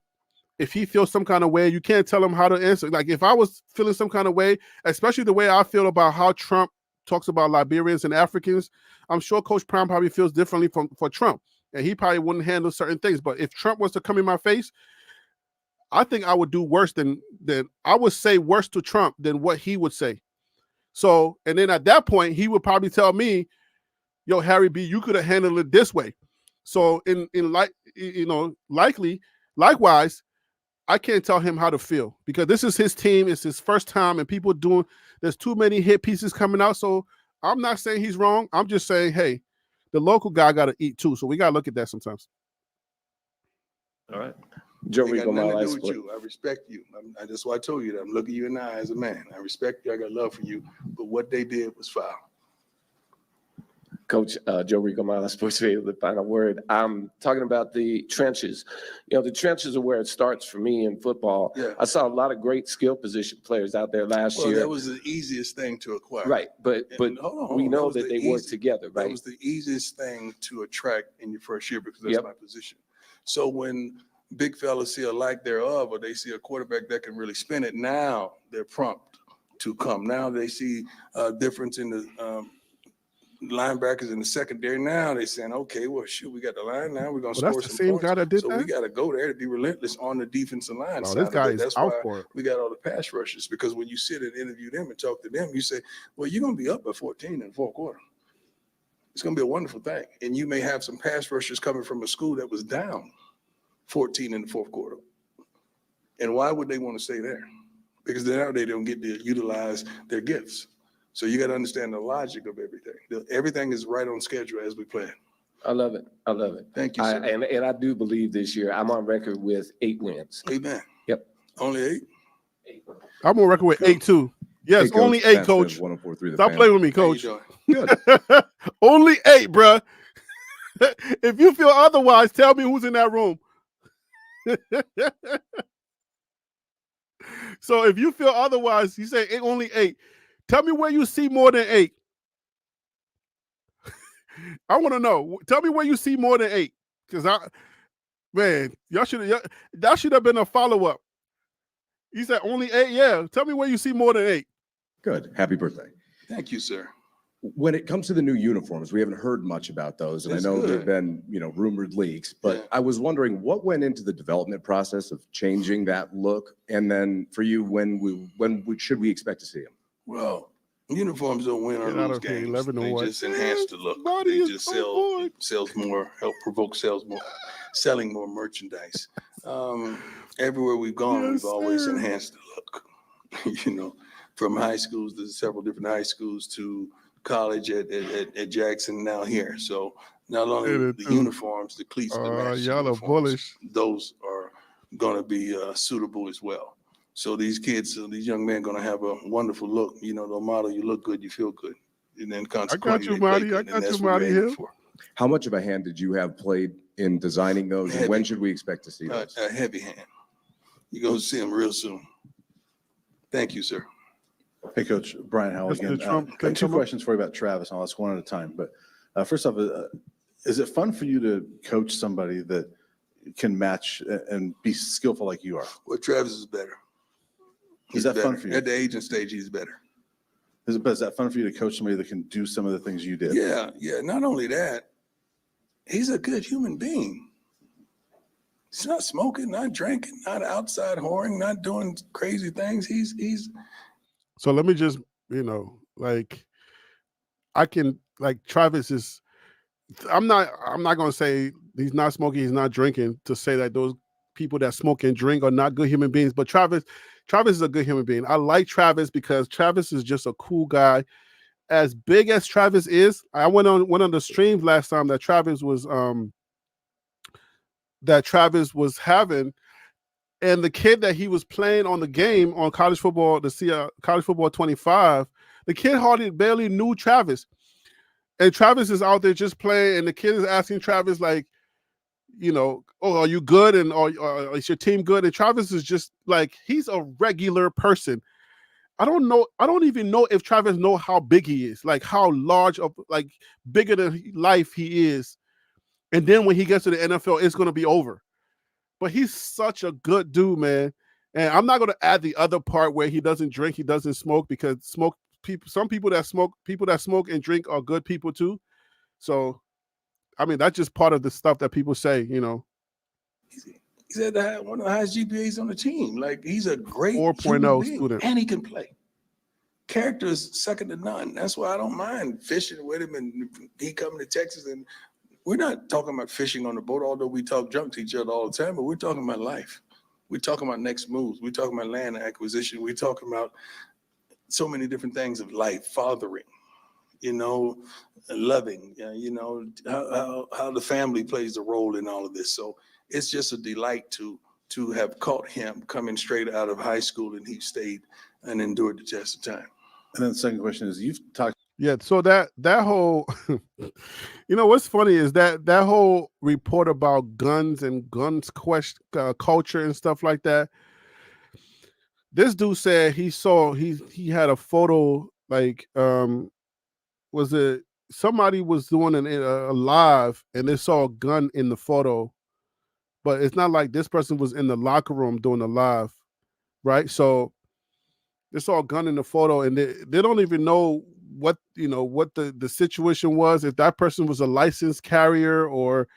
if he feels some kind of way. You can't tell him how to answer. Like if I was feeling some kind of way, especially the way I feel about how Trump talks about Liberians and Africans, I'm sure Coach Prime probably feels differently for Trump, and he probably wouldn't handle certain things. But if Trump was to come in my face, I think I would do worse than I would say worse to Trump than what he would say. So, and then at that point, he would probably tell me, "Yo, Harry B, you could have handled it this way." So, likewise, I can't tell him how to feel because this is his team. It's his first time, and there's too many hit pieces coming out. So, I'm not saying he's wrong. I'm just saying, hey, the local guy got to eat too. So we got to look at that sometimes. All right. Joe It Rico, got nothing my to do last with you. I respect you. That's why I told you that. I'm looking you in the eye as a man. I respect you. I got love for you. But what they did was foul. Coach Joe Rico, my last sports video, the final word. I'm talking about the trenches. You know, the trenches are where it starts for me in football. Yeah. I saw a lot of great skill position players out there last year. That was the easiest thing to acquire. Right, but hold on, we know that they work together, right? That was the easiest thing to attract in your first year because that's my position. So when big fellas see a lack thereof, or they see a quarterback that can really spin it, now they're prompt to come. Now they see a difference in the linebackers in the secondary. Now they're saying, okay, well, shoot, we got the line now. We're going to score that's the some same points. guy that did so that? we got to go there to be relentless on the defensive line. Oh, this guy is That's out why for it. we got all the pass rushers, because when you sit and interview them and talk to them, you say, well, you're going to be up by 14 in the fourth quarter. It's going to be a wonderful thing. And you may have some pass rushers coming from a school that was down 14 in the fourth quarter. And why would they want to stay there? Because now they don't get to utilize their gifts. So you got to understand the logic of everything. Everything is right on schedule as we plan. I love it. I love it. Thank you, sir. And I do believe this year I'm on record with 8 wins. Amen. Yep. Only 8? I'm on record with 8 too. Yes, Hey, Coach, only 8, Pat Coach. Smith, 104.3 The Stop Fan. playing with me, How you Coach. doing? Good. Only 8, bruh. If you feel otherwise, tell me who's in that room. So if you feel otherwise, you say only 8. Tell me where you see more than 8. I want to know. Tell me where you see more than 8. Because that should have been a follow-up. You said only 8? Yeah. Tell me where you see more than 8. Good. Happy birthday. Thank you, sir. When it comes to the new uniforms, we haven't heard much about those, and That's I know good. there've been, rumored leaks, but Yeah. I was wondering what went into the development process of changing that look, and then for you, when should we expect to see them? Well, uniforms don't win or Get out lose of here, games. 11 to They 1. just enhance the look. Body They is just on board. sells more, help provoke sales more, selling more merchandise. Everywhere we've gone, Yes, we've always sir. enhanced the look. From high schools, there's several different high schools, to college at Jackson, now here. So not only And the too. uniforms, the cleats, the match Y'all are uniforms, bullish. those are going to be suitable as well. So these kids, these young men, going to have a wonderful look. The motto: you look good, you feel good, and then consequently, you, they play Marty. good, I and got that's you, what we're Marty aiming Hill. for. How much of a hand did you have played in designing those, and when should we expect to see those? A heavy hand. You're going to see them real soon. Thank you, sir. Hey, Coach Brian Howell Mr. again. Trump, I can have 2 come up? questions for you about Travis, and I'll ask one at a time. But first off, is it fun for you to coach somebody that can match and be skillful like you are? Well, Travis is better. Is that fun for you? At the agent stage, he's better. Is that fun for you to coach somebody that can do some of the things you did? Yeah. Not only that, he's a good human being. He's not smoking, not drinking, not outside whoring, not doing crazy things. He's. So let me just, Travis is, I'm not going to say he's not smoking, he's not drinking, to say that those people that smoke and drink are not good human beings. But Travis Travis is a good human being. I like Travis because Travis is just a cool guy. As big as Travis is, I went on the stream last time that Travis was having, and the kid that he was playing on the game on college football, college football 25, the kid barely knew Travis. And Travis is out there just playing, and the kid is asking Travis, like, oh, are you good? And or is your team good? And Travis is just like, he's a regular person. I don't even know if Travis know how big he is, like how large of, like, bigger than life he is. And then when he gets to the NFL, it's going to be over. But he's such a good dude, man. And I'm not going to add the other part where he doesn't drink, he doesn't smoke, because some people that smoke and drink are good people too. So, I mean, that's just part of the stuff that people say, He's at one of the highest GPAs on the team. Like, he's a great 4.0 student. and he can play. Character is second to none. That's why I don't mind fishing with him, and he coming to Texas. And we're not talking about fishing on the boat, although we talk junk to each other all the time, but we're talking about life. We're talking about next moves. We're talking about land acquisition. We're talking about so many different things of life, fathering, loving, how the family plays a role in all of this. So it's just a delight to have caught him coming straight out of high school, and he stayed and endured the test of time. And then the second question is, you've talked. Yeah, so that whole, what's funny is that whole report about guns and culture and stuff like that. This dude said he had a photo, like, was it somebody was doing a live and they saw a gun in the photo, but it's not like this person was in the locker room doing a live, right? So they saw a gun in the photo, and they don't even know what the situation was, if that person was a licensed carrier, or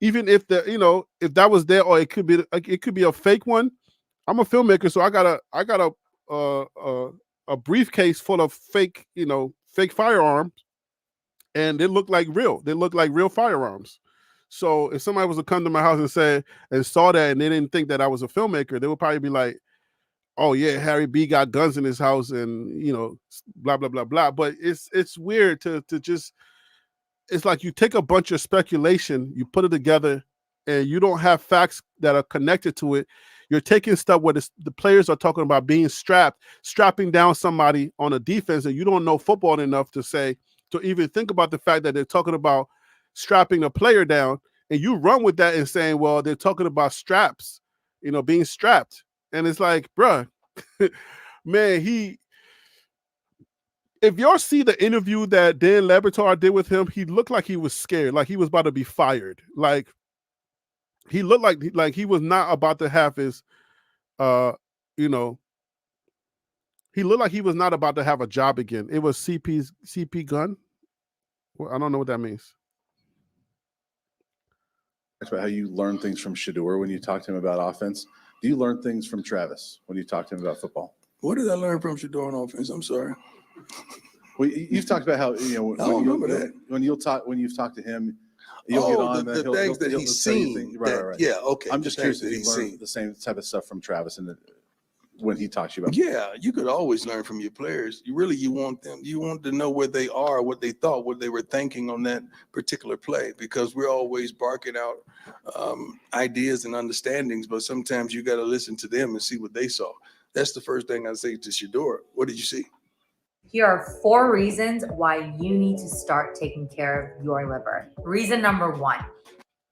even if if that was there, or it could be a fake one. I'm a filmmaker, so I got a briefcase full of fake firearms, and they look like real. They look like real firearms. So if somebody was to come to my house and saw that, and they didn't think that I was a filmmaker, they would probably be like, oh yeah, Harry B got guns in his house, and blah blah blah blah. But it's weird to just, it's like you take a bunch of speculation, you put it together, and you don't have facts that are connected to it. You're taking stuff where the players are talking about being strapping down somebody on a defense, and you don't know football enough to even think about the fact that they're talking about strapping a player down, and you run with that and saying, well, they're talking about straps, being strapped. And it's like, bruh, man, if y'all see the interview that Dan Lebertar did with him, he looked like he was scared, like he was about to be fired. Like, he looked like he was not about to have his, he looked like he was not about to have a job again. It was CP gun. Well, I don't know what that means. That's about how you learn things from Shador when you talk to him about offense. Do you learn things from Travis when you talk to him about football? What did I learn from Shador on offense? I'm sorry. Well, you've talked about how when you've talked to him, you'll get on the things that he's seen. Right. Yeah, okay. I'm just curious if you learned the same type of stuff from Travis when he talks to you about. Yeah, you could always learn from your players. You want to know where they are, what they thought, what they were thinking on that particular play, because we're always barking out ideas and understandings, but sometimes you got to listen to them and see what they saw. That's the first thing I say to Shador. What did you see? Here are 4 reasons why you need to start taking care of your liver. Reason number 1.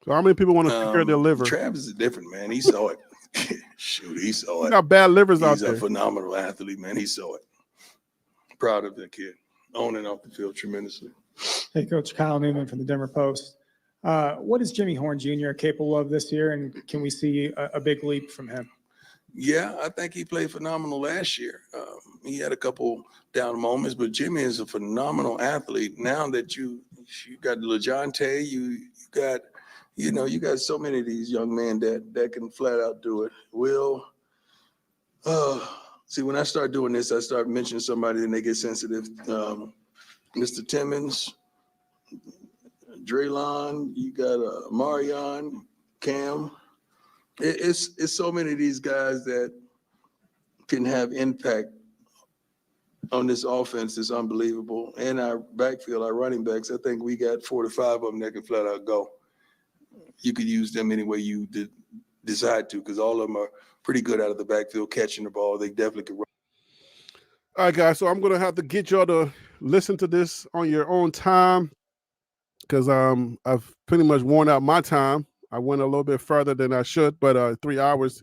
So how many people want to take care of their liver? Travis is different, man. He saw it. Shoot, he saw it. He got bad livers out there. He's a phenomenal athlete, man. He saw it. Proud of that kid. On and off the field tremendously. Hey, Coach, Kyle Newman from the Denver Post. What is Jimmy Horn Jr. capable of this year, and can we see a big leap from him? Yeah, I think he played phenomenal last year. He had a couple down moments, but Jimmy is a phenomenal athlete. Now that you got LeJounte, you got so many of these young men that can flat out do it. See, when I start doing this, I start mentioning somebody and they get sensitive. Mr. Timmons, Draylon, you got Marion, Cam. It's so many of these guys that can have impact on this offense is unbelievable. And our backfield, our running backs, I think we got 4 to 5 of them that can flat out go. You could use them any way you decide to, because all of them are pretty good out of the backfield catching the ball. They definitely can run. All right, guys. So I'm gonna have to get y'all to listen to this on your own time, because I've pretty much worn out my time. I went a little bit further than I should, but 3 hours.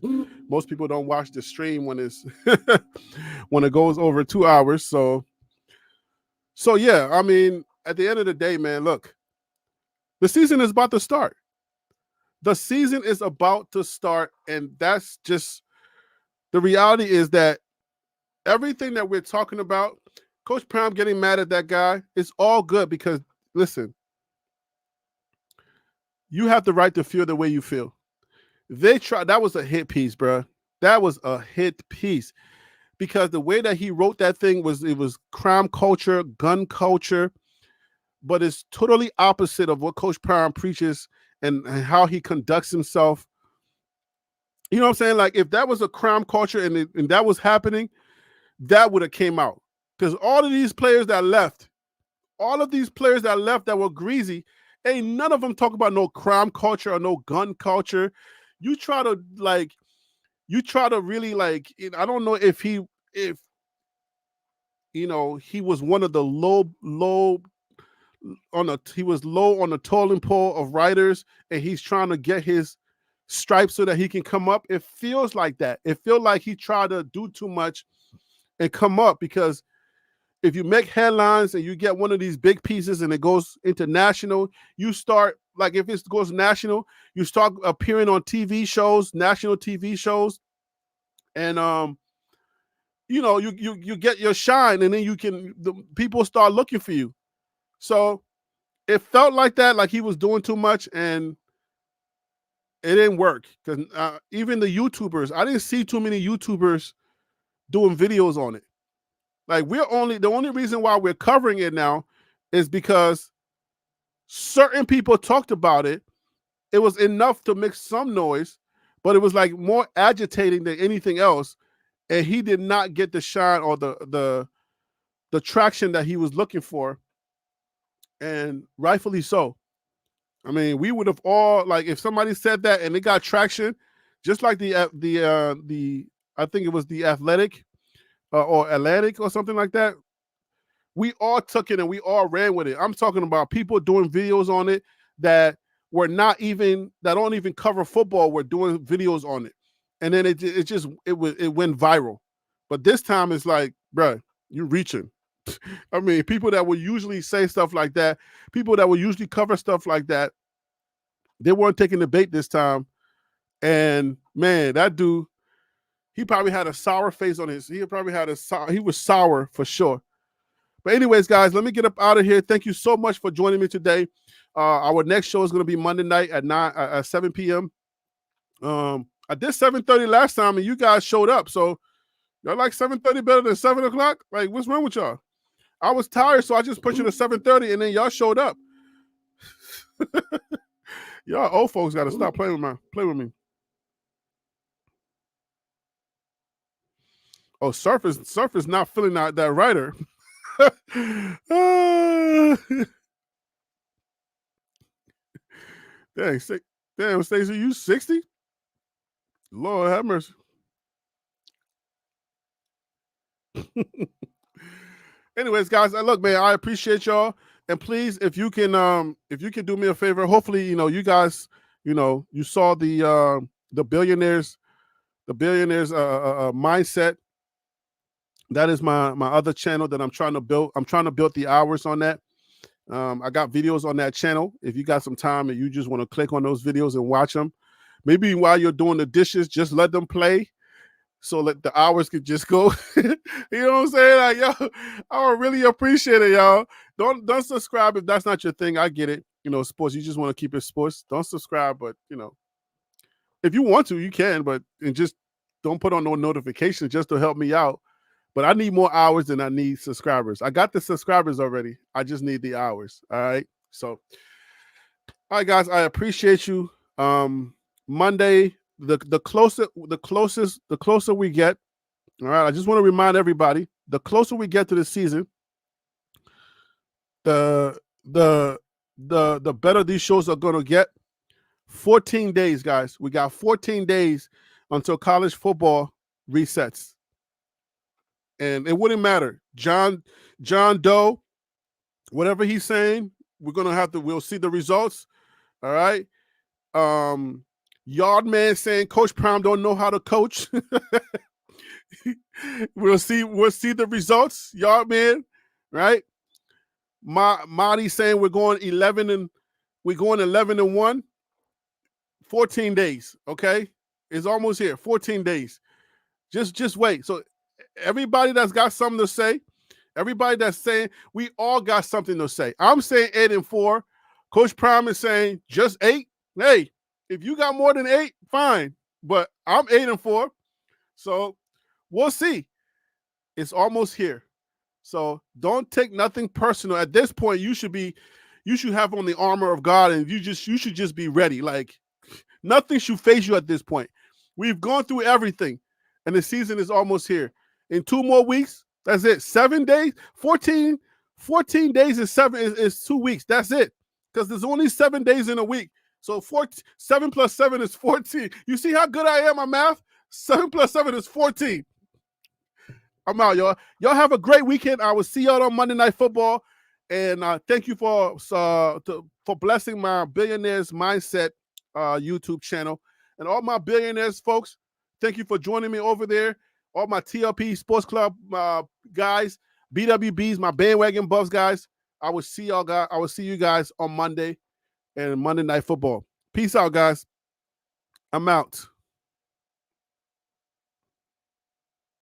Most people don't watch the stream when it's when it goes over 2 hours. So yeah, I mean, at the end of the day, man, look, the season is about to start. The season is about to start, and that's just the reality. Is that everything that we're talking about, Coach Prime getting mad at that guy, it's all good, because listen, you have the right to feel the way you feel. They tried. That was a hit piece, bro. That was a hit piece, because the way that he wrote that thing was crime culture, gun culture, but it's totally opposite of what Coach Prime preaches and how he conducts himself. You know what I'm saying? Like, if that was a crime culture and that was happening, that would have came out. Because all of these players that left that were greasy, ain't none of them talk about no crime culture or no gun culture. You try to really, like, I don't know if he was one of the he was low on the totem pole of writers, and he's trying to get his stripes so that he can come up. It feels like that. It feels like he tried to do too much and come up, because if you make headlines and you get one of these big pieces and it goes international, you start, like, if it goes national, you start appearing on TV shows, national TV shows, and you get your shine, and then the people start looking for you. So it felt like that, like he was doing too much, and it didn't work, because even the YouTubers, I didn't see too many YouTubers doing videos on it. Like, the only reason why we're covering it now is because certain people talked about it. It was enough to make some noise, but it was like more agitating than anything else. And he did not get the shine or the traction that he was looking for. And rightfully so. I mean, we would have all, like, if somebody said that and it got traction, just like the I think it was the Athletic or Atlantic or something like that, we all took it and we all ran with it. I'm talking about people doing videos on it that don't even cover football, were doing videos on it. And then it went viral. But this time it's like, bruh, you're reaching. I mean, people that would usually say stuff like that, people that would usually cover stuff like that, they weren't taking the bait this time. And man, that dude, he probably had a sour face on he was sour for sure. But anyways, guys, let me get up out of here. Thank you so much for joining me today. Our next show is going to be Monday night at 7 p.m. I did 7:30 last time, and you guys showed up. So y'all like 7:30 better than 7 o'clock? Like, what's wrong with y'all? I was tired, so I just put you to 7:30, and then y'all showed up. Y'all old folks got to stop playing with me. Oh, Surf is not filling out that writer. Damn, Stacey, you 60? Lord have mercy. Anyways, guys, look, man, I appreciate y'all, and please, if you can do me a favor, hopefully, you guys, you saw the billionaires mindset. That is my other channel that I'm trying to build. I'm trying to build the hours on that. I got videos on that channel. If you got some time and you just want to click on those videos and watch them, maybe while you're doing the dishes, just let them play so that the hours could just go. You know what I'm saying? Like, yo, I would really appreciate it, y'all. Don't subscribe if that's not your thing. I get it. Sports, you just want to keep it sports. Don't subscribe, but if you want to, you can, and just don't put on no notifications just to help me out. But I need more hours than I need subscribers. I got the subscribers already. I just need the hours. All right. So, all right, guys, I appreciate you. Monday, the closer we get, All right. I just want to remind everybody, the closer we get to the season, the better these shows are going to get. 14 days, guys. We got 14 days until college football resets. And it wouldn't matter. John Doe, whatever he's saying, we'll see the results. All right. Yard man saying Coach Prime don't know how to coach. We'll see the results. Yard man, right? Marty saying we're going 11-1. 14 days, okay? It's almost here. 14 days. Just wait. So everybody that's got something to say, everybody that's saying, we all got something to say. I'm saying 8-4. Coach Prime is saying just 8. Hey, if you got more than 8, fine. But I'm 8-4. So we'll see. It's almost here. So don't take nothing personal. At this point, you should have on the armor of God, and you should just be ready. Like, nothing should phase you at this point. We've gone through everything, and the season is almost here. In 2 more weeks, that's it. 7 days, 14 days is 2 weeks. That's it. Because there's only 7 days in a week. So 7 plus 7 is 14. You see how good I am at math? 7 plus 7 is 14. I'm out, y'all. Y'all have a great weekend. I will see y'all on Monday Night Football. And thank you for blessing my Billionaires Mindset YouTube channel. And all my billionaires, folks, thank you for joining me over there. All my TLP Sports Club guys, BWBs, my bandwagon buffs guys. I will see y'all guys. I will see you guys on Monday and Monday Night Football. Peace out, guys. I'm out.